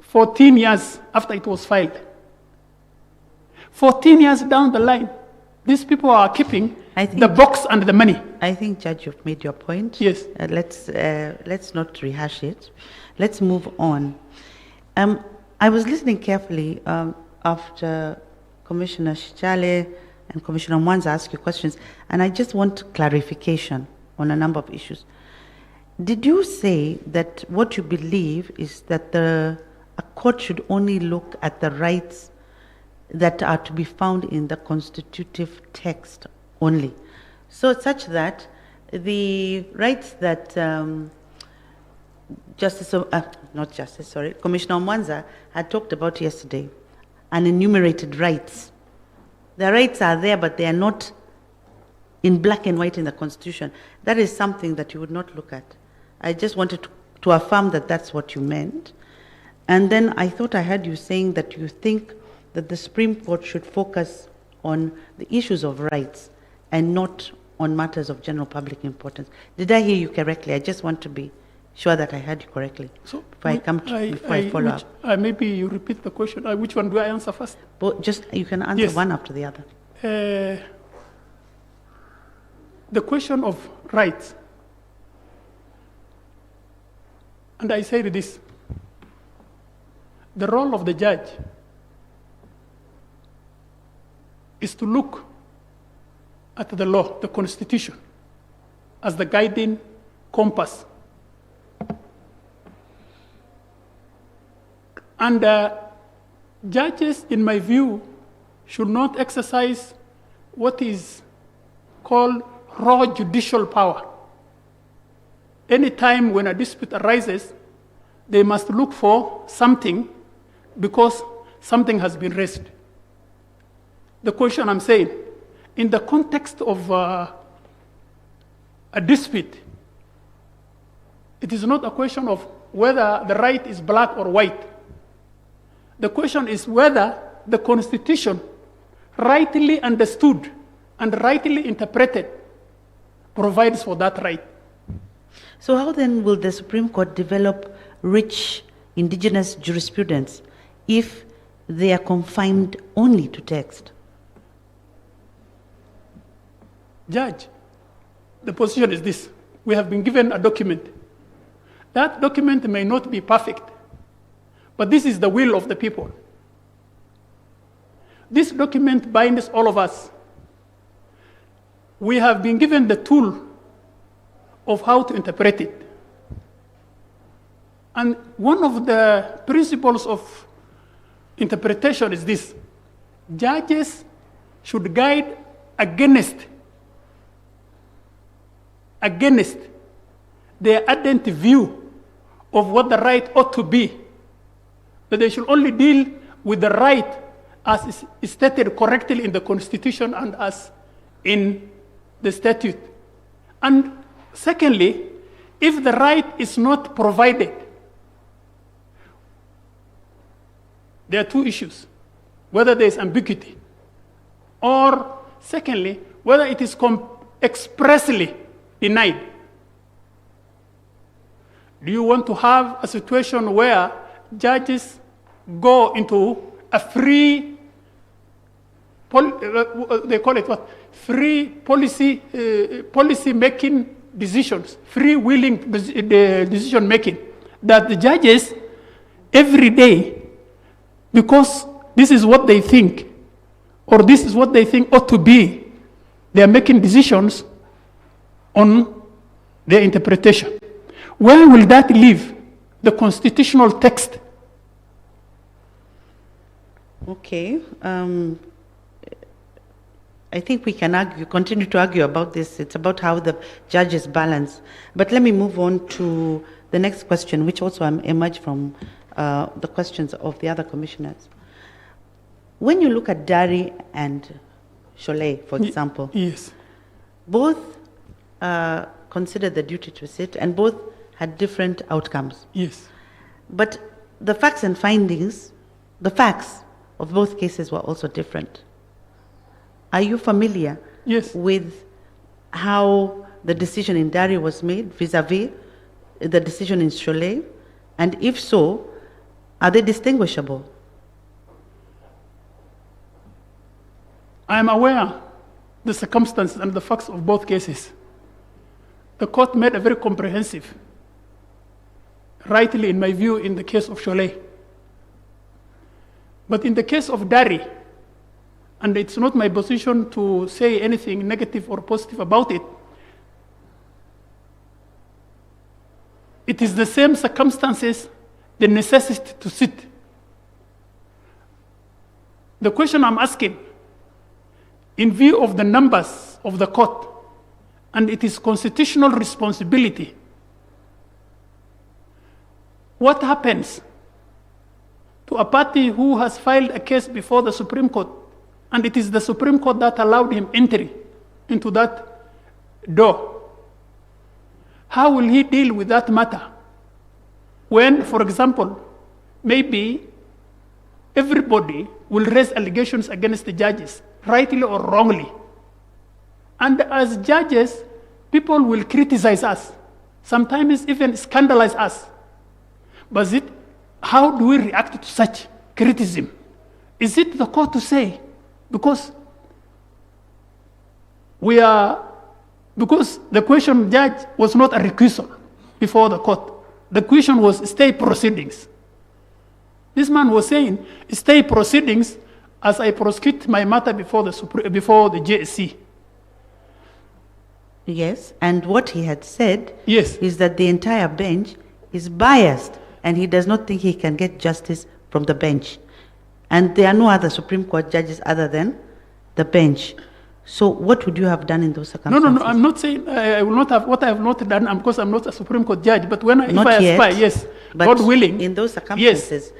14 years after it was filed. 14 years down the line, these people are keeping the box and the money. I think, Judge, you've made your point. Yes. Let's not rehash it. Let's move on. I was listening carefully after Commissioner Shichale and Commissioner Mwanza asked you questions, and I just want clarification on a number of issues. Did you say that what you believe is that a court should only look at the rights that are to be found in the constitutive text only? So such that the rights that Commissioner Mwanza had talked about yesterday, unenumerated rights. The rights are there, but they are not in black and white in the Constitution. That is something that you would not look at. I just wanted to affirm that that's what you meant. And then I thought I heard you saying that you think that the Supreme Court should focus on the issues of rights and not on matters of general public importance. Did I hear you correctly? I just want to be sure that I heard you correctly. So before I follow up. Maybe you repeat the question. Which one do I answer first? But just you can answer one after the other. The question of rights. And I say this. The role of the judge is to look at the law, the Constitution, as the guiding compass. And judges, in my view, should not exercise what is called raw judicial power. Anytime when a dispute arises, they must look for something because something has been raised. The question I'm saying, in the context of a dispute, it is not a question of whether the right is black or white. The question is whether the Constitution, rightly understood and rightly interpreted, provides for that right. So how then will the Supreme Court develop rich indigenous jurisprudence if they are confined only to text? Judge, the position is this. We have been given a document. That document may not be perfect, but this is the will of the people. This document binds all of us. We have been given the tool of how to interpret it. And one of the principles of interpretation is this. Judges should guide against their ardent view of what the right ought to be. That they should only deal with the right as is stated correctly in the Constitution and as in the statute. And secondly, if the right is not provided, there are two issues. Whether there is ambiguity, or secondly, whether it is expressly denied. Do you want to have a situation where judges go into a free, they call it what? Free policy making decisions, free willing decision making, that the judges every day, because this is what they think, or this is what they think ought to be, they are making decisions on their interpretation. Where will that leave the constitutional text? Okay. I think we can continue to argue about this. It's about how the judges balance. But let me move on to the next question, which also emerged from the questions of the other commissioners. When you look at Dari and Cholet, for example, yes, both considered the duty to sit and both had different outcomes. yes, But the facts and findings, the facts of both cases were also different. Are you familiar yes. with how the decision in Dari was made vis-a-vis the decision in Cholet? And if so, are they distinguishable? I am aware the circumstances and the facts of both cases. The court made a very comprehensive, rightly in my view, in the case of Cholet. But in the case of Dari, and it's not my position to say anything negative or positive about it, it is the same circumstances, the necessity to sit. The question I'm asking, in view of the numbers of the court, and it is constitutional responsibility, what happens to a party who has filed a case before the Supreme Court, and it is the Supreme Court that allowed him entry into that door? How will he deal with that matter? When, for example, maybe everybody will raise allegations against the judges, rightly or wrongly. And as judges, people will criticize us, sometimes even scandalize us. But how do we react to such criticism? Is it the court to say? Because the question, judge, was not a recusal before the court. The question was stay proceedings. This man was saying, stay proceedings as I prosecute my matter before the JSC. Yes, and what he had said Yes. is that the entire bench is biased and he does not think he can get justice from the bench. And there are no other Supreme Court judges other than the bench. So what would you have done in those circumstances? No, I'm not saying I will not have what I have not done because I'm not a Supreme Court judge. But if I yet, aspire, yes, but God willing. in those circumstances,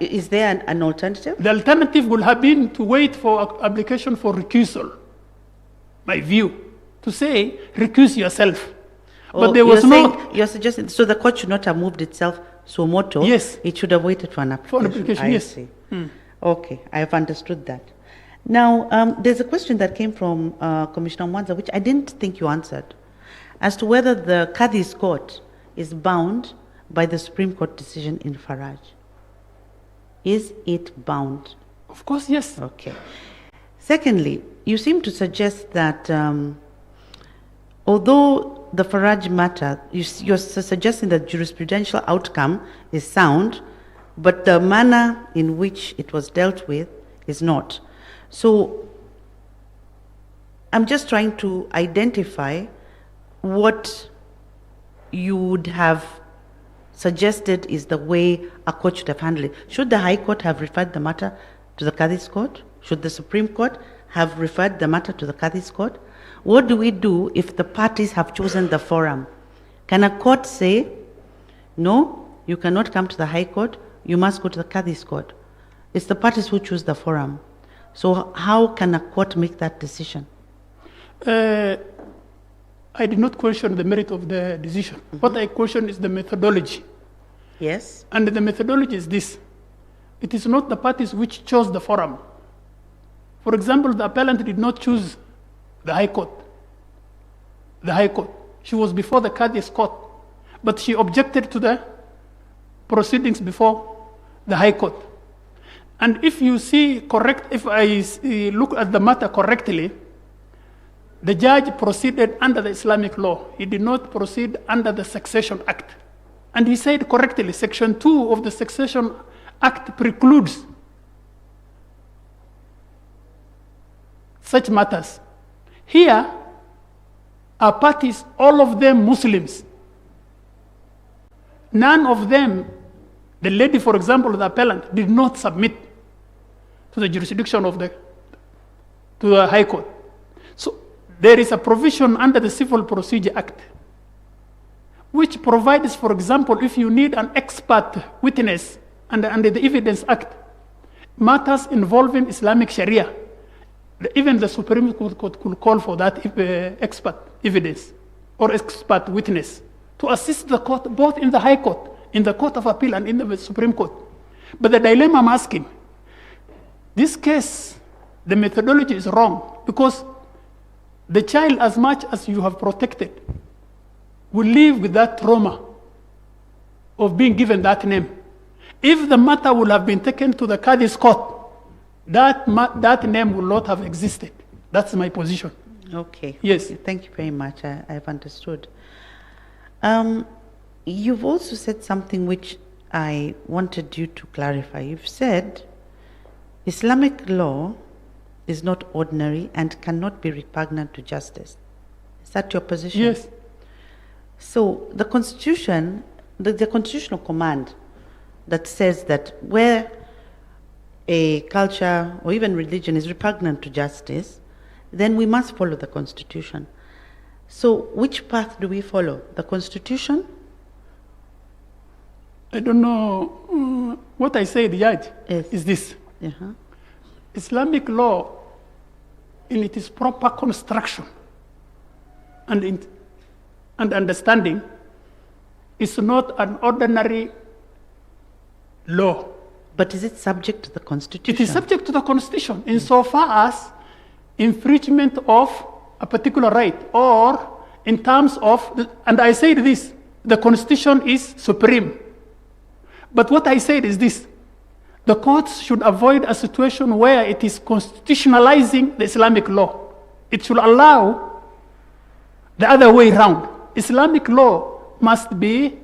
is there an alternative? The alternative would have been to wait for application for recusal, my view, to say, recuse yourself. But there was You're suggesting, so the court should not have moved itself so moto. Yes. It should have waited for an application. For an application, I yes. see. Okay, I have understood that. Now, there's a question that came from Commissioner Mwanza, which I didn't think you answered, as to whether the Qadhi's court is bound by the Supreme Court decision in Faraj. Is it bound? Of course, yes. Okay. Secondly, you seem to suggest that although the Faraj matter, you're suggesting that jurisprudential outcome is sound, but the manner in which it was dealt with is not. So I'm just trying to identify what you would have suggested is the way a court should have handled it. Should the High Court have referred the matter to the Qadhi's court? Should the Supreme Court have referred the matter to the Qadhi's court? What do we do if the parties have chosen the forum? Can a court say, no, you cannot come to the High Court, you must go to the Qadhi's court? It's the parties who choose the forum. So how can a court make that decision? I did not question the merit of the decision. What I question is the methodology. Yes. And the methodology is this. It is not the parties which chose the forum. For example, the appellant did not choose the High Court. The High Court. She was before the Qadhi's court, but she objected to the proceedings before the High Court. And if you see if I look at the matter correctly, the judge proceeded under the Islamic law. He did not proceed under the Succession Act. And he said correctly, Section 2 of the Succession Act precludes such matters. Here are parties, all of them Muslims. None of them, the lady, for example, the appellant, did not submit to the jurisdiction of to the High Court. So there is a provision under the Civil Procedure Act which provides, for example, if you need an expert witness under the Evidence Act, matters involving Islamic Sharia, even the Supreme Court could call for that expert evidence or expert witness to assist the court, both in the High Court, in the Court of Appeal, and in the Supreme Court. But the dilemma I'm asking, this case, the methodology is wrong, because the child, as much as you have protected, will live with that trauma of being given that name. If the matter would have been taken to the Qadi's court, that name will not have existed. That's my position. Okay. Yes. Thank you very much. I've understood. You've also said something which I wanted you to clarify. You've said Islamic law is not ordinary and cannot be repugnant to justice. Is that your position? Yes. So the Constitution, the constitutional command that says that where a culture or even religion is repugnant to justice, then we must follow the Constitution. So which path do we follow? The Constitution? I don't know. What I said, Judge, is this. Uh-huh. Islamic law, in its proper construction and understanding, is not an ordinary law. But is it subject to the Constitution? It is subject to the Constitution insofar as infringement of a particular right, or in terms of, and I said this, the Constitution is supreme. But what I said is this: the courts should avoid a situation where it is constitutionalizing the Islamic law. It should allow the other way around. Islamic law must be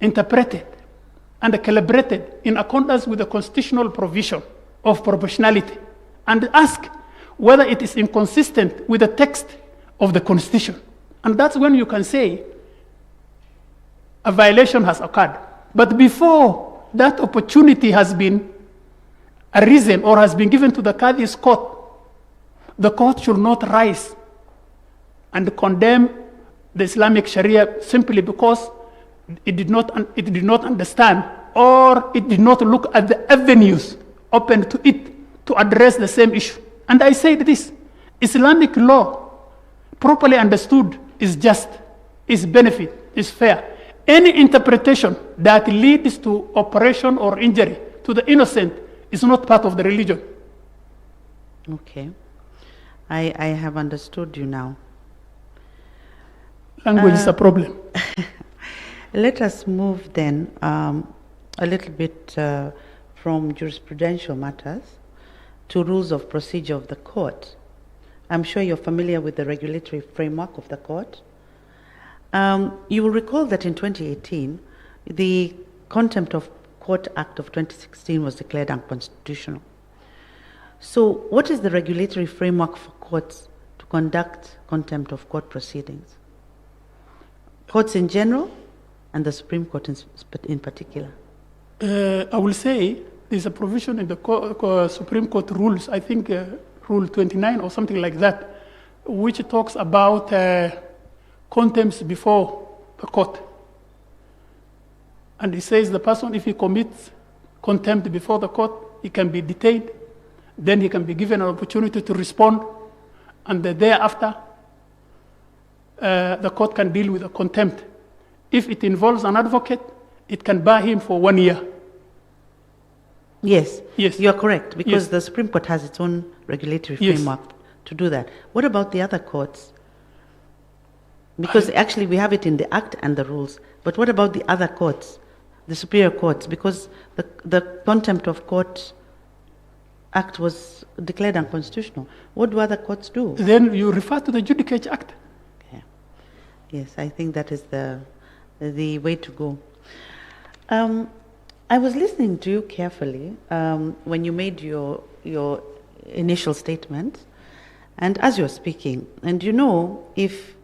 interpreted and calibrated in accordance with the constitutional provision of proportionality, and ask whether it is inconsistent with the text of the Constitution. And that's when you can say a violation has occurred. But before that opportunity has been arisen or has been given to the Qadi's court, the court should not rise and condemn the Islamic Sharia simply because it did not understand, or it did not look at the avenues open to it to address the same issue. And I said this: Islamic law, properly understood, is just, is benefit, is fair. Any interpretation that leads to oppression or injury to the innocent is not part of the religion. Okay. I have understood you now. Language is a problem. Let us move then a little bit from jurisprudential matters to rules of procedure of the court. I'm sure you're familiar with the regulatory framework of the court. You will recall that in 2018, the Contempt of Court Act of 2016 was declared unconstitutional. So what is the regulatory framework for courts to conduct contempt of court proceedings? Courts in general and the Supreme Court in particular? I will say there's a provision in the Supreme Court rules, I think Rule 29 or something like that, which talks about contempts before the court. And it says the person, if he commits contempt before the court, he can be detained, then he can be given an opportunity to respond, and thereafter the court can deal with the contempt. If it involves an advocate, it can bar him for 1 year. Yes, Yes. you are correct, because Yes. the Supreme Court has its own regulatory Yes. framework to do that. What about the other courts? Because actually we have it in the Act and the rules, but what about the other courts, the superior courts? Because the Contempt of Court Act was declared unconstitutional. What do other courts do? Then you refer to the Judicial Act. Okay. Yes, I think that is the way to go. I was listening to you carefully when you made your initial statement, and as you're speaking, and you know, if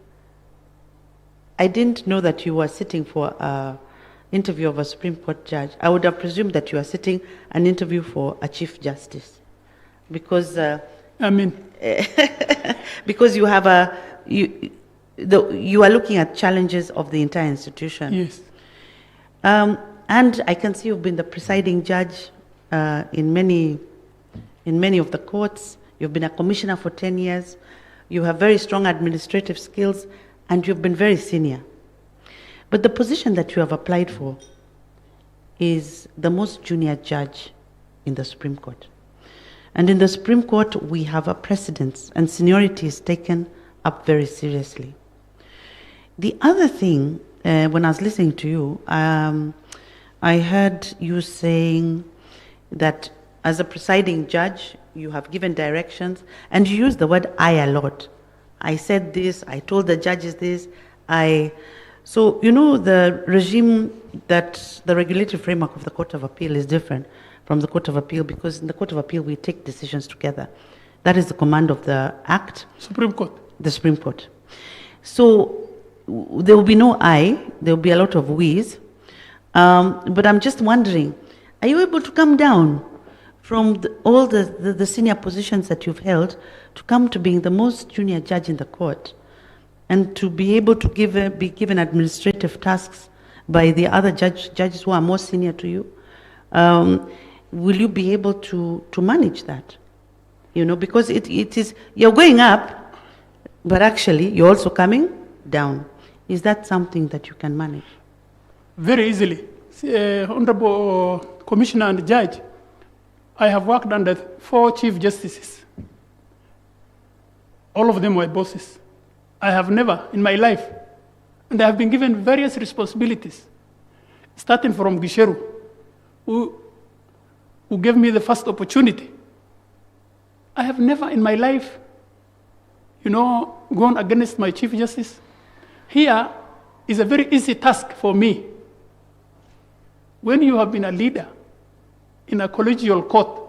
I didn't know that you were sitting for an interview of a Supreme Court judge, I would have presumed that you are sitting an interview for a Chief Justice, because because you have you are looking at challenges of the entire institution. Yes. And I can see you've been the presiding judge in many of the courts. You've been a commissioner for 10 years. You have very strong administrative skills, and you've been very senior. But the position that you have applied for is the most junior judge in the Supreme Court. And in the Supreme Court, we have a precedence, and seniority is taken up very seriously. The other thing, when I was listening to you, I heard you saying that as a presiding judge, you have given directions, and you use the word I a lot. I said this, I told the judges this, So, you know, the regime that the regulatory framework of the Court of Appeal is different from the Court of Appeal, because in the Court of Appeal, we take decisions together. That is the command of the Act. Supreme Court. The Supreme Court. So there will be no I, there will be a lot of we's. But I'm just wondering, are you able to come down from all the senior positions that you've held to come to being the most junior judge in the court, and to be able to be given administrative tasks by the other judges who are more senior to you? Will you be able to manage that? You know, because it is, you're going up, but actually you're also coming down. Is that something that you can manage? Very easily. Honorable Commissioner and Judge, I have worked under 4 Chief Justices. All of them were bosses. I have never in my life, and I have been given various responsibilities, starting from Gisheru, who gave me the first opportunity. I have never in my life, gone against my Chief Justice. Here is a very easy task for me. When you have been a leader in a collegial court,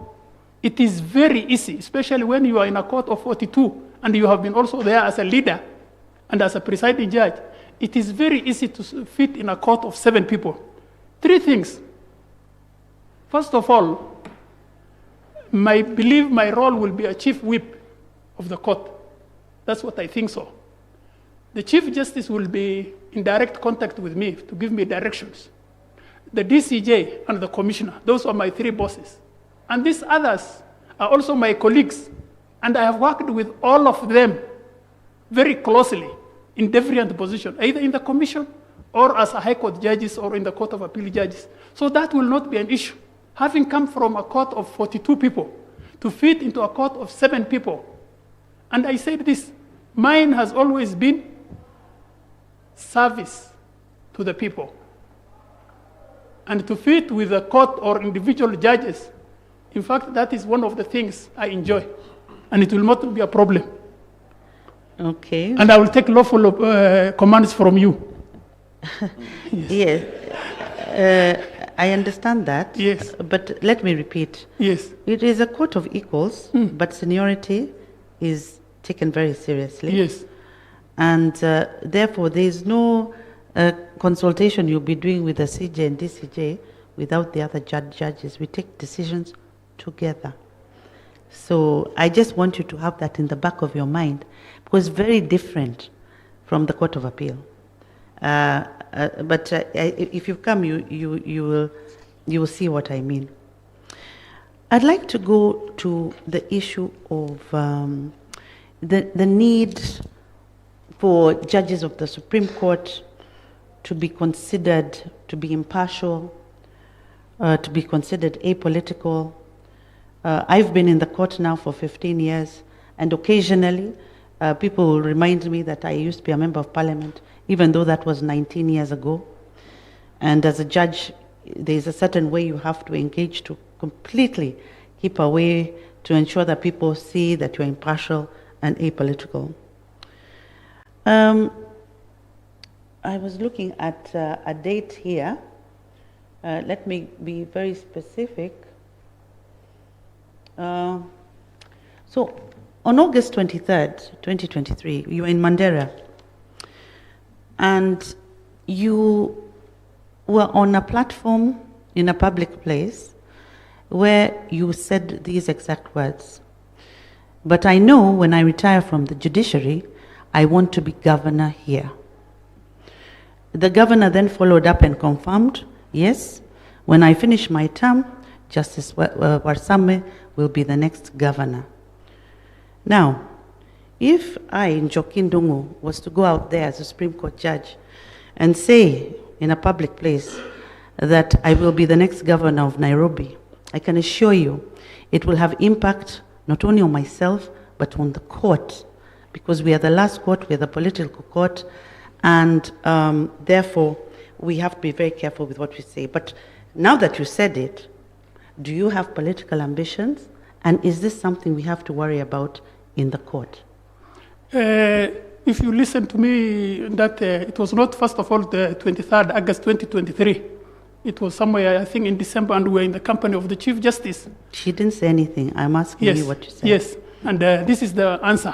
it is very easy, especially when you are in a court of 42 and you have been also there as a leader and as a presiding judge. It is very easy to fit in a court of 7 people. 3 things. First of all, I believe my role will be a chief whip of the court. That's what I think so. The Chief Justice will be in direct contact with me to give me directions. The DCJ and the Commissioner, those are my 3 bosses. And these others are also my colleagues. And I have worked with all of them very closely in different positions, either in the Commission or as a High Court judges or in the Court of Appeal judges. So that will not be an issue. Having come from a court of 42 people to fit into a court of 7 people. And I said this, mine has always been service to the people. And to fit with the court or individual judges, in fact, that is one of the things I enjoy. And it will not be a problem. Okay. And I will take lawful commands from you. Yes. I understand that. Yes. But let me repeat. Yes. It is a court of equals, but seniority is taken very seriously. Yes. And therefore, there is no consultation you'll be doing with the CJ and DCJ without the other judges. We take decisions together. So I just want you to have that in the back of your mind, because it's very different from the Court of Appeal. But if you come, you will see what I mean. I'd like to go to the issue of the need for judges of the Supreme Court to be considered to be impartial, to be considered apolitical. I've been in the court now for 15 years, and occasionally people will remind me that I used to be a member of parliament, even though that was 19 years ago. And as a judge, there's a certain way you have to engage to completely keep away, to ensure that people see that you're impartial and apolitical. I was looking at a date here Let me be very specific. So, on August 23rd, 2023, you were in Mandera, and you were on a platform in a public place where you said these exact words. But I know when I retire from the judiciary, I want to be governor here. The governor then followed up and confirmed, yes, when I finish my term, Justice Warsame will be the next governor. Now, if I, Njoki Ndungu, was to go out there as a Supreme Court judge and say in a public place that I will be the next governor of Nairobi, I can assure you it will have impact not only on myself, but on the court, because we are the last court, we are the political court, and therefore we have to be very careful with what we say. But now that you said it, do you have political ambitions? And is this something we have to worry about in the court? If you listen to me, that it was not, first of all, the 23rd August 2023. It was somewhere, I think, in December, and we were in the company of the Chief Justice. She didn't say anything. I'm asking you what you said. Yes, and this is the answer.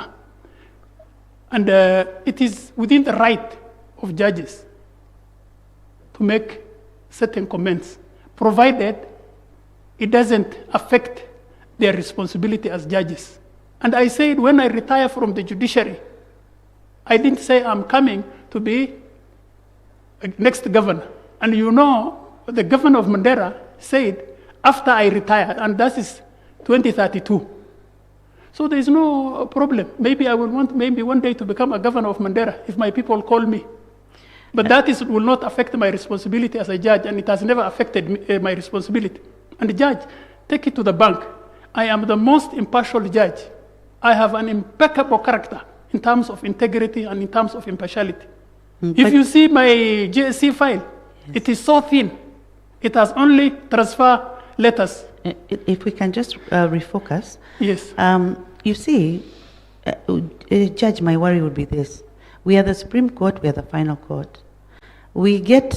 And it is within the right of judges to make certain comments, provided it doesn't affect their responsibility as judges. And I said, when I retire from the judiciary, I didn't say I'm coming to be next governor. And you know, the governor of Mandera said, after I retire, and that is 2032. So there is no problem. Maybe I will want maybe one day to become a governor of Mandera if my people call me. But that will not affect my responsibility as a judge, and it has never affected my responsibility. And the judge, take it to the bank. I am the most impartial judge. I have an impeccable character in terms of integrity and in terms of impartiality. If you see my JSC file, it is so thin. It has only transfer letters. If we can just refocus. Yes. You see, Judge, my worry would be this. We are the Supreme Court, we are the final court. We get,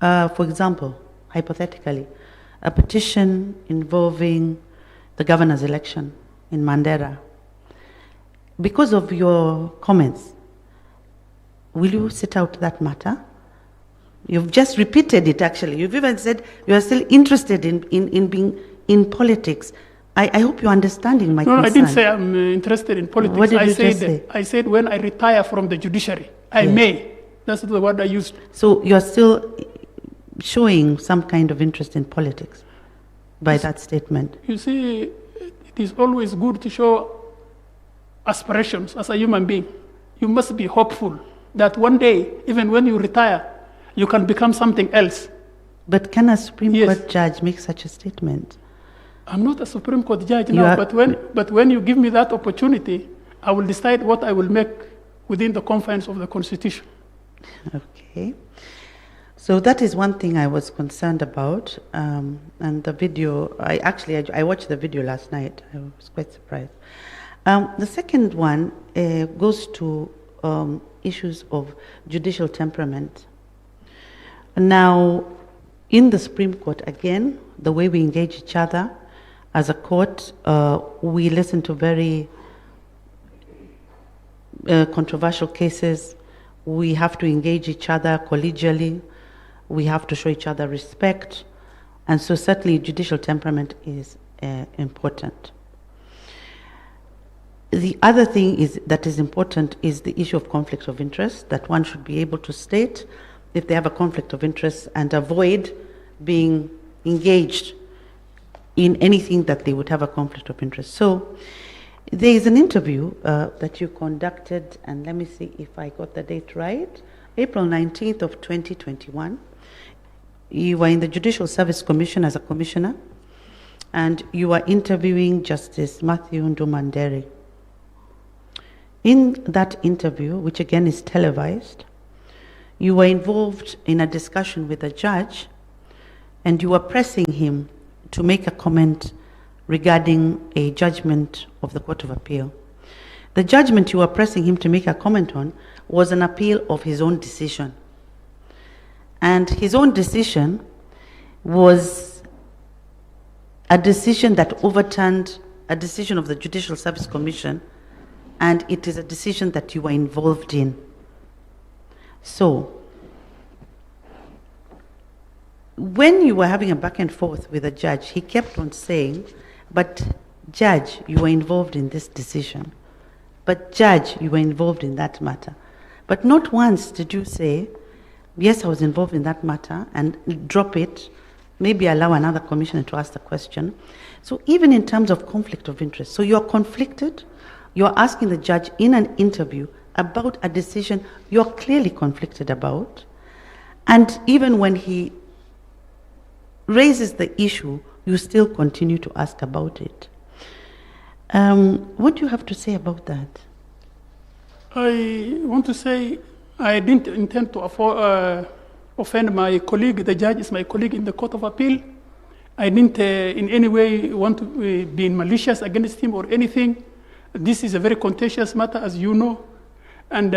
for example, hypothetically, a petition involving the governor's election in Mandera. Because of your comments, will you sit out that matter? You've just repeated it, actually. You've even said you are still interested in being in politics. I hope you're understanding my concern. No, I didn't say I'm interested in politics. What did you just say? I said when I retire from the judiciary, I may. That's the word I used. So you're still showing some kind of interest in politics by that statement? You see, it is always good to show aspirations as a human being. You must be hopeful that one day, even when you retire, you can become something else. But can a Supreme Court judge make such a statement? I'm not a Supreme Court judge now, but when you give me that opportunity, I will decide what I will make within the confines of the Constitution. Okay. So that is one thing I was concerned about. And the video, I watched the video last night. I was quite surprised. The second one goes to issues of judicial temperament. Now, in the Supreme Court, again, the way we engage each other as a court, we listen to very controversial cases. We have to engage each other collegially. We have to show each other respect. And so certainly judicial temperament is important. The other thing that is important is the issue of conflict of interest, that one should be able to state if they have a conflict of interest and avoid being engaged in anything that they would have a conflict of interest. So there is an interview that you conducted, and let me see if I got the date right, April 19th of 2021. You were in the Judicial Service Commission as a commissioner, and you were interviewing Justice Matthew Ndumandere. In that interview, which again is televised, you were involved in a discussion with a judge, and you were pressing him to make a comment regarding a judgment of the Court of Appeal. The judgment you were pressing him to make a comment on was an appeal of his own decision. And his own decision was a decision that overturned a decision of the Judicial Service Commission, and it is a decision that you were involved in. So, when you were having a back and forth with the judge, he kept on saying, but judge, you were involved in this decision. But judge, you were involved in that matter. But not once did you say, yes, I was involved in that matter, and drop it, maybe allow another commissioner to ask the question. So even in terms of conflict of interest, so you're conflicted, you're asking the judge in an interview about a decision you're clearly conflicted about, and even when he raises the issue, you still continue to ask about it. What do you have to say about that? I want to say I didn't intend to offend my colleague. The judge is my colleague in the Court of Appeal. I didn't in any way want to be malicious against him or anything. This is a very contentious matter, as you know. And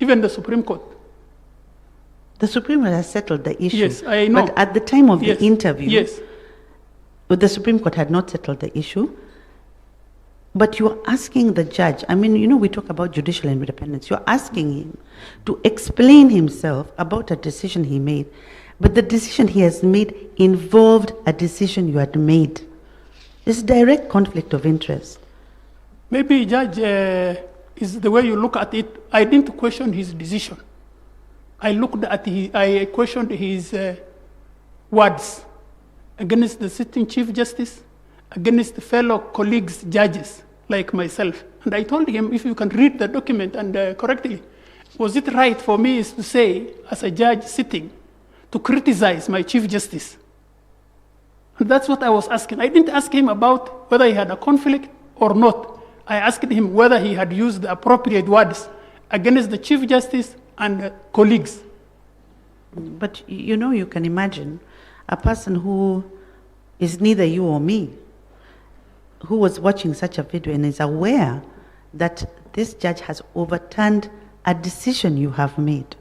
even the Supreme Court. The Supreme Court has settled the issue. Yes, I know. But at the time of the interview, yes, the Supreme Court had not settled the issue. But you're asking the judge, I mean, you know, we talk about judicial independence. You're asking him to explain himself about a decision he made. But the decision he has made involved a decision you had made. It's direct conflict of interest. Maybe, Judge, is the way you look at it. I didn't question his decision. I questioned his words against the sitting Chief Justice, against fellow colleagues, judges like myself. And I told him, if you can read the document and correctly, was it right for me to say, as a judge sitting, to criticize my Chief Justice? And that's what I was asking. I didn't ask him about whether he had a conflict or not. I asked him whether he had used the appropriate words against the Chief Justice and colleagues. But you know, you can imagine a person who is neither you or me, who was watching such a video and is aware that this judge has overturned a decision you have made,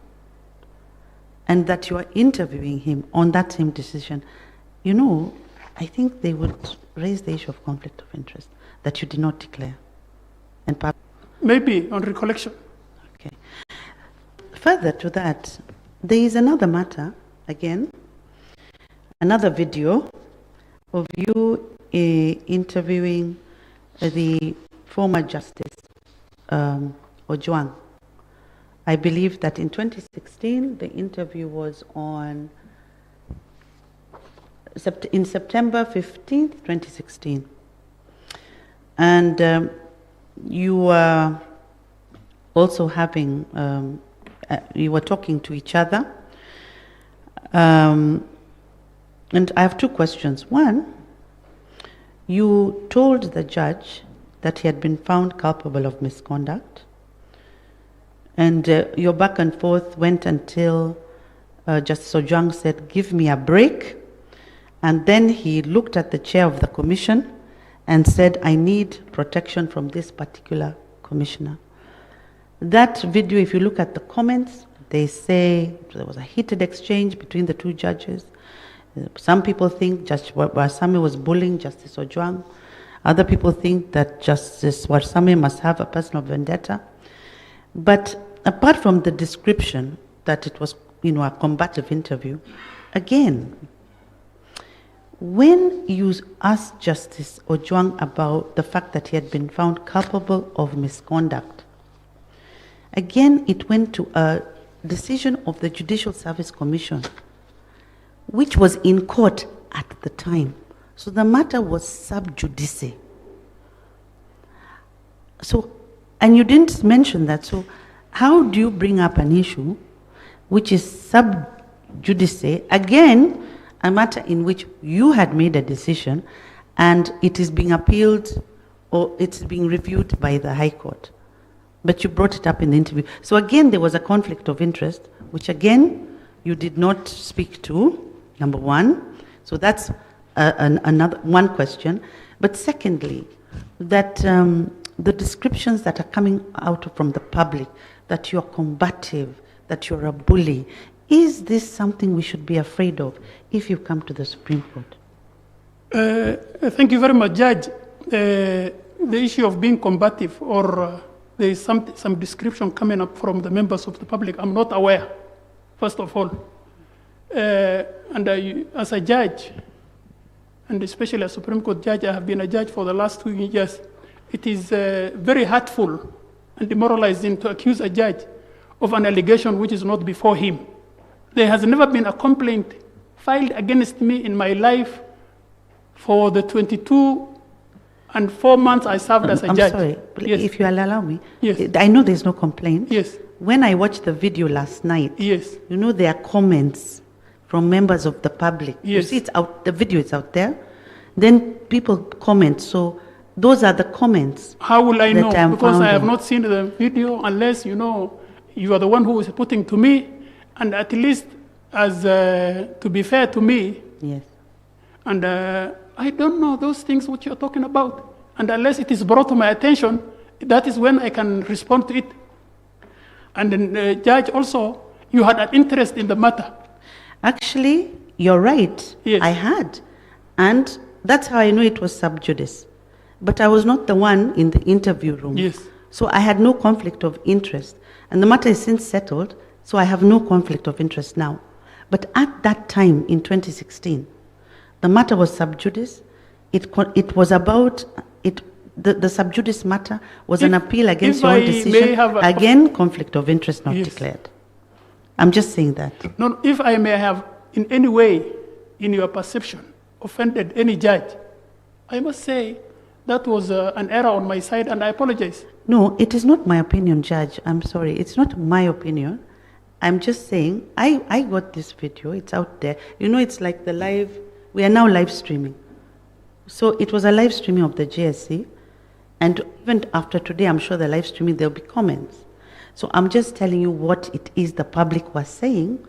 and that you are interviewing him on that same decision. You know, I think they would raise the issue of conflict of interest that you did not declare. And maybe on recollection. Okay. Further to that, there is another matter, again, another video of you interviewing the former Justice Ojwang. I believe that in 2016, the interview was on in September 15th, 2016. And you were also having, you were talking to each other. And I have two questions. One, you told the judge that he had been found culpable of misconduct. And your back and forth went until Justice Ojwang said, "Give me a break." And then he looked at the chair of the commission and said, "I need protection from this particular commissioner." That video, if you look at the comments, they say there was a heated exchange between the two judges. Some people think Judge Warsame was bullying Justice Ojwang. Other people think that Justice Warsame must have a personal vendetta. But apart from the description that it was, you know, a combative interview, again, when you asked Justice Ojwang about the fact that he had been found culpable of misconduct, again, it went to a decision of the Judicial Service Commission, which was in court at the time. So the matter was sub judice. So, and you didn't mention that, so how do you bring up an issue which is sub judice, again, a matter in which you had made a decision and it is being appealed or it's being reviewed by the High Court, but you brought it up in the interview. So again, there was a conflict of interest, which again, you did not speak to, number one. So that's another one question. But secondly, that the descriptions that are coming out from the public, that you're combative, that you're a bully, Is this something we should be afraid of if you come to the Supreme Court? Thank you very much, Judge. The issue of being combative or there is some description coming up from the members of the public, I'm not aware, first of all. As a judge, and especially a Supreme Court judge, I have been a judge for the last 2 years. It is very hurtful and demoralizing to accuse a judge of an allegation which is not before him. There has never been a complaint filed against me in my life for the 22 and 4 months I served as a judge. I'm sorry, yes. If you'll allow me. Yes. I know there's no complaint. Yes. When I watched the video last night, yes. You know there are comments from members of the public. Yes. You see, it's out. The video is out there. Then people comment. So those are the comments. How will I know? Because I have founding. not seen the video unless you are the one who is putting to me, and at least as to be fair to me. Yes. And I don't know those things which you're talking about. And unless it is brought to my attention, that is when I can respond to it. And then, Judge, also, you had an interest in the matter. Actually, you're right. Yes. I had. And that's how I know it was sub judice. But I was not the one in the interview room. Yes. So I had no conflict of interest. And the matter is since settled, so I have no conflict of interest now. But at that time, in 2016, the matter was sub judice. It was about, the sub judice matter was an appeal against your own decision. Again, conflict of interest not declared. I'm just saying that. No, if I may have in any way, in your perception, offended any judge, I must say that was an error on my side, and I apologize. No, it is not my opinion, Judge. I'm sorry. It's not my opinion. I'm just saying, I got this video. It's out there. It's like the live, we are now live streaming. So it was a live streaming of the JSC. And even after today, I'm sure the live streaming, there'll be comments. So I'm just telling you what it is the public was saying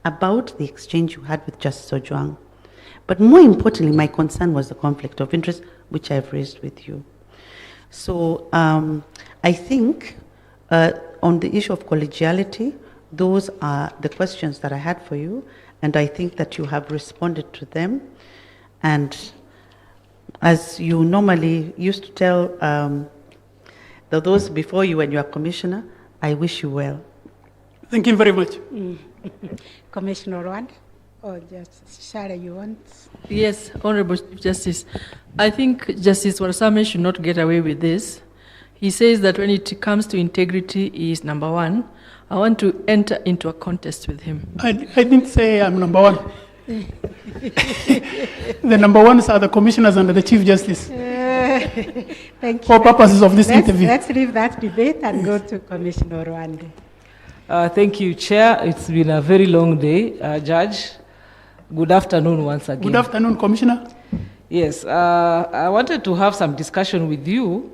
about the exchange you had with Justice Ojwang. But more importantly, my concern was the conflict of interest, which I've raised with you. So I think on the issue of collegiality, those are the questions that I had for you, and I think that you have responded to them. And as you normally used to tell those before you when you are commissioner, I wish you well. Thank you very much. Commissioner Rwanda, or just Shara, you want? Yes, Honorable Chief Justice. I think Justice Warsame should not get away with this. He says that when it comes to integrity, he is number one. I want to enter into a contest with him. I didn't say I'm number one. The number ones are the commissioners and the Chief Justice. Thank you. For purposes of this interview. Let's leave that debate and go to Commissioner Rwanda. Thank you, Chair. It's been a very long day, Judge. Good afternoon once again. Good afternoon, Commissioner. Yes, I wanted to have some discussion with you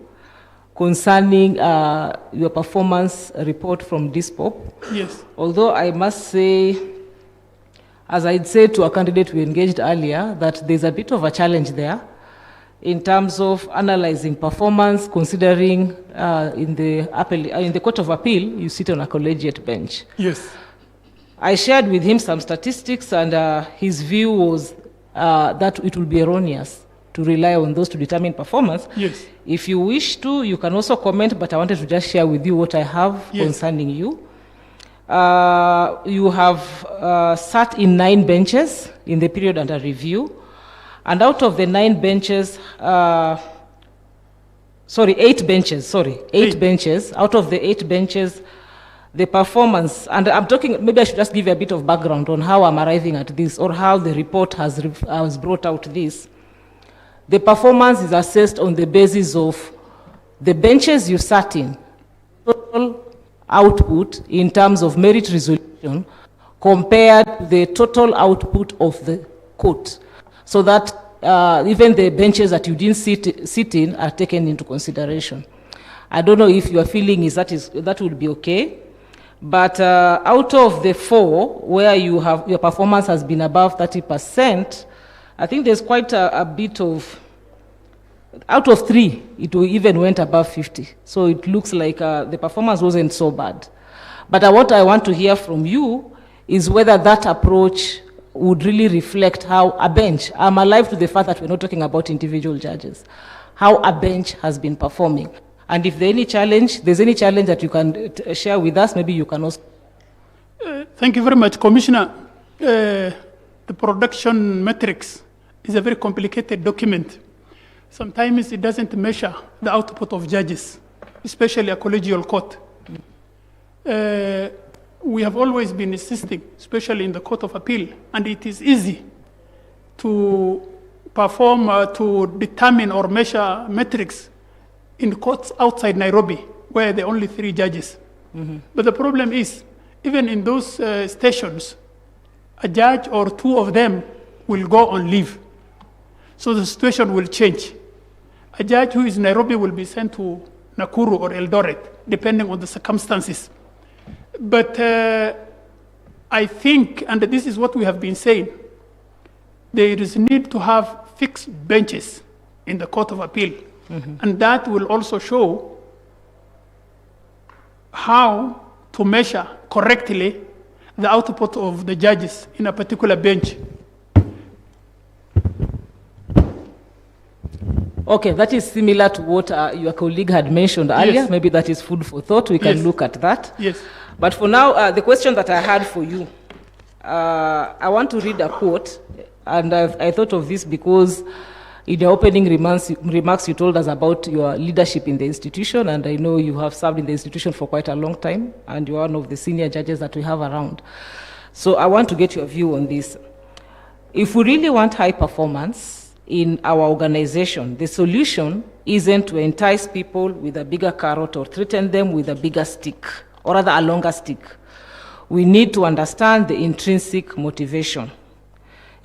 concerning your performance report from DISPOP. Yes. Although I must say, as I'd said to a candidate we engaged earlier, that there's a bit of a challenge there in terms of analyzing performance, considering in the Court of Appeal, you sit on a collegiate bench. Yes. I shared with him some statistics, and his view was that it will be erroneous to rely on those to determine performance. Yes. If you wish to, you can also comment, but I wanted to just share with you what I have concerning you. You have sat in 9 benches in the period under review, and out of the 9 benches, 8 benches, 8 benches, out of the 8 benches, the performance, and I'm talking, maybe I should just give you a bit of background on how I'm arriving at this, or how the report has brought out this. The performance is assessed on the basis of the benches you sat in, total output in terms of merit resolution, compared to the total output of the court, so that even the benches that you didn't sit in are taken into consideration. I don't know if your feeling is that would be okay. But out of the 4 where your performance has been above 30%, I think there's quite a bit of, out of 3, it even went above 50. So it looks like the performance wasn't so bad. But what I want to hear from you is whether that approach would really reflect how a bench, I'm alive to the fact that we're not talking about individual judges, how a bench has been performing. And if there's any challenge that you can share with us, maybe you can also. Thank you very much, Commissioner. The production metrics is a very complicated document. Sometimes it doesn't measure the output of judges, especially a collegial court. We have always been insisting, especially in the Court of Appeal, and it is easy to perform, to determine or measure metrics in courts outside Nairobi, where there are only 3 judges. But the problem is, even in those stations, a judge or 2 of them will go on leave. So the situation will change. A judge who is in Nairobi will be sent to Nakuru or Eldoret, depending on the circumstances. But I think, and this is what we have been saying, there is need to have fixed benches in the Court of Appeal. And that will also show how to measure correctly the output of the judges in a particular bench. Okay, that is similar to what your colleague had mentioned earlier. Yes. Maybe that is food for thought. We can Yes. look at that. Yes. But for now, the question that I had for you, I want to read a quote, and I thought of this because in your opening remarks, you told us about your leadership in the institution, and I know you have served in the institution for quite a long time, and you are one of the senior judges that we have around. So I want to get your view on this. If we really want high performance in our organization, the solution isn't to entice people with a bigger carrot or threaten them with a bigger stick, or rather a longer stick. We need to understand the intrinsic motivation.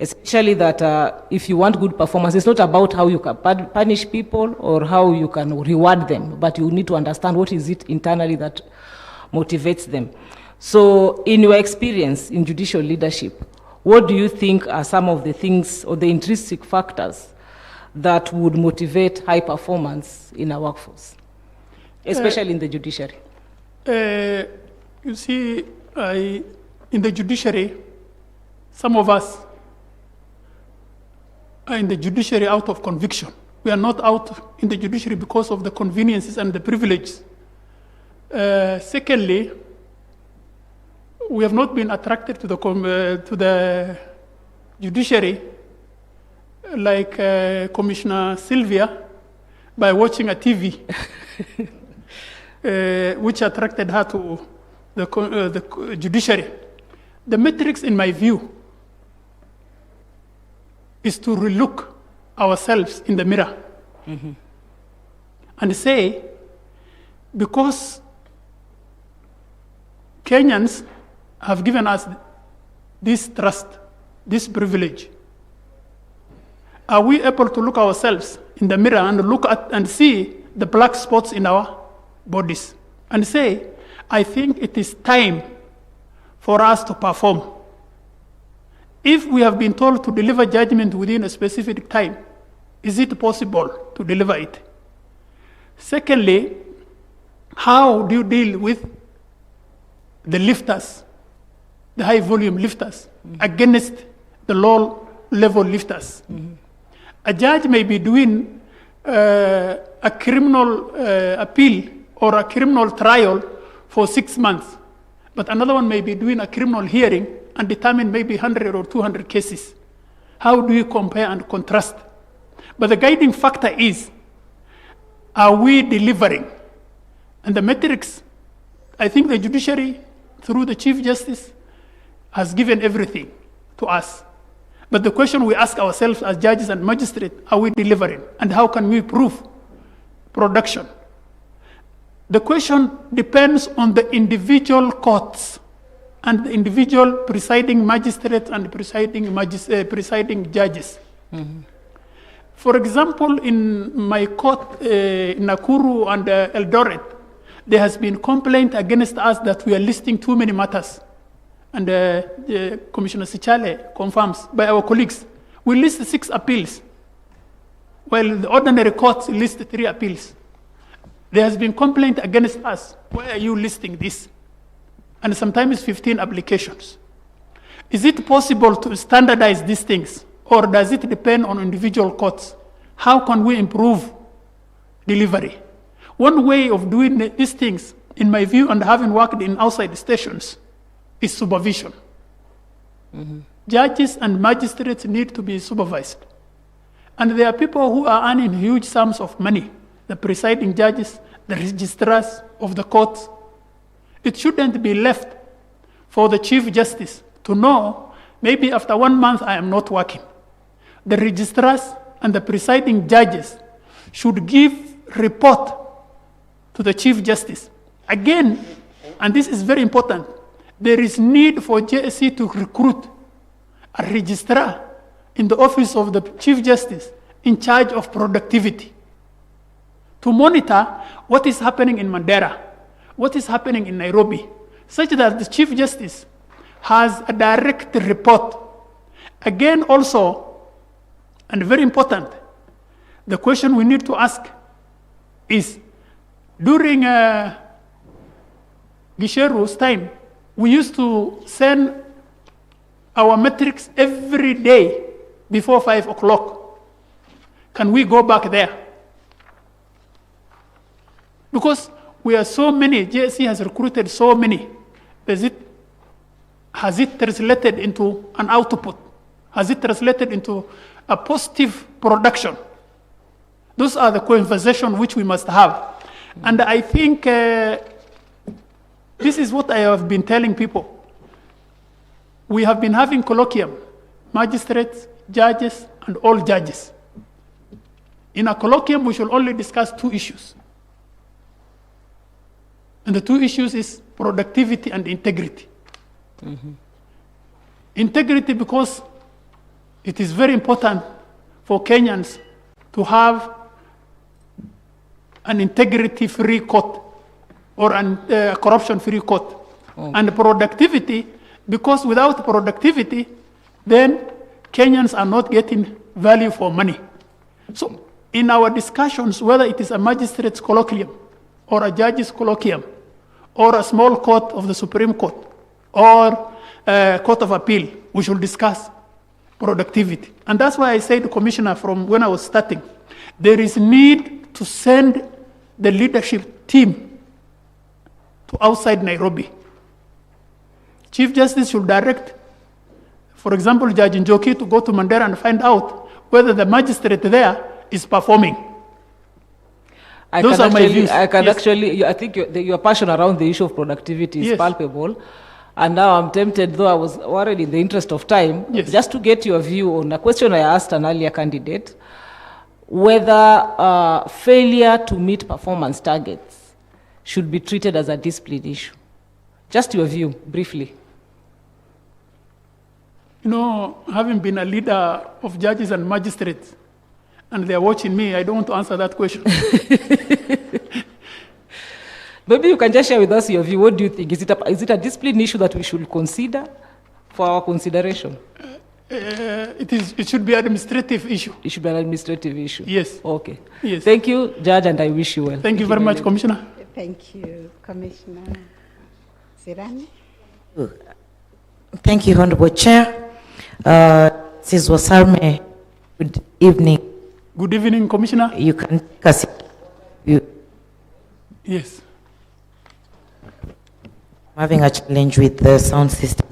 Especially that if you want good performance, it's not about how you can punish people or how you can reward them, but you need to understand what is it internally that motivates them. So in your experience in judicial leadership, what do you think are some of the things or the intrinsic factors that would motivate high performance in our workforce, especially in the judiciary? You see, in the judiciary, some of us are in the judiciary out of conviction. We are not out in the judiciary because of the conveniences and the privileges. Secondly, we have not been attracted to the judiciary like Commissioner Sylvia by watching a TV, which attracted her to the judiciary. The metrics, in my view, is to relook ourselves in the mirror and say, because Kenyans have given us this trust, this privilege, are we able to look ourselves in the mirror and look at and see the black spots in our bodies and say, I think it is time for us to perform. If we have been told to deliver judgment within a specific time, is it possible to deliver it? Secondly, how do you deal with the lifters, the high volume lifters, against the low level lifters? A judge may be doing a criminal appeal or a criminal trial for 6 months, but another one may be doing a criminal hearing and determine maybe 100 or 200 cases. How do you compare and contrast? But the guiding factor is, are we delivering? And the metrics, I think the judiciary, through the Chief Justice, has given everything to us. But the question we ask ourselves as judges and magistrates, are we delivering? And how can we prove production? The question depends on the individual courts and the individual presiding magistrates and presiding judges. For example, in my court in Nakuru and Eldoret, there has been complaint against us that we are listing too many matters. And Commissioner Sichale confirms by our colleagues, we list 6 appeals, while the ordinary courts list 3 appeals. There has been complaint against us. Why are you listing this? And sometimes 15 applications. Is it possible to standardize these things, or does it depend on individual courts? How can we improve delivery? One way of doing these things, in my view, and having worked in outside stations, is supervision. Judges and magistrates need to be supervised. And there are people who are earning huge sums of money, the presiding judges, the registrars of the courts. It shouldn't be left for the Chief Justice to know, maybe after 1 month I am not working. The registrars and the presiding judges should give report to the Chief Justice. Again, and this is very important, there is need for JSC to recruit a registrar in the office of the Chief Justice in charge of productivity, to monitor what is happening in Mandera, what is happening in Nairobi, such that the Chief Justice has a direct report. Again, also, and very important, the question we need to ask is, during Gisheru's time, we used to send our metrics every day before 5 o'clock. Can we go back there? Because we are so many, JSC has recruited so many. Has it translated into an output? Has it translated into a positive production? Those are the conversations which we must have. And I think this is what I have been telling people. We have been having colloquium, magistrates, judges, and all judges. In a colloquium, we should only discuss 2 issues. And the 2 issues is productivity and integrity. Integrity, because it is very important for Kenyans to have an integrity-free court or a corruption-free court. And productivity, because without productivity, then Kenyans are not getting value for money. So in our discussions, whether it is a magistrate's colloquium or a judge's colloquium or a small court of the Supreme Court or a court of appeal, we should discuss productivity. And that's why I said, Commissioner, from when I was starting, there is need to send the leadership team to outside Nairobi. Chief Justice should direct, for example, Judge Njoki to go to Mandera and find out whether the magistrate there is performing. Those are my views. I think your passion around the issue of productivity is palpable. And now I'm tempted, though I was worried in the interest of time, just to get your view on a question I asked an earlier candidate, whether failure to meet performance targets should be treated as a discipline issue. Just your view, briefly. You know, having been a leader of judges and magistrates, and they're watching me, I don't want to answer that question. Maybe you can just share with us your view. What do you think? Is it a discipline issue that we should consider for our consideration? It should be an administrative issue. It should be an administrative issue? Yes. Okay. Yes. Thank you, Judge, and I wish you well. Thank you very much, Commissioner. Thank you, Commissioner Sirani. Thank you, Honorable Chair. This is Warsame A. Good evening. Good evening, Commissioner. You can take a seat. Yes. I'm having a challenge with the sound system.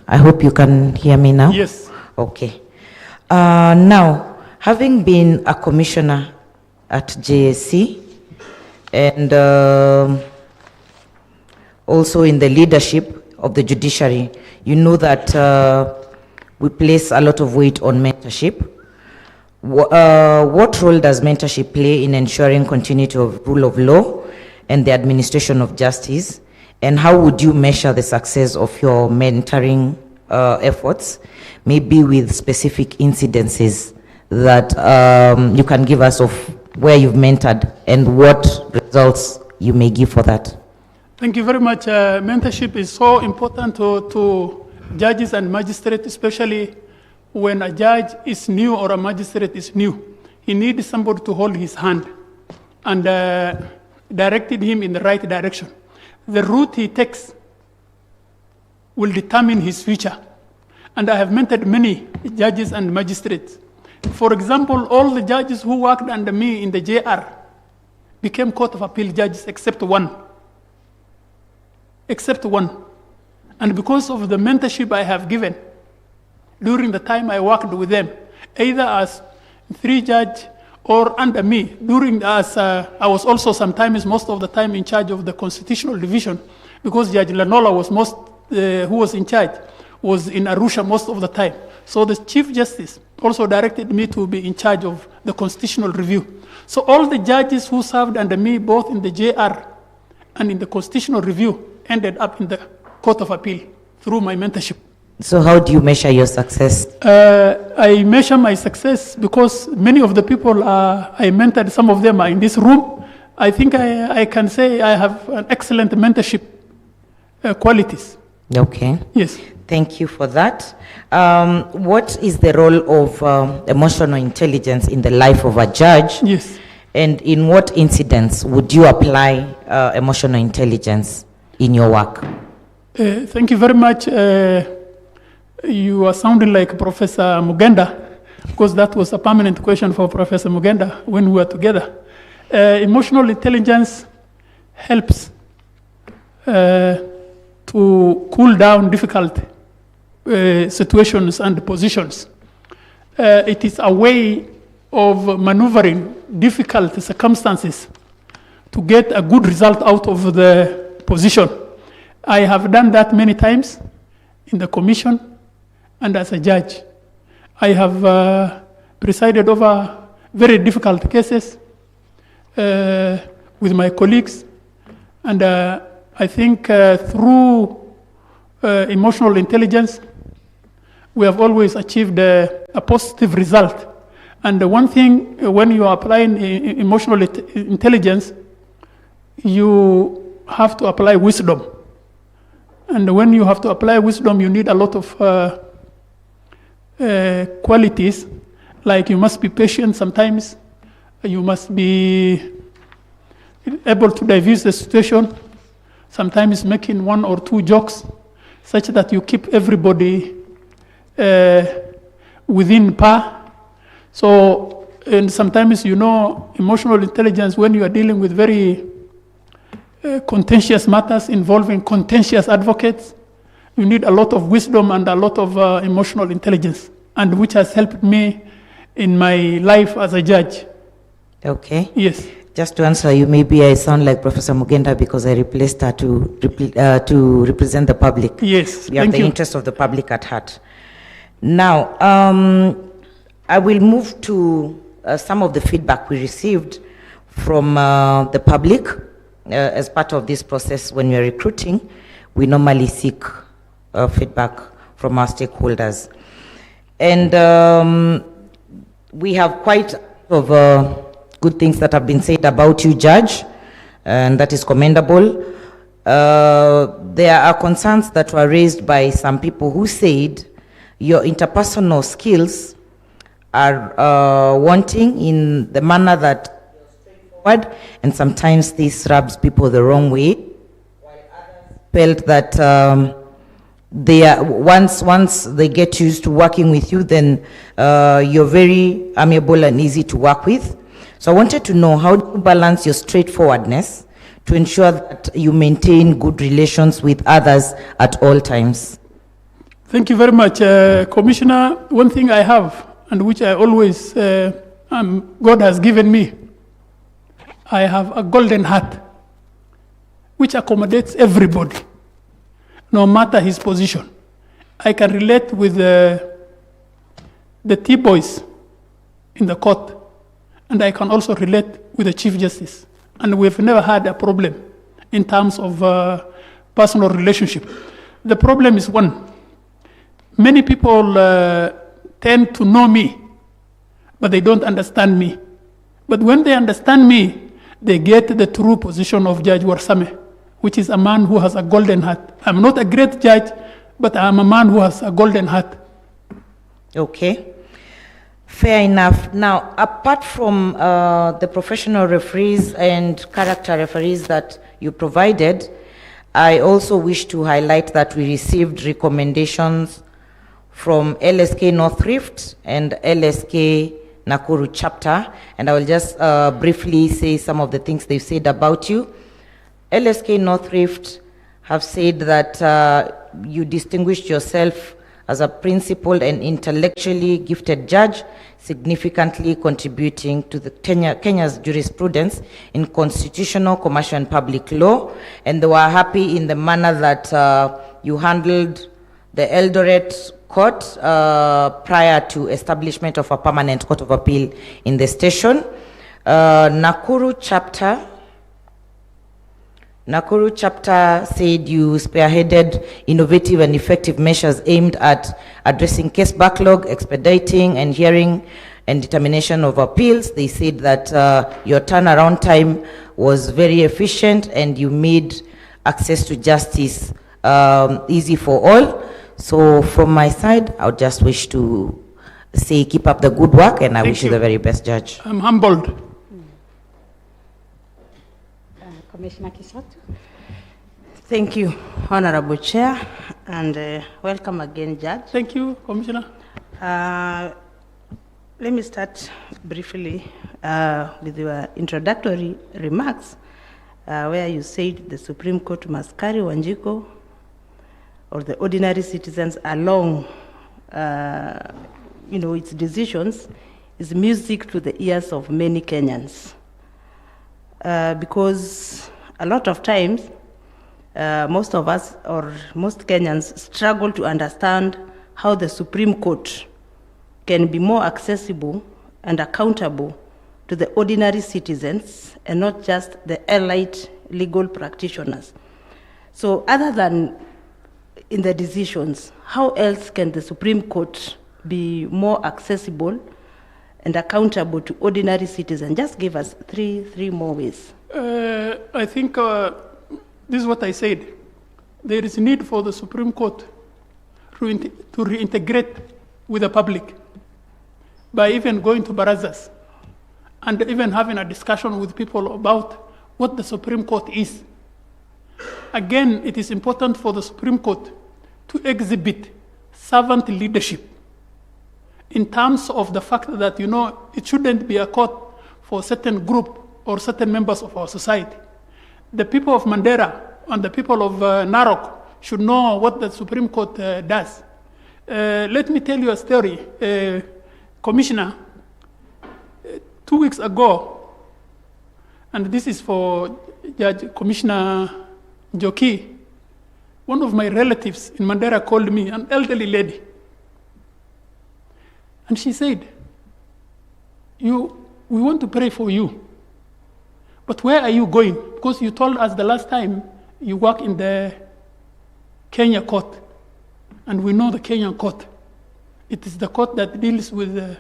I hope you can hear me now. Yes. Okay. Now, having been a commissioner at JSC and also in the leadership of the judiciary, you know that we place a lot of weight on mentorship. What role does mentorship play in ensuring continuity of rule of law and the administration of justice? And how would you measure the success of your mentoring efforts, maybe with specific incidences that you can give us of where you've mentored and what results you may give for that? Thank you very much. Mentorship is so important to judges and magistrates, especially when a judge is new or a magistrate is new, he needs somebody to hold his hand and directed him in the right direction. The route he takes will determine his future. And I have mentored many judges and magistrates. For example, all the judges who worked under me in the JR became Court of Appeal judges except one. Except one. And because of the mentorship I have given during the time I worked with them, either as 3-judge or under me, I was also sometimes, most of the time, in charge of the Constitutional Division, because Judge Lanola was who was in charge, was in Arusha most of the time. So the Chief Justice also directed me to be in charge of the Constitutional Review. So all the judges who served under me, both in the JR and in the Constitutional Review, ended up in the Court of Appeal through my mentorship. So how do you measure your success? I measure my success because many of the people I mentored, some of them are in this room. I think I can say I have an excellent mentorship qualities. Okay. Yes. Thank you for that. What is the role of emotional intelligence in the life of a judge? Yes. And in what incidents would you apply emotional intelligence in your work? Thank you very much. You are sounding like Professor Mugenda, because that was a permanent question for Professor Mugenda when we were together. Emotional intelligence helps to cool down difficult situations and positions. It is a way of maneuvering difficult circumstances to get a good result out of the position. I have done that many times in the commission and as a judge. I have presided over very difficult cases with my colleagues, and I think through emotional intelligence, we have always achieved a positive result. And the one thing, when you are applying emotional intelligence, you have to apply wisdom. And when you have to apply wisdom, you need a lot of qualities, like you must be patient sometimes, you must be able to diffuse the situation, sometimes making 1 or 2 jokes, such that you keep everybody within par. So, and sometimes, emotional intelligence, when you are dealing with very contentious matters involving contentious advocates, you need a lot of wisdom and a lot of emotional intelligence, and which has helped me in my life as a judge. Okay. Yes. Just to answer you, maybe I sound like Professor Mugenda because I replaced her to represent the public. Yes, We have the interest of the public at heart. Now, I will move to some of the feedback we received from the public as part of this process. When we are recruiting, we normally seek feedback from our stakeholders. And we have quite of good things that have been said about you, Judge, and that is commendable. There are concerns that were raised by some people who said your interpersonal skills are wanting in the manner that straightforward, and sometimes this rubs people the wrong way. While others felt that they are, once they get used to working with you, then you're very amiable and easy to work with. So I wanted to know, how do you balance your straightforwardness to ensure that you maintain good relations with others at all times? Thank you very much, Commissioner. One thing I have, and which I always, God has given me, I have a golden heart, which accommodates everybody, no matter his position. I can relate with the T-boys in the court, and I can also relate with the Chief Justice. And we've never had a problem in terms of personal relationship. The problem is one. Many people tend to know me, but they don't understand me. But when they understand me, they get the true position of Judge Warsame, which is a man who has a golden heart. I'm not a great judge, but I'm a man who has a golden heart. Okay. Fair enough. Now, apart from the professional referees and character referees that you provided, I also wish to highlight that we received recommendations from LSK North Rift and LSK Nakuru chapter, and I will just briefly say some of the things they've said about you. LSK North Rift have said that you distinguished yourself as a principled and intellectually gifted judge, significantly contributing to the Kenya's jurisprudence in constitutional, commercial, and public law, and they were happy in the manner that you handled the Eldoret court prior to establishment of a permanent court of appeal in the station. Nakuru chapter said you spearheaded innovative and effective measures aimed at addressing case backlog, expediting and hearing and determination of appeals. They said that your turnaround time was very efficient and you made access to justice easy for all. So from my side, I would just wish to say keep up the good work, and I wish you the very best, Judge. I'm humbled. Commissioner Kisoto. Thank you, Honorable Chair, and welcome again, Judge. Thank you, Commissioner. Let me start briefly with your introductory remarks, where you said the Supreme Court must carry Wanjiko or the ordinary citizens along, its decisions is music to the ears of many Kenyans. Because a lot of times, most of us or most Kenyans struggle to understand how the Supreme Court can be more accessible and accountable to the ordinary citizens and not just the elite legal practitioners. So other than in the decisions, how else can the Supreme Court be more accessible and accountable to ordinary citizens? Just give us three more ways. I think this is what I said. There is need for the Supreme Court to reintegrate with the public by even going to barazas and even having a discussion with people about what the Supreme Court is. Again, it is important for the Supreme Court to exhibit servant leadership in terms of the fact that, it shouldn't be a court for a certain group or certain members of our society. The people of Mandera and the people of Narok should know what the Supreme Court does. Let me tell you a story. Commissioner, 2 weeks ago, and this is for Commissioner Joki, one of my relatives in Mandera called me, an elderly lady. And she said, we want to pray for you. But where are you going? Because you told us the last time you work in the Kenya court. And we know the Kenyan court. It is the court that deals with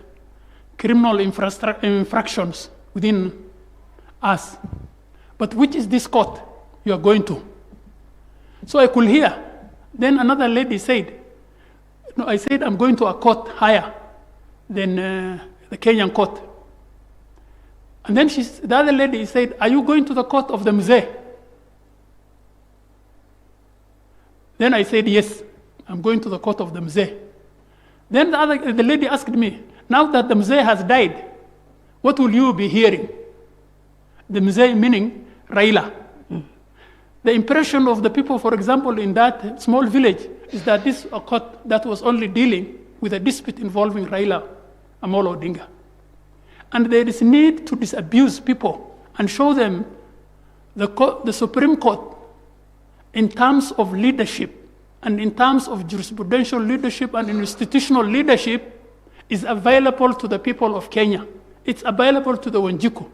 criminal infractions within us. But which is this court you are going to? So I could hear. Then another lady said, I said I'm going to a court higher than the Kenyan court. And then the other lady said, are you going to the court of the Mzee? Then I said, yes, I'm going to the court of the Mzee. Then the lady asked me, now that the Mzee has died, what will you be hearing? The Mzee meaning Raila. The impression of the people, for example, in that small village is that this is a court that was only dealing with a dispute involving Raila Amolo Odinga. And there is need to disabuse people and show them the Supreme Court in terms of leadership and in terms of jurisprudential leadership and institutional leadership is available to the people of Kenya. It's available to the Wanjiku.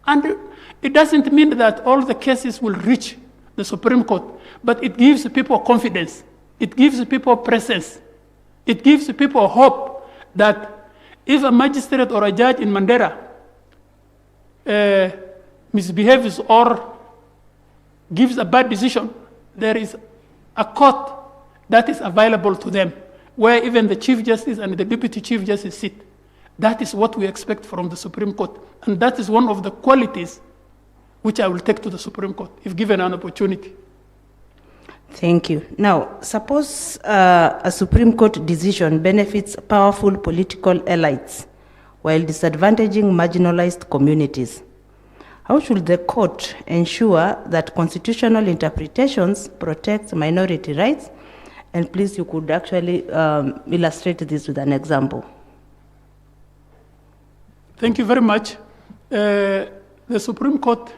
And it doesn't mean that all the cases will reach the Supreme Court, but it gives people confidence. It gives people presence. It gives people hope that if a magistrate or a judge in Mandera misbehaves or gives a bad decision, there is a court that is available to them, where even the Chief Justice and the Deputy Chief Justice sit. That is what we expect from the Supreme Court. And that is one of the qualities which I will take to the Supreme Court, if given an opportunity. Thank you. Now, suppose a Supreme Court decision benefits powerful political elites while disadvantaging marginalized communities. How should the court ensure that constitutional interpretations protect minority rights? And please, you could actually illustrate this with an example. Thank you very much. The Supreme Court,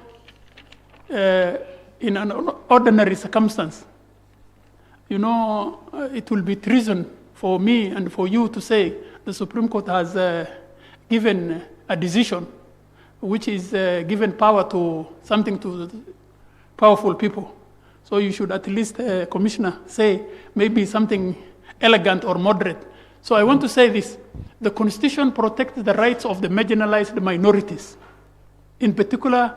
in an ordinary circumstance, you know, it will be treason for me and for you to say the Supreme Court has given a decision which is given power to something to powerful people. So you should at least, Commissioner, say maybe something elegant or moderate. So I want to say this. The Constitution protects the rights of the marginalized minorities. In particular,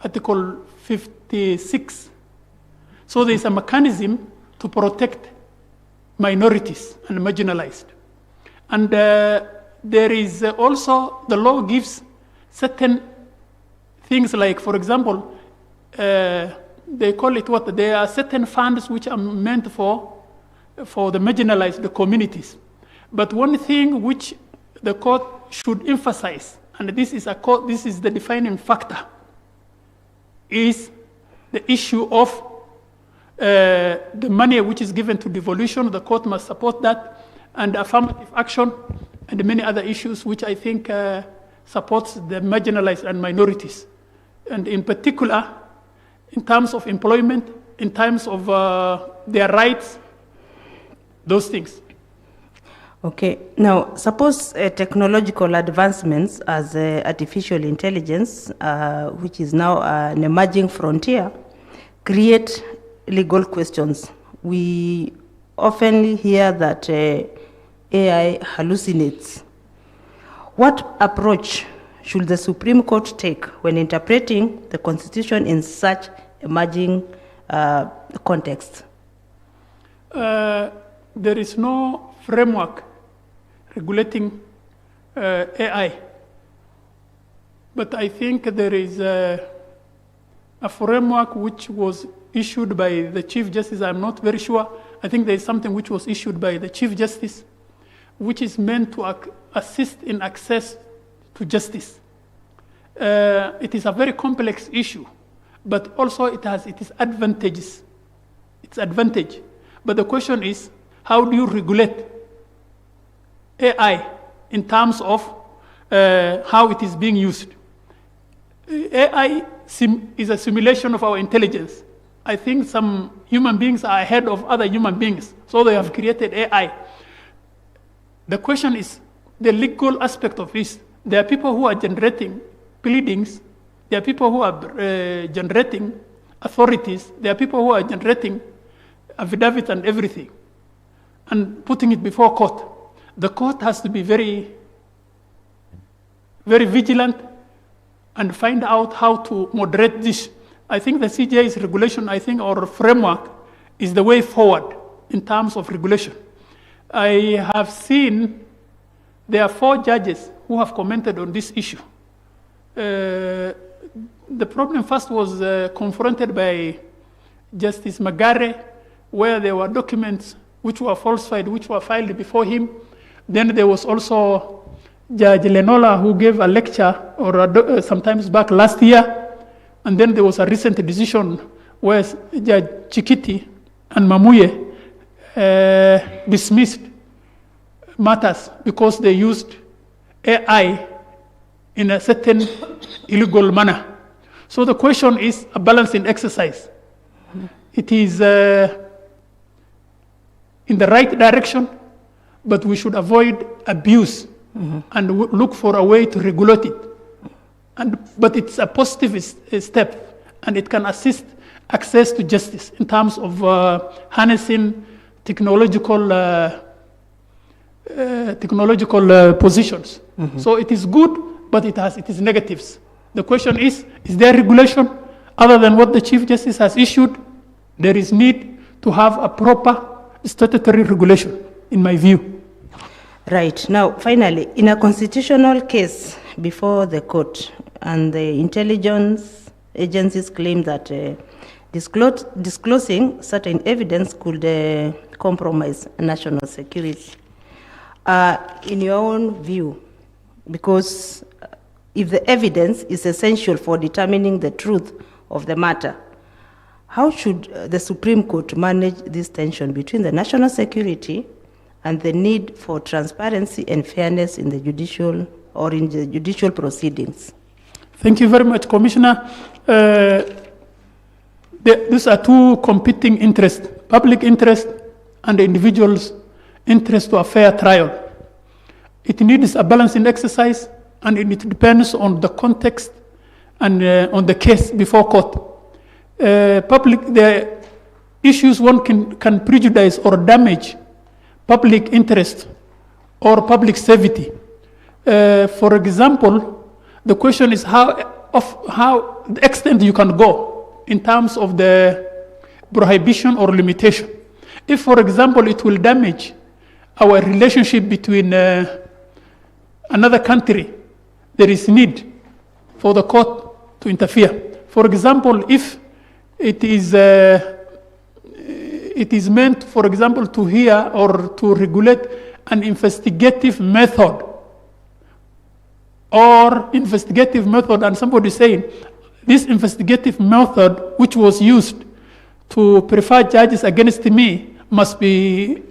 Article 56. So there is a mechanism to protect minorities and marginalized. And there is also, the law gives certain things like, for example, they call it what? There are certain funds which are meant for the marginalized, the communities. But one thing which the court should emphasize, and this is the defining factor, is the issue of the money which is given to devolution. The court must support that, and affirmative action, and many other issues which I think supports the marginalized and minorities. And in particular, in terms of employment, in terms of their rights, those things. Okay. Now, suppose technological advancements as artificial intelligence, which is now an emerging frontier, create legal questions. We often hear that AI hallucinates. What approach should the Supreme Court take when interpreting the Constitution in such emerging context? There is no framework regulating AI. But I think there is a framework which was issued by the Chief Justice. I'm not very sure. I think there is something which was issued by the Chief Justice, which is meant to assist in access to justice. It is a very complex issue, but also it has its advantages. Its advantage. But the question is, how do you regulate AI in terms of how it is being used? AI is a simulation of our intelligence. I think some human beings are ahead of other human beings, so they have created AI. The question is the legal aspect of this. There are people who are generating pleadings. There are people who are generating authorities. There are people who are generating affidavits and everything, and putting it before court. The court has to be very, very vigilant and find out how to moderate this. I think the CJ's regulation, or framework, is the way forward in terms of regulation. I have seen there are 4 judges who have commented on this issue. The problem first was confronted by Justice Magare, where there were documents which were falsified, which were filed before him. Then there was also Judge Lenola, who gave a lecture sometimes back last year. And then there was a recent decision where Judge Chikiti and Mamuye dismissed matters because they used AI in a certain illegal manner. So the question is a balancing exercise. It is in the right direction, but we should avoid abuse and look for a way to regulate it. But it's a positive step, and it can assist access to justice in terms of harnessing technological positions. So it is good, but it has its negatives. The question is there regulation other than what the Chief Justice has issued? There is need to have a proper statutory regulation, in my view. Right. Now, finally, in a constitutional case before the court, and the intelligence agencies claim that disclosing certain evidence could compromise national security. In your own view, because if the evidence is essential for determining the truth of the matter, how should the Supreme Court manage this tension between the national security and the need for transparency and fairness in the judicial proceedings? Thank you very much, Commissioner. These are two competing interests, public interest and the individual's interest to a fair trial. It needs a balancing exercise, and it depends on the context and on the case before court. The issues one can prejudice or damage public interest or public safety. For example, the question is how the extent you can go in terms of the prohibition or limitation. If, for example, it will damage our relationship between another country, there is need for the court to interfere. For example, if it is meant, for example, to hear or to regulate an investigative method, and somebody saying this investigative method which was used to prefer judges against me must be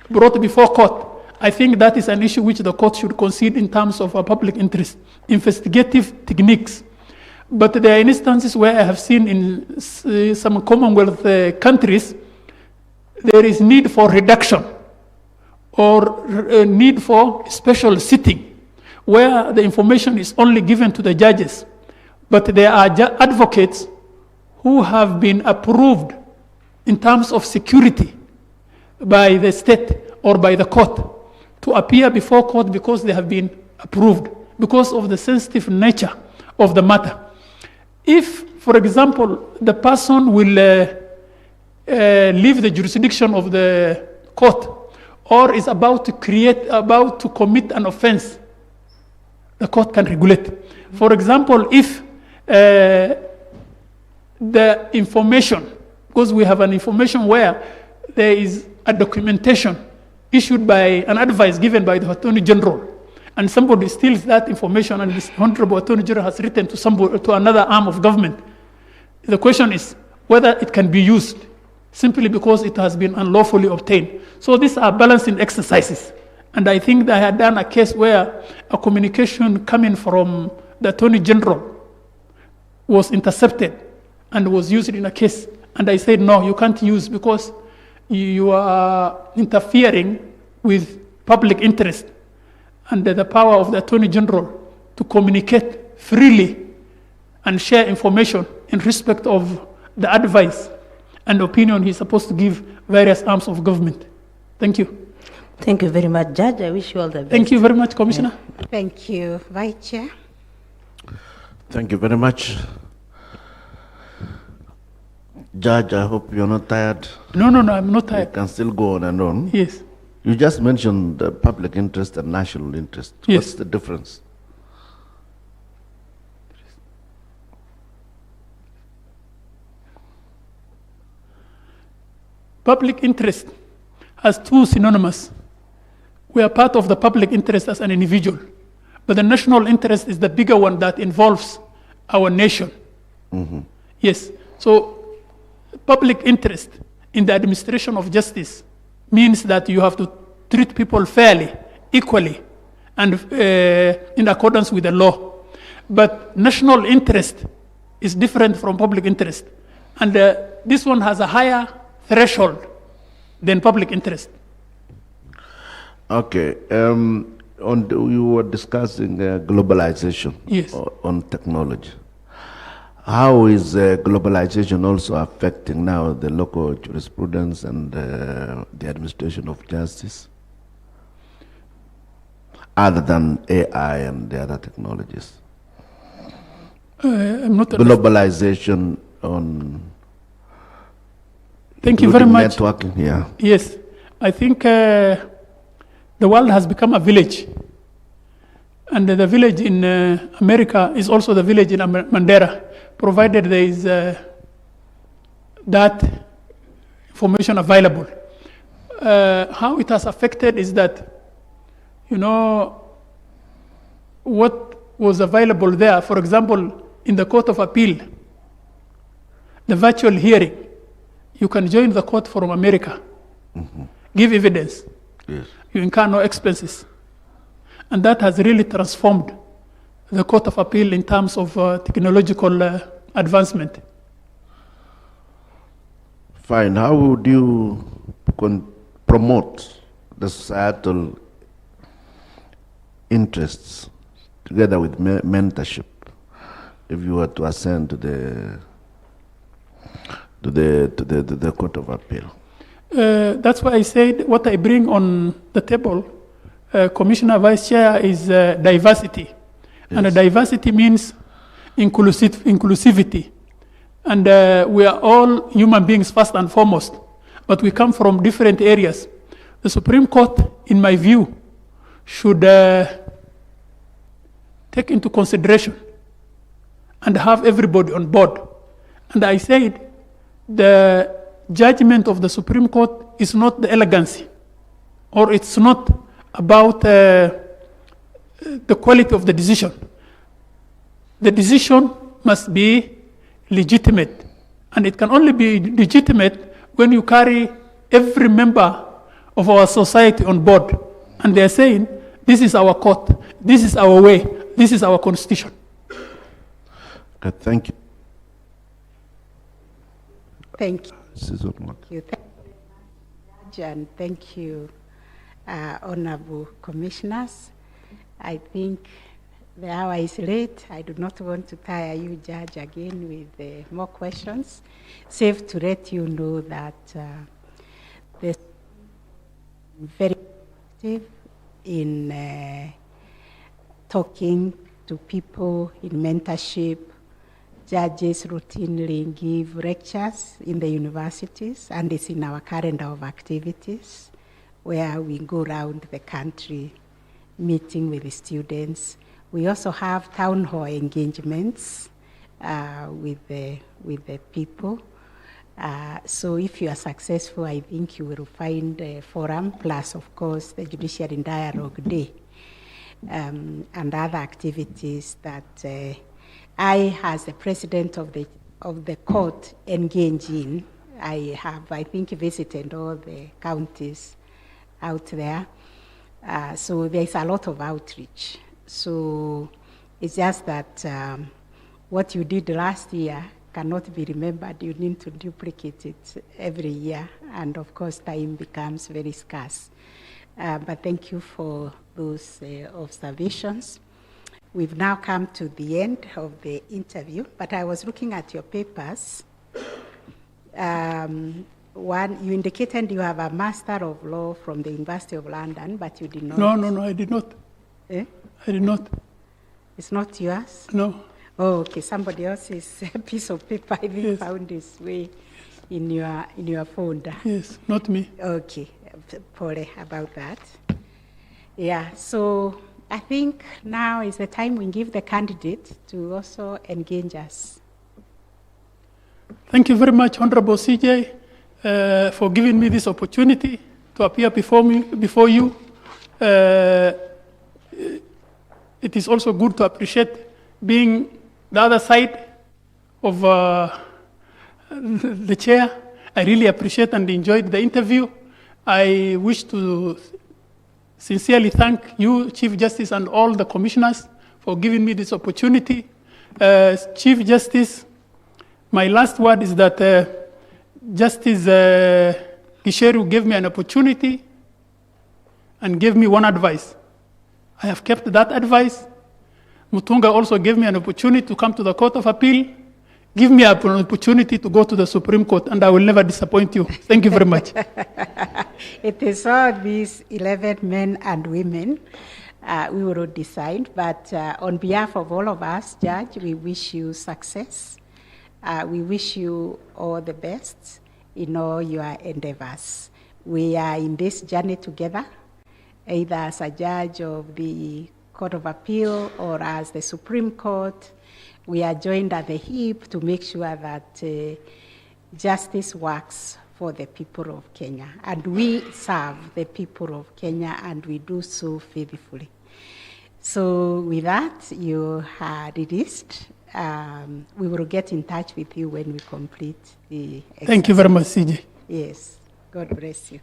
brought before court. I think that is an issue which the court should consider in terms of a public interest, investigative techniques. But there are instances where I have seen in some Commonwealth countries, there is need for reduction or need for special sitting, where the information is only given to the judges. But there are advocates who have been approved in terms of security by the state or by the court to appear before court because they have been approved, because of the sensitive nature of the matter. If, for example, the person will leave the jurisdiction of the court or is about to commit an offense, the court can regulate. For example, if the information, because we have an information where there is a documentation issued by an advice given by the Attorney General, and somebody steals that information and this Honorable Attorney General has written to another arm of government, the question is whether it can be used simply because it has been unlawfully obtained. So these are balancing exercises. And I think that I had done a case where a communication coming from the Attorney General was intercepted and was used in a case. And I said, no, you can't use because you are interfering with public interest and the power of the Attorney General to communicate freely and share information in respect of the advice and opinion he's supposed to give various arms of government. Thank you. Thank you very much, Judge. I wish you all the best. Thank you very much, Commissioner. Yeah. Thank you, Vice Chair. Thank you very much. Judge, I hope you're not tired. No, I'm not tired. You can still go on and on. Yes. You just mentioned the public interest and national interest. Yes. What's the difference? Public interest has two synonyms. We are part of the public interest as an individual, but the national interest is the bigger one that involves our nation. Mm-hmm. Yes, so public interest in the administration of justice means that you have to treat people fairly, equally, and in accordance with the law. But national interest is different from public interest, and this one has a higher threshold than public interest. Okay. You were discussing globalization. Yes. On technology. How is globalization also affecting now the local jurisprudence and the administration of justice, other than AI and the other technologies? I'm not globalization on. Thank you very much. Networking, yeah. Yes, I think the world has become a village. And the village in America is also the village in Mandera, provided there is that information available. How it has affected is that, what was available there, for example, in the Court of Appeal, the virtual hearing, you can join the court from America, give evidence, Yes. you incur no expenses. And that has really transformed the Court of Appeal in terms of technological advancement. Fine. How would you promote the societal interests together with mentorship if you were to ascend to the Court of Appeal? That's why I said what I bring on the table, Commissioner Vice Chair, is diversity. Yes. And diversity means inclusivity. And we are all human beings first and foremost, but we come from different areas. The Supreme Court, in my view, should take into consideration and have everybody on board. And I said the judgment of the Supreme Court is not the elegancy, or it's not about the quality of the decision. The decision must be legitimate, and it can only be legitimate when you carry every member of our society on board, and they're saying, this is our court, this is our way, this is our constitution. Okay, thank you. Thank you. Thank you, Judge, and thank you, Honorable Commissioners. I think the hour is late. I do not want to tire you, Judge, again with more questions. Safe to let you know that this very active in talking to people in mentorship. Judges routinely give lectures in the universities, and it's in our calendar of activities where we go around the country meeting with the students. We also have town hall engagements with the people. So if you are successful, I think you will find a forum, plus of course the Judiciary Dialogue Day and other activities that I, as the president of the court, engage in. I have, I think, visited all the counties out there. So there's a lot of outreach. So it's just that what you did last year cannot be remembered. You need to duplicate it every year. And of course, time becomes very scarce. But thank you for those observations. We've now come to the end of the interview, but I was looking at your papers. One, you indicated you have a Master of Law from the University of London, but you did not. No, I did not. Eh? I did not. It's not yours? No. Oh, okay. Somebody else's piece of paper, I think, yes, found its way in your folder. Yes, not me. Okay. Sorry about that. Yeah, so I think now is the time we give the candidate to also engage us. Thank you very much, Honorable CJ, for giving me this opportunity to appear before you. It is also good to appreciate being the other side of the chair. I really appreciate and enjoyed the interview. I wish to sincerely thank you, Chief Justice, and all the commissioners for giving me this opportunity. Chief Justice, my last word is that Justice Gisheru gave me an opportunity and gave me one advice. I have kept that advice. Mutunga also gave me an opportunity to come to the Court of Appeal. Give me an opportunity to go to the Supreme Court, and I will never disappoint you. Thank you very much. It is all these 11 men and women we will decide, but on behalf of all of us, Judge, we wish you success. We wish you all the best in all your endeavors. We are in this journey together, either as a judge of the Court of Appeal or as the Supreme Court. We are joined at the hip to make sure that justice works for the people of Kenya. And we serve the people of Kenya, and we do so faithfully. So with that, you are released. We will get in touch with you when we complete the exercise. Thank you very much, CJ. Yes, God bless you.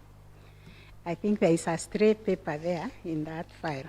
I think there is a stray paper there in that file.